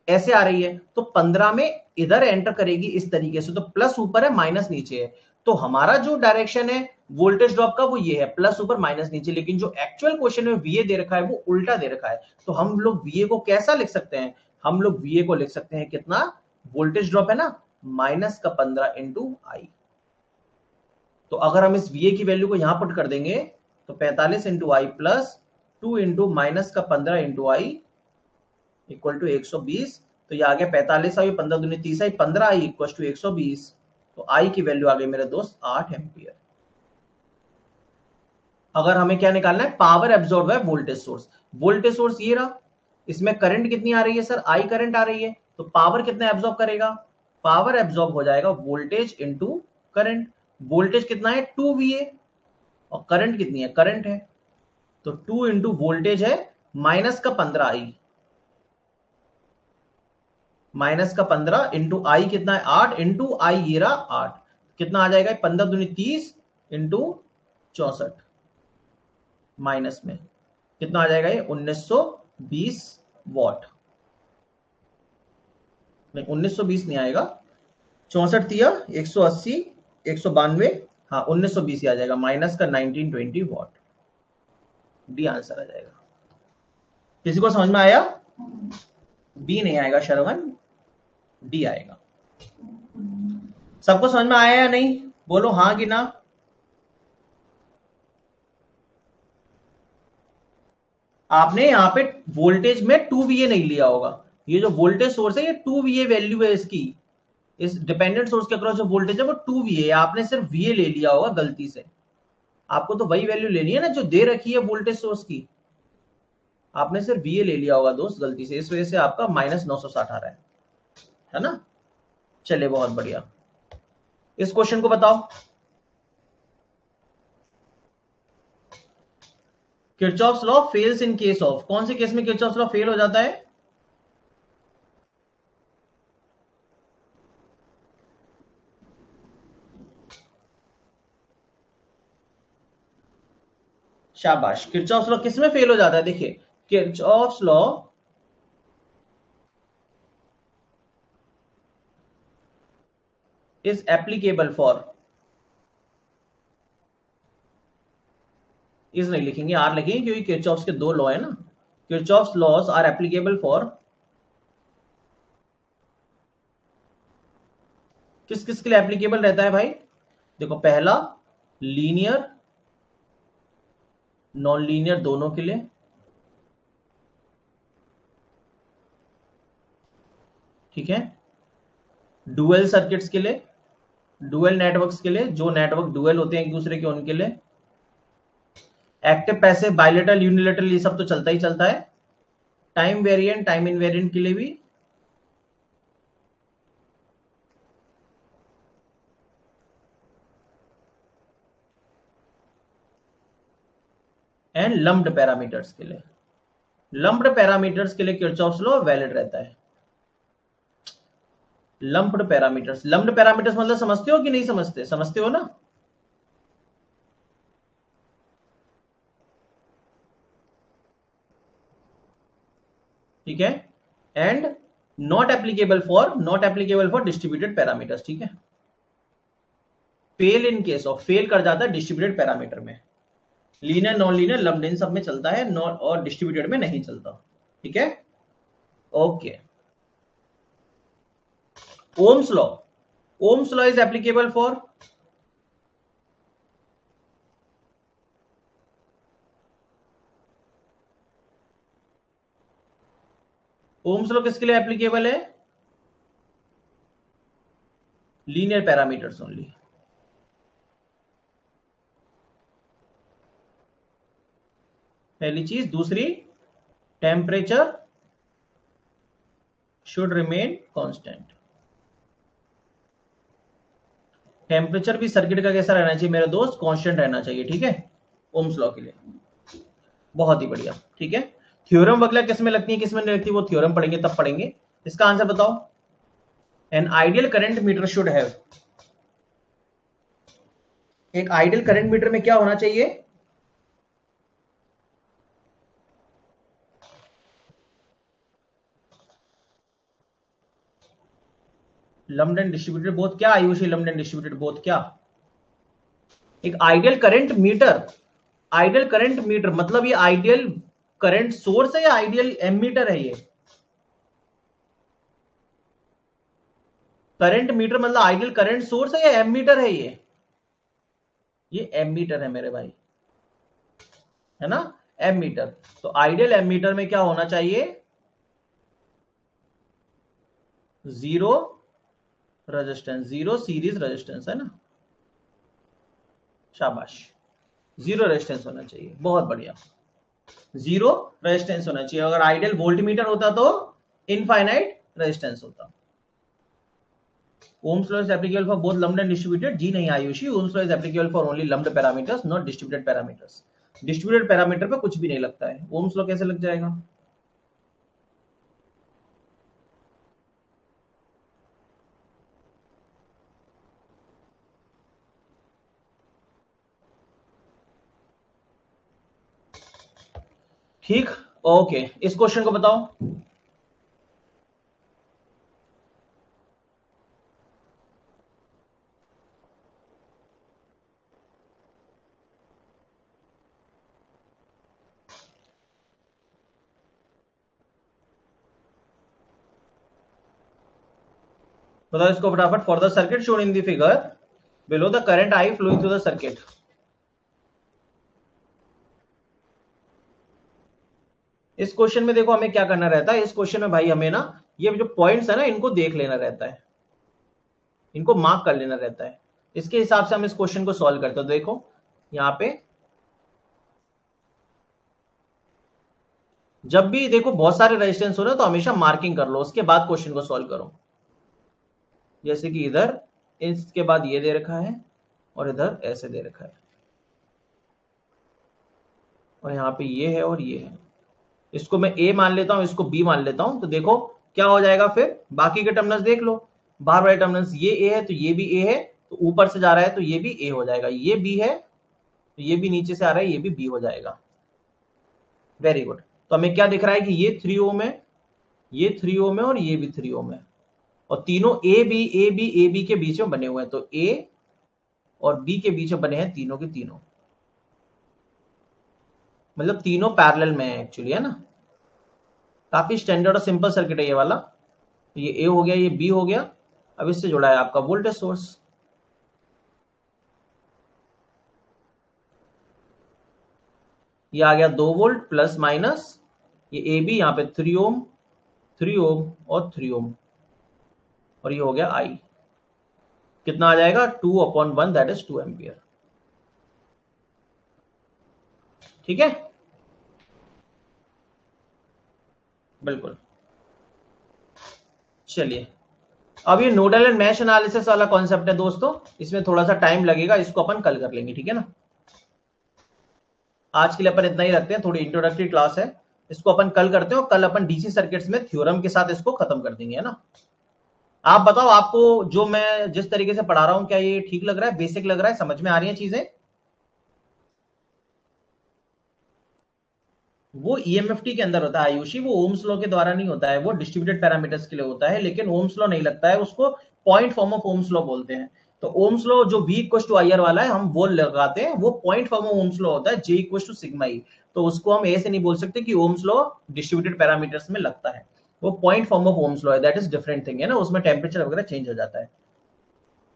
ऐसे आ रही है, तो 15 में इधर एंटर करेगी इस तरीके से, तो प्लस ऊपर है माइनस नीचे है, तो हमारा जो डायरेक्शन है वोल्टेज ड्रॉप का वो ये है प्लस ऊपर माइनस नीचे, लेकिन जो एक्चुअल क्वेश्चन में VA दे रखा है वो उल्टा दे रखा है, तो हम लोग VA को कैसा लिख सकते हैं, हम लोग VA को लिख सकते हैं कितना, वोल्टेज ड्रॉप है ना माइनस का 15 इंटू आई, तो अगर हम इस VA की वैल्यू को यहां पुट कर देंगे तो 45 इंटू आई प्लस 2 इंटू माइनस का 15 इंटू आई इक्वल टू 120, तो ये आ गया 45 आई 15 दूनी 30 आई 15 आई इक्वल टू 120, तो आई की वैल्यू आ गई मेरे दोस्त 8 एम्पियर। अगर हमें क्या निकालना है, पावर एब्जॉर्ब है वोल्टेज सोर्स, वोल्टेज सोर्स ये रहा, इसमें करंट कितनी आ रही है सर, आई करंट आ रही है, तो पावर कितना एब्जॉर्ब करेगा, पावर एब्जॉर्ब हो जाएगा वोल्टेज इंटू करंट, वोल्टेज कितना है 2VA और करंट कितनी है, करंट है, तो 2 इंटू वोल्टेज है माइनस का 15 आई, माइनस का 15 इंटू आई कितना है 8 इंटू आई ये रहा 8, कितना आ जाएगा 15 दूनी 30 इंटू 64, माइनस में कितना आ जाएगा ये 1920 वॉट, नहीं 1920 नहीं आएगा, 64 दिया 180 192, हाँ 1920 ही आ जाएगा, माइनस का 1920 वॉट, डी आंसर आ जाएगा। किसी को समझ में आया, बी नहीं आएगा श्रवण, डी आएगा। सबको समझ में आया या नहीं, बोलो हाँ कि ना। आपने यहाँ पे वोल्टेज में 2VA नहीं लिया होगा, ये जो वोल्टेज सोर्स है ये 2VA वैल्यू है इसकी, इस डिपेंडेंट सोर्स के अक्रॉस जो वोल्टेज है वो 2VA है, आपने सिर्फ VA ले लिया होगा गलती से, आपको तो वही वैल्यू लेनी है ना जो दे रखी है वोल्टेज सोर्स की, आपने सिर्फ VA ले लिया होगा दोस्त गलती से, इस वजह से आपका माइनस 960 आ रहा है ना। चलिए बहुत बढ़िया, इस क्वेश्चन को बताओ, Kirchhoff's law fails in case of, कौन से केस में किरचॉफ्स लॉ फेल हो जाता है, शाबाश, किरचॉफ्स लॉ किस में फेल हो जाता है, देखिए Kirchhoff's law is applicable for, is नहीं लिखेंगे आर लिखेंगे क्योंकि किरचॉफ्स के दो लॉ है ना, Kirchhoff's laws are applicable for, किस किस के लिए एप्लीकेबल रहता है भाई, देखो पहला लीनियर नॉन लीनियर दोनों के लिए, ठीक है, डुअल सर्किट्स के लिए, डुअल नेटवर्क्स के लिए, जो नेटवर्क डुअल होते हैं एक दूसरे के उनके लिए, एक्टिव पैसिव बायलेटरल यूनिलेटरल ये सब तो चलता ही चलता है, टाइम वेरिएंट टाइम इनवेरिएंट के लिए भी, एंड लम्प्ड पैरामीटर्स के लिए, लम्प्ड पैरामीटर्स के लिए किरचॉफ्स लॉ वैलिड रहता है। लम्प्ड पैरामीटर्स, लम्प्ड पैरामीटर्स मतलब समझते हो कि नहीं समझते, समझते हो ना, ठीक है, and not applicable for distributed parameters, ठीक है। Fail in case of, fail कर जाता है डिस्ट्रीब्यूटेड पैरामीटर में, लीनियर नॉन लीनियर लम्प्ड इन सब में चलता है, नॉट और डिस्ट्रीब्यूटेड में नहीं चलता, ठीक है। Okay, Ohm's law, Ohm's law is applicable for, Ohm's law किसके लिए एप्लीकेबल है? Linear parameters only. पहली चीज। दूसरी, temperature should remain constant. Temperature भी सर्किट का कैसा रहना चाहिए मेरे दोस्त? कांस्टेंट रहना चाहिए, ठीक है, ओम्स लॉ के लिए। बहुत ही बढ़िया, ठीक है। थ्योरम वगैरह किस में लगती है किस में नहीं लगती, वो थ्योरम पढ़ेंगे तब पढ़ेंगे। इसका आंसर बताओ। An ideal current meter should have, एक आइडियल करंट मीटर में क्या होना चाहिए? लम्प्ड एंड डिस्ट्रीब्यूटेड बोथ क्या? Ayushi, lumped and distributed both क्या? एक ideal current meter, ideal current meter मतलब ये आइडियल करंट सोर्स है या आइडियल एमीटर है? ये करंट मीटर मतलब आइडियल करंट सोर्स है या एमीटर है? ये एमीटर है मेरे भाई, है ना, एमीटर। तो आइडियल एमीटर में क्या होना चाहिए? Zero resistance, zero series resistance, है ना, शाबाश, जीरो रेजिस्टेंस होना चाहिए, बहुत बढ़िया, जीरो रेजिस्टेंस होना चाहिए। अगर आइडियल वोल्टमीटर होता तो इनफाइनाइट रेजिस्टेंस होता। Ohm's law is applicable for both lumped and distributed? जी नहीं Ayushi, Ohm's law is applicable for only lumped parameters, not distributed parameters. Distributed parameter पे कुछ भी नहीं लगता है, Ohm's law कैसे लग जाएगा? ठीक, ओके, इस क्वेश्चन को बताओ। बताओ इसको फटाफट। For the circuit shown in the figure below the current I flowing through the circuit. इस क्वेश्चन में देखो हमें क्या करना रहता है, इस क्वेश्चन में भाई हमें ना ये जो पॉइंट्स है ना इनको देख लेना रहता है, इनको मार्क कर लेना रहता है, इसके हिसाब से हम इस क्वेश्चन को सॉल्व करते हैं। देखो यहाँ पे जब भी देखो बहुत सारे रेजिस्टेंस हो रहे तो हमेशा मार्किंग कर लो, उसके बाद क्वेश्चन को सॉल्व करो। जैसे कि इधर इसके बाद ये दे रखा है और इधर ऐसे दे रखा है, और यहाँ पे ये है और ये है, इसको मैं ए मान लेता हूं, इसको बी मान लेता हूं, तो देखो क्या हो जाएगा फिर, बाकी के टर्मिनल्स देख लो, बाहर वाले टर्मिनल्स, ये ए है तो ये भी ए है, तो ऊपर से जा रहा है तो ये भी ए हो जाएगा, ये बी है तो ये भी नीचे से आ रहा है, ये भी बी हो जाएगा। Very good. तो हमें क्या दिख रहा है कि ये 3 ओम है, ये 3 ओम है और ये भी 3 ओम है, और तीनों ए बी के बीच में बने हुए हैं, तो ए और बी के बीच में बने हैं तीनों के तीनों, मतलब तीनों पैरेलल में है एक्चुअली, है ना। काफी स्टैंडर्ड और सिंपल सर्किट है ये वाला। तो ये ए हो गया, ये बी हो गया, अब इससे जुड़ा है आपका वोल्टेज सोर्स। ये आ गया 2 वोल्ट प्लस माइनस, ये ए बी यहाँ पे 3 ओम, 3 ओम और 3 ओम, और ये हो गया आई, कितना आ जाएगा 2/1, दैट इज 2 एम्पियर, ठीक है, बिल्कुल। चलिए, अब ये नोडल एंड मैश एनालिसिस वाला कॉन्सेप्ट है दोस्तों, इसमें थोड़ा सा टाइम लगेगा, इसको अपन कल कर लेंगे, ठीक है ना। आज के लिए अपन इतना ही रखते हैं, थोड़ी इंट्रोडक्टरी क्लास है, इसको अपन कल करते हैं, और कल अपन डीसी सर्किट्स में थ्योरम के साथ इसको खत्म कर देंगे, है ना। आप बताओ, आपको जो मैं जिस तरीके से पढ़ा रहा हूं क्या ये ठीक लग रहा है, बेसिक लग रहा है, समझ में आ रही है चीजें? वो ईएमएफटी के अंदर होता है आयुषी, वो ओम्स लॉ के द्वारा नहीं होता है, वो डिस्ट्रीब्यूटेड पैरामीटर्स के लिए होता है, लेकिन ओम्स लॉ नहीं लगता है उसको, point form of Ohm's law बोलते हैं। तो ओम्स लॉ जो V equal to I R वाला है हम वो लगाते हैं, वो point form of Ohm's law होता है, J equal to sigma E. तो उसको हम ऐसे नहीं बोल सकते कि ओम्स लॉ डिस्ट्रीब्यूटेड पैरामीटर्स में लगता है, वो point form of Ohm's law है, दैट इज डिफरेंट थिंग है ना, उसमें टेम्परेचर वगैरह चेंज हो जाता है।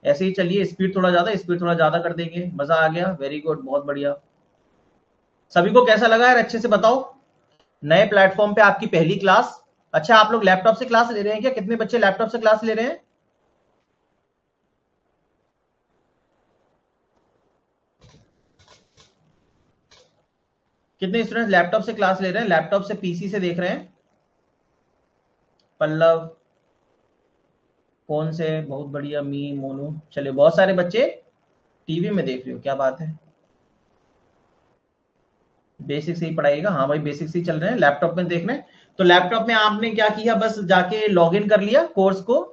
ऐसे ही चलिए, स्पीड थोड़ा ज्यादा कर देंगे, मजा आ गया, वेरी गुड, बहुत बढ़िया। सभी को कैसा लगा यार, अच्छे से बताओ। नए प्लेटफॉर्म पे आपकी पहली क्लास। अच्छा, आप लोग लैपटॉप से क्लास ले रहे हैं क्या? कितने बच्चे लैपटॉप से क्लास ले रहे हैं? कितने स्टूडेंट लैपटॉप से क्लास ले रहे हैं, लैपटॉप से, पीसी से देख रहे हैं? पल्लव, कौन से? बहुत बढ़िया, मी, मोनू, चलिए बहुत सारे बच्चे टीवी में देख रहे हो, क्या बात है। बेसिक से ही पढ़ाइएगा, हाँ भाई बेसिक से ही चल रहे हैं, लैपटॉप में देख रहे हैं। तो लैपटॉप में आपने क्या किया, बस जाके लॉग इन कर लिया कोर्स को।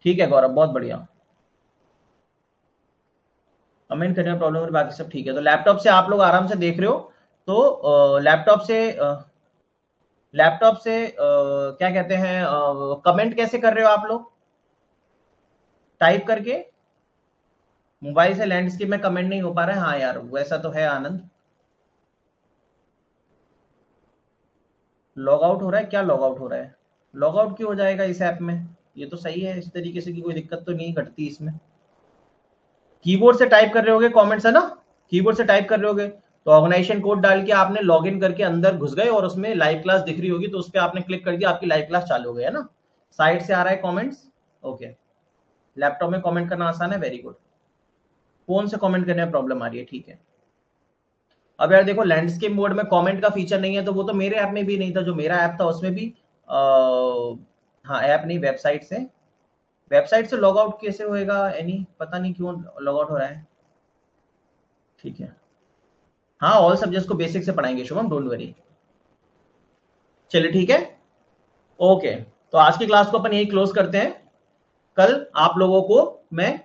ठीक है गौरव, बहुत बढ़िया। कमेंट करने में प्रॉब्लम है, बाकी सब ठीक है। तो लैपटॉप से आप लोग आराम से देख रहे हो। तो लैपटॉप से क्या कहते हैं, कमेंट कैसे कर रहे हो आप लोग? टाइप करके। मोबाइल से लैंडस्केप में कमेंट नहीं हो पा रहा है, हाँ यार वैसा तो है आनंद। लॉग आउट हो रहा है, क्या लॉग आउट हो रहा है? लॉग आउट क्यों हो जाएगा इस ऐप में? ये तो सही है, इस तरीके से की कोई दिक्कत तो नहीं घटती इसमें। कीबोर्ड से टाइप कर रहे होगे कमेंट्स, है ना? कीबोर्ड से टाइप कर रहे होगे, तो ऑर्गेनाइजेशन कोड डाल के आपने लॉगिन करके अंदर घुस गए और उसमें लाइव क्लास दिख रही होगी, तो उस पर आपने क्लिक कर दिया, आपकी लाइव क्लास चालू हो गई, है ना? साइड से आ रहा है कमेंट्स, ओके। लैपटॉप में कमेंट करना आसान है, वेरी गुड। फोन से कमेंट करने में प्रॉब्लम आ रही है, ठीक है। अब यार देखो, लैंडस्केप मोड में कमेंट का फीचर नहीं है, तो वो तो मेरे ऐप में भी नहीं था, जो मेरा ऐप था उसमें भी आ, हाँ ऐप नहीं, वेबसाइट से लॉग आउट कैसे होएगा एनी, पता नहीं क्यों लॉग आउट हो रहा है। ठीक है, हाँ ऑल सब्जेक्ट्स को बेसिक से पढ़ाएंगे शुभम, डोंट वरी। चलिए ठीक है, ओके। तो आज की क्लास को अपन यही क्लोज करते हैं। कल आप लोगों को मैं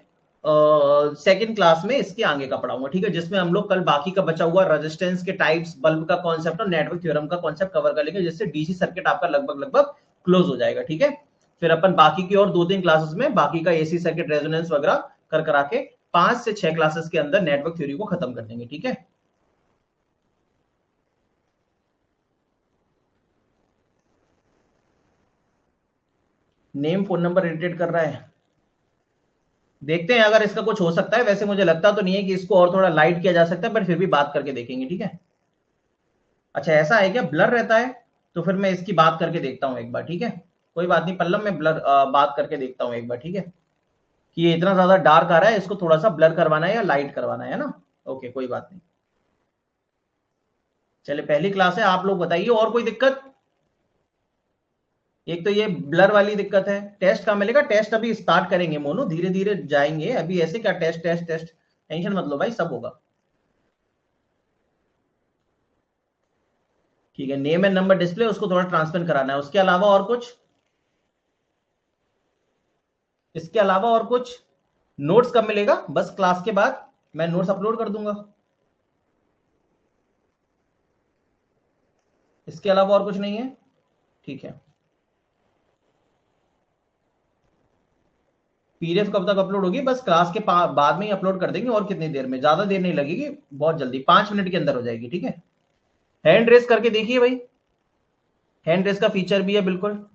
सेकंड क्लास में इसके आगे का पढ़ाऊंगा, ठीक है, जिसमें हम लोग कल बाकी का बचा हुआ रेजिस्टेंस के टाइप्स, बल्ब का कॉन्सेप्ट और नेटवर्क थ्योरम का कॉन्सेप्ट कवर कर लेंगे, जिससे डीसी सर्किट आपका लगभग लगभग क्लोज हो जाएगा, ठीक है। फिर अपन बाकी की और 2-3 क्लासेस में बाकी का एसी सर्किट, रेजोनेंस वगैरह कर करा के 5 से 6 क्लासेस के अंदर नेटवर्क थ्योरी को खत्म कर देंगे, ठीक है। नेम फोन नंबर इरिटेट कर रहा है, देखते हैं अगर इसका कुछ हो सकता है, वैसे मुझे लगता तो नहीं है कि इसको और थोड़ा लाइट किया जा सकता है, पर फिर भी बात करके देखेंगे, ठीक है। अच्छा ऐसा है क्या, ब्लर रहता है? तो फिर मैं इसकी बात करके देखता हूँ एक बार, ठीक है। कोई बात नहीं पल्लव, मैं ब्लर बात करके देखता हूँ एक बार, ठीक है, कि ये इतना ज्यादा डार्क आ रहा है, इसको थोड़ा सा ब्लर करवाना है या लाइट करवाना है ना। ओके कोई बात नहीं। चलिए पहली क्लास है, आप लोग बताइए और कोई दिक्कत? एक तो ये ब्लर वाली दिक्कत है, टेस्ट कहाँ मिलेगा? टेस्ट अभी स्टार्ट करेंगे मोनू, धीरे धीरे जाएंगे, अभी ऐसे क्या टेस्ट टेस्ट टेस्ट, टेंशन मत लो भाई, सब होगा। ठीक है, नेम एंड नंबर डिस्प्ले उसको थोड़ा ट्रांसपेरेंट कराना है, उसके अलावा और कुछ? इसके अलावा और कुछ? नोट्स कब मिलेगा? बस क्लास के बाद मैं नोट्स अपलोड कर दूंगा। इसके अलावा और कुछ नहीं है, ठीक है। पीडीएफ कब तक अपलोड होगी? बस क्लास के बाद में ही अपलोड कर देंगे, और कितनी देर में, ज्यादा देर नहीं लगेगी, बहुत जल्दी 5 मिनट के अंदर हो जाएगी, ठीक है। हैंड रेस करके देखिए भाई, हैंड रेस का फीचर भी है बिल्कुल।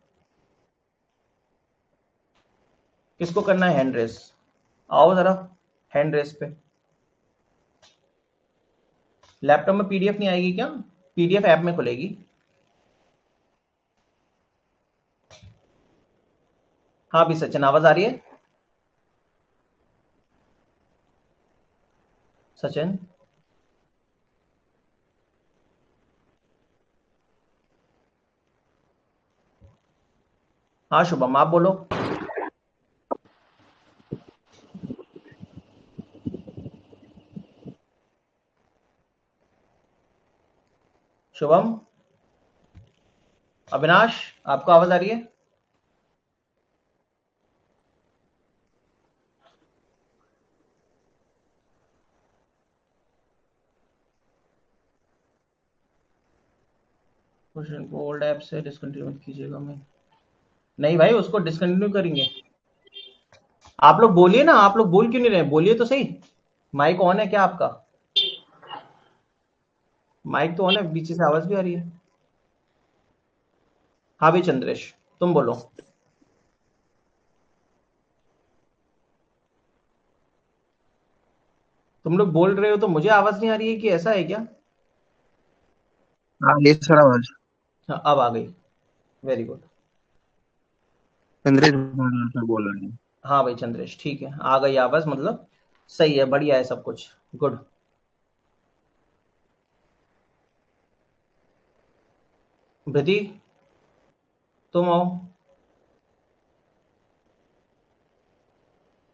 किसको करना है हैंड रेस? आओ जरा हैंड रेस पे। लैपटॉप में पीडीएफ नहीं आएगी क्या? पीडीएफ ऐप में खुलेगी। हाँ भी सचिन, आवाज आ रही है? सचिन, हाँ शुभम आप बोलो। शुभम, अविनाश, आपको आवाज आ रही है? क्वेश्चन को ओल्ड ऐप से डिसकंटिन्यू मत कीजिएगा। मैं नहीं भाई, उसको डिसकंटिन्यू करेंगे। आप लोग बोलिए ना, आप लोग बोल क्यों नहीं रहे? बोलिए तो सही। माइक ऑन है क्या आपका? माइक तो ऑन है, पीछे से आवाज भी आ रही है। हाँ भाई चंद्रेश, तुम बोलो। तुम लोग बोल रहे हो तो मुझे आवाज नहीं आ रही है कि ऐसा है क्या? हाँ, ये सर आवाज। हाँ अब आ गई। Very good. चंद्रेश सर बोल रहे हैं। हाँ भाई चंद्रेश, ठीक है, आ गई आवाज, मतलब सही है, बढ़िया है सब कुछ, गुड। भृति, तुम आओ।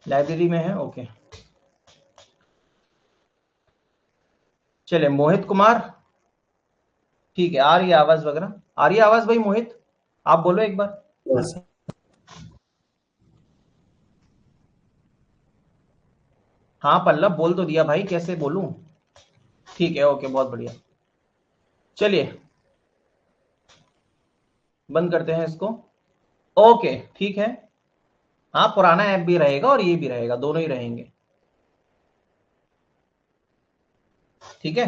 लाइब्रेरी में है, ओके। चले मोहित कुमार, ठीक है, आ रही है आवाज वगैरह? आ रही है आवाज भाई? मोहित आप बोलो एक बार। Yes. हाँ पल्लव बोल तो दिया भाई, कैसे बोलूं? ठीक है, ओके, बहुत बढ़िया। चलिए बंद करते हैं इसको। ओके ठीक है। हाँ पुराना ऐप भी रहेगा और ये भी रहेगा, दोनों ही रहेंगे। ठीक है।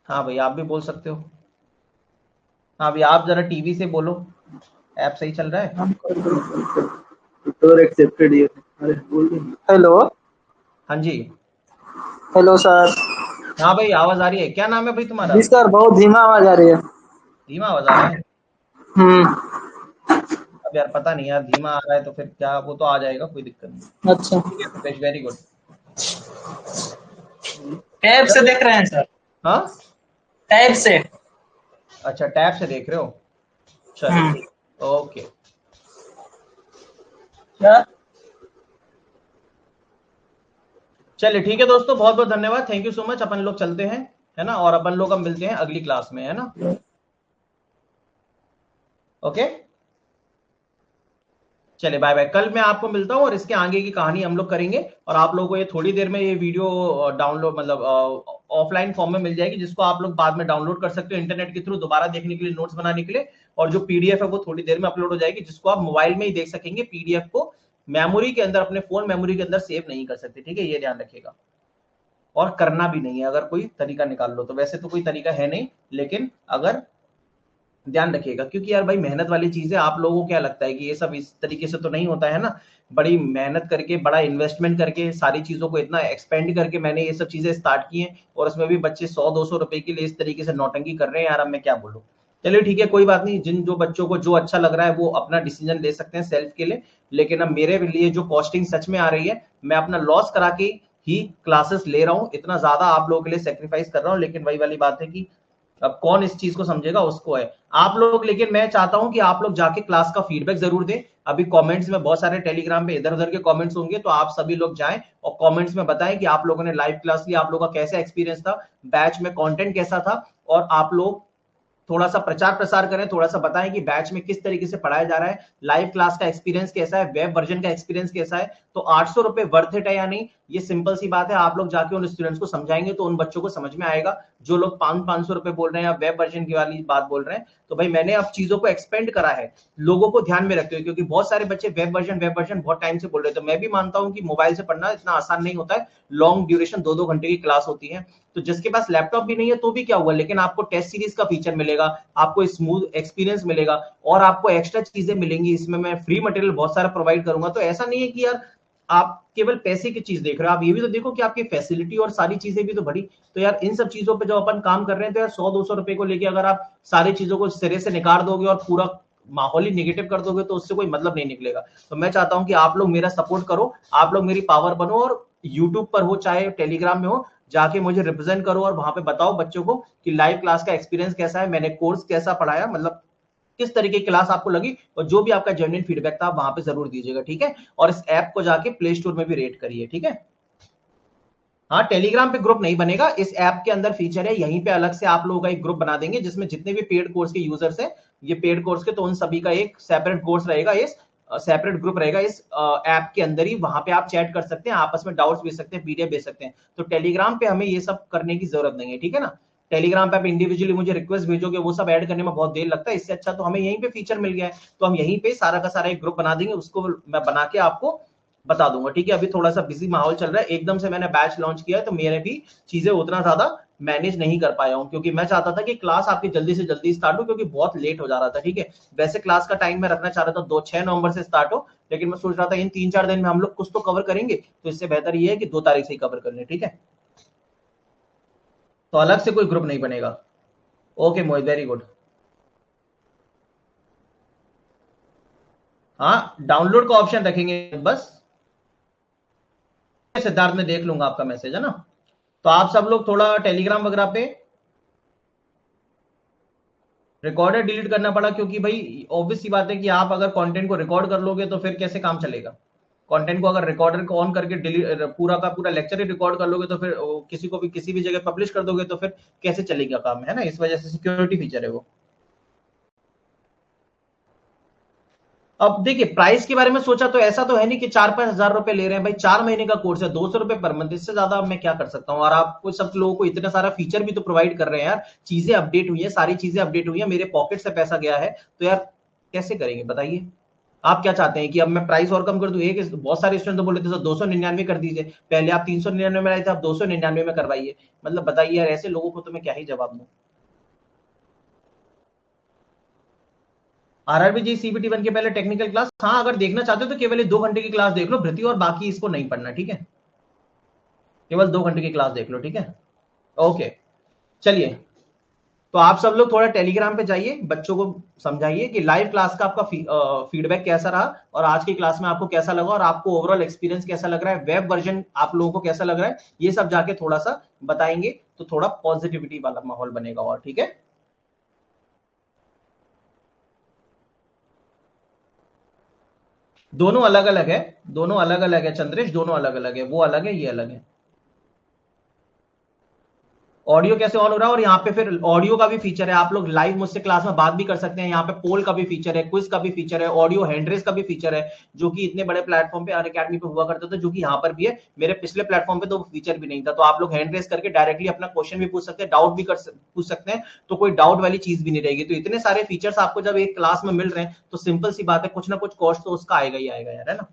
हाँ भाई आप भी बोल सकते हो। हाँ भाई आप जरा टीवी से बोलो, ऐप सही चल रहा है? तो एक्सेप्टेड ये। अरे बोल दे। हेलो। हाँ जी। Hello sir. हाँ भाई आवाज आ रही है। क्या नाम है भाई तुम्हारा? जी सर, बहुत धीमा आवाज आ रही है। धीमा आवाज आ रहा है? हम्म। अब यार पता नहीं यार, धीमा आ रहा है तो फिर क्या, वो तो आ जाएगा, कोई दिक्कत नहीं। अच्छा। ठीक है रुपेश, वेरी गुड। टैब से चलिए। देख रहे हैं सर। हाँ टैब से। अच्छा, टैब से देख रहे हो, चलो हम्म। ठीक, ओके। क्या? चलिए ठीक है दोस्तों, बहुत बहुत धन्यवाद, थैंक यू सो मच। अपन लोग चलते हैं, है ना, और अपन लोग अब मिलते हैं अगली क्लास में, है ना। ओके, चलिए बाय बाय। कल मैं आपको मिलता हूँ और इसके आगे की कहानी हम लोग करेंगे, और आप लोगों को ये थोड़ी देर में ये वीडियो डाउनलोड, मतलब ऑफलाइन फॉर्म में मिल जाएगी, जिसको आप लोग बाद में डाउनलोड कर सकते हो इंटरनेट के थ्रू, दोबारा देखने के लिए, नोट्स बनाने के लिए। और जो पीडीएफ है वो थोड़ी देर में अपलोड हो जाएगी, जिसको आप मोबाइल में ही देख सकेंगे। पीडीएफ को मेमोरी के अंदर, अपने फोन मेमोरी के अंदर सेव नहीं कर सकते, ठीक है, ये ध्यान रखिएगा। और करना भी नहीं है, अगर कोई तरीका निकाल लो तो। वैसे तो कोई तरीका है नहीं, लेकिन अगर ध्यान रखिएगा, क्योंकि यार भाई मेहनत वाली चीजें, आप लोगों को क्या लगता है कि ये सब इस तरीके से तो नहीं होता है ना। बड़ी मेहनत करके, बड़ा इन्वेस्टमेंट करके, सारी चीजों को इतना एक्सपेंड करके मैंने ये सब चीजें स्टार्ट की हैं, और उसमें भी बच्चे 100-200 रुपए के लिए इस तरीके से नौटंकी कर रहे हैं यार, अब मैं क्या बोलूं। चलिए ठीक है, कोई बात नहीं, जिन जो बच्चों को जो अच्छा लग रहा है वो अपना डिसीजन ले सकते हैं सेल्फ के लिए। लेकिन अब मेरे लिए जो कॉस्टिंग सच में आ रही है, मैं अपना लॉस करा के ही क्लासेस ले रहा हूँ, इतना ज्यादा आप लोगों के लिए सेक्रीफाइस कर रहा हूँ। लेकिन वही वाली बात है कि अब कौन इस चीज को समझेगा, उसको है आप लोग। लेकिन मैं चाहता हूं कि आप लोग जाके क्लास का फीडबैक जरूर दें। अभी कमेंट्स में बहुत सारे टेलीग्राम पे इधर उधर के कमेंट्स होंगे, तो आप सभी लोग जाएं और कमेंट्स में बताएं कि आप लोगों ने लाइव क्लास ली, आप लोगों का कैसा एक्सपीरियंस था, बैच में कंटेंट कैसा था। और आप लोग थोड़ा सा प्रचार प्रसार करें, थोड़ा सा बताएं कि बैच में किस तरीके से पढ़ाया जा रहा है, लाइव क्लास का एक्सपीरियंस कैसा है, वेब वर्जन का एक्सपीरियंस कैसा है। तो 800 रुपए वर्थ इट है या नहीं, ये सिंपल सी बात है। आप लोग जाके उन स्टूडेंट्स को समझाएंगे तो उन बच्चों को समझ में आएगा, जो लोग 500 रुपए बोल रहे हैं या वेब वर्जन की वाली बात बोल रहे हैं। तो भाई मैंने अब चीजों को एक्सपेंड करा है, लोगों को ध्यान में रखते हुए, क्योंकि बहुत सारे बच्चे वेब वर्जन बहुत टाइम से बोल रहे थे। तो मैं भी मानता हूं कि मोबाइल से पढ़ना इतना आसान नहीं होता है, लॉन्ग ड्यूरेशन 2-2 घंटे की क्लास होती है। तो जिसके पास लैपटॉप भी नहीं है तो भी क्या हुआ, लेकिन आपको टेस्ट सीरीज का फीचर मिलेगा, आपको स्मूथ एक्सपीरियंस मिलेगा, और आपको एक्स्ट्रा चीजें मिलेंगी। इसमें मैं फ्री मटेरियल बहुत सारा प्रोवाइड करूंगा। तो ऐसा नहीं है कि यार आप केवल पैसे की चीज देख रहे हो, आप ये भी तो देखो कि आपकी फैसिलिटी और सारी चीजें भी तो बढ़ी। तो यार इन सब चीजों पे जब अपन काम कर रहे हैं, तो यार 100-200 रुपए को लेके अगर आप सारी चीजों को सिरे से निकाल दोगे और पूरा माहौल ही निगेटिव कर दोगे, तो उससे कोई मतलब नहीं निकलेगा। तो मैं चाहता हूं कि आप लोग मेरा सपोर्ट करो, आप लोग मेरी पावर बनो, और यूट्यूब पर हो चाहे टेलीग्राम में हो, जाके मुझे रिप्रेजेंट करो और वहां पे बताओ बच्चों को कि लाइव क्लास का एक्सपीरियंस कैसा है, मैंने कोर्स कैसा पढ़ाया, मतलब किस तरीके की क्लास आपको लगी। और जो भी आपका जेन्युइन फीडबैक था आप वहां पे जरूर दीजिएगा, ठीक है। और इस ऐप को जाके प्ले स्टोर में भी रेट करिए, ठीक है। हाँ टेलीग्राम पे ग्रुप नहीं बनेगा, इस ऐप के अंदर फीचर है, यहीं पे अलग से आप लोगों का एक ग्रुप बना देंगे, जिसमें जितने भी पेड कोर्स के यूजर्स हैं, ये पेड कोर्स के, तो उन सभी का एक सेपरेट कोर्स रहेगा, इस सेपरेट ग्रुप रहेगा इस ऐप के अंदर ही। वहां पे आप चैट कर सकते हैं, आपस में डाउट्स भेज सकते हैं, पीडीएफ भेज सकते हैं। तो टेलीग्राम पे हमें ये सब करने की जरूरत नहीं है, ठीक है ना। टेलीग्राम पे आप इंडिविजुअली मुझे रिक्वेस्ट भेजोगे, वो सब ऐड करने में बहुत देर लगता है। इससे अच्छा तो हमें यहीं पे फीचर मिल गया है, तो हम यहीं पे सारा का सारा एक ग्रुप बना देंगे, उसको मैं बना के आपको बता दूंगा, ठीक है। अभी थोड़ा सा बिजी माहौल चल रहा है, एकदम से मैंने बैच लॉन्च किया है, तो मेरे भी चीजें उतना ज्यादा मैनेज नहीं कर पाया हूँ, क्योंकि मैं चाहता था कि क्लास आपकी जल्दी से जल्दी स्टार्ट हो, क्योंकि बहुत लेट हो जा रहा था, ठीक है। वैसे क्लास का टाइम मैं रखना चाह रहा था 6 नवंबर से स्टार्ट हो, लेकिन मैं सोच रहा था इन 3-4 दिन में हम लोग कुछ तो कवर करेंगे, तो इससे बेहतर ये है कि 2 तारीख से ही कवर कर लें, ठीक है। तो अलग से कोई ग्रुप नहीं बनेगा। ओके मोहित, वेरी गुड। हाँ, डाउनलोड का ऑप्शन रखेंगे बस। सिद्धार्थ में देख लूंगा आपका मैसेज, है ना। तो आप सब लोग थोड़ा टेलीग्राम वगैरह पे, रिकॉर्डर डिलीट करना पड़ा क्योंकि भाई ऑब्वियस सी बात है कि आप अगर कंटेंट को रिकॉर्ड कर लोगे तो फिर कैसे काम चलेगा। कंटेंट को अगर रिकॉर्डर को ऑन करके डिलीट, पूरा का पूरा लेक्चर ही रिकॉर्ड कर लोगे तो फिर किसी को भी किसी भी जगह पब्लिश कर दोगे तो फिर कैसे चलेगा काम, है ना। इस वजह से सिक्योरिटी फीचर है वो। अब देखिए, प्राइस के बारे में सोचा तो ऐसा तो है नहीं कि 4-5 हजार रुपए ले रहे हैं भाई, 4 महीने का कोर्स है, 200 रुपए पर मंथ, इससे ज्यादा मैं क्या कर सकता हूँ। और आपको सब लोगों को इतना सारा फीचर भी तो प्रोवाइड कर रहे हैं यार, चीजें अपडेट हुई है, सारी चीजें अपडेट हुई है, मेरे पॉकेट से पैसा गया है, तो यार कैसे करेंगे बताइए। आप क्या चाहते हैं कि अब मैं प्राइस और कम कर दूं? एक बहुत सारे स्टूडेंट तो बोल रहे थे 299 कर दीजिए, पहले आप 399 में आए थे, आप 299 में करवाइए। मतलब बताइए यार, ऐसे लोगों को तो मैं क्या ही जवाब दूं। आरआरबी जी सीबीटी 1 के पहले टेक्निकल क्लास, हाँ अगर देखना चाहते हो तो केवल 2 घंटे की क्लास देख लो भृति, और बाकी इसको नहीं पढ़ना, ठीक है। केवल 2 घंटे की क्लास देख लो, ठीक है। ओके, चलिए। तो आप सब लोग थोड़ा टेलीग्राम पे जाइए, बच्चों को समझाइए कि लाइव क्लास का आपका फीडबैक कैसा रहा, और आज की क्लास में आपको कैसा लगा, और आपको ओवरऑल एक्सपीरियंस कैसा लग रहा है, वेब वर्जन आप लोगों को कैसा लग रहा है, ये सब जाके थोड़ा सा बताएंगे, तो थोड़ा पॉजिटिविटी वाला माहौल बनेगा, और ठीक है। दोनों अलग अलग है, दोनों अलग अलग है चंद्रेश, दोनों अलग अलग है, वो अलग है, ये अलग है। ऑडियो कैसे ऑन हो रहा है, और यहाँ पे फिर ऑडियो का भी फीचर है, आप लोग लाइव मुझसे क्लास में बात भी कर सकते हैं, यहाँ पे पोल का भी फीचर है, क्विज का भी फीचर है, ऑडियो हैंड रेस का भी फीचर है, जो कि इतने बड़े प्लेटफॉर्म पे अनअकैडमी पे हुआ करता था, जो कि यहाँ पर भी है। मेरे पिछले प्लेटफॉर्म पे तो फीचर भी नहीं था, तो आप लोग हैंड रेस करके डायरेक्टली अपना क्वेश्चन भी पूछ सकते हैं, डाउट भी पूछ सकते हैं, तो कोई डाउट वाली चीज भी नहीं रहेगी। तो इतने सारे फीचर्स आपको जब एक क्लास में मिल रहे हैं, तो सिंपल सी बात है, कुछ ना कुछ कॉस्ट तो उसका आएगा ही आएगा यार, है ना।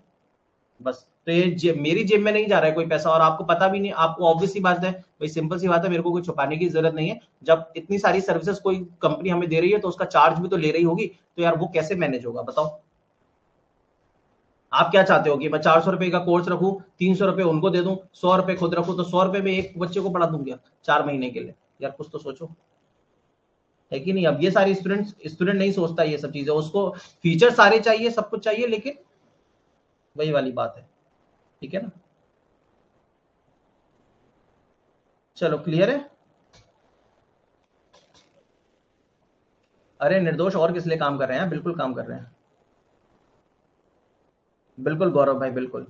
बस तो ये मेरी जेब में नहीं जा रहा है कोई पैसा, और आपको पता भी नहीं, आपको ऑब्वियस सी बात है भाई, सिंपल सी बात है, मेरे को कोई छुपाने की जरूरत नहीं है। जब इतनी सारी सर्विसेज कोई कंपनी हमें दे रही है, तो उसका चार्ज भी तो ले रही होगी, तो यार वो कैसे मैनेज होगा बताओ। आप क्या चाहते हो कि मैं 400 रुपए का कोर्स रखूं, 300 रुपए उनको दे दूं, 100 रुपए खुद रखूं, तो 100 रुपए में एक बच्चे को पढ़ा दूंगा 4 महीने के लिए। यार कुछ तो सोचो, है कि नहीं। अब ये सारी स्टूडेंट नहीं सोचता ये सब चीजें, उसको फीचर सारे चाहिए, सब कुछ चाहिए, लेकिन वही वाली बात है, ठीक है ना। चलो क्लियर है। अरे निर्दोष और किस लिए काम कर रहे हैं, बिल्कुल काम कर रहे हैं। बिल्कुल गौरव भाई, बिल्कुल।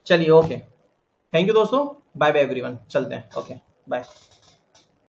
चलिए ओके, थैंक यू दोस्तों, बाय बाय एवरीवन, चलते हैं, ओके बाय।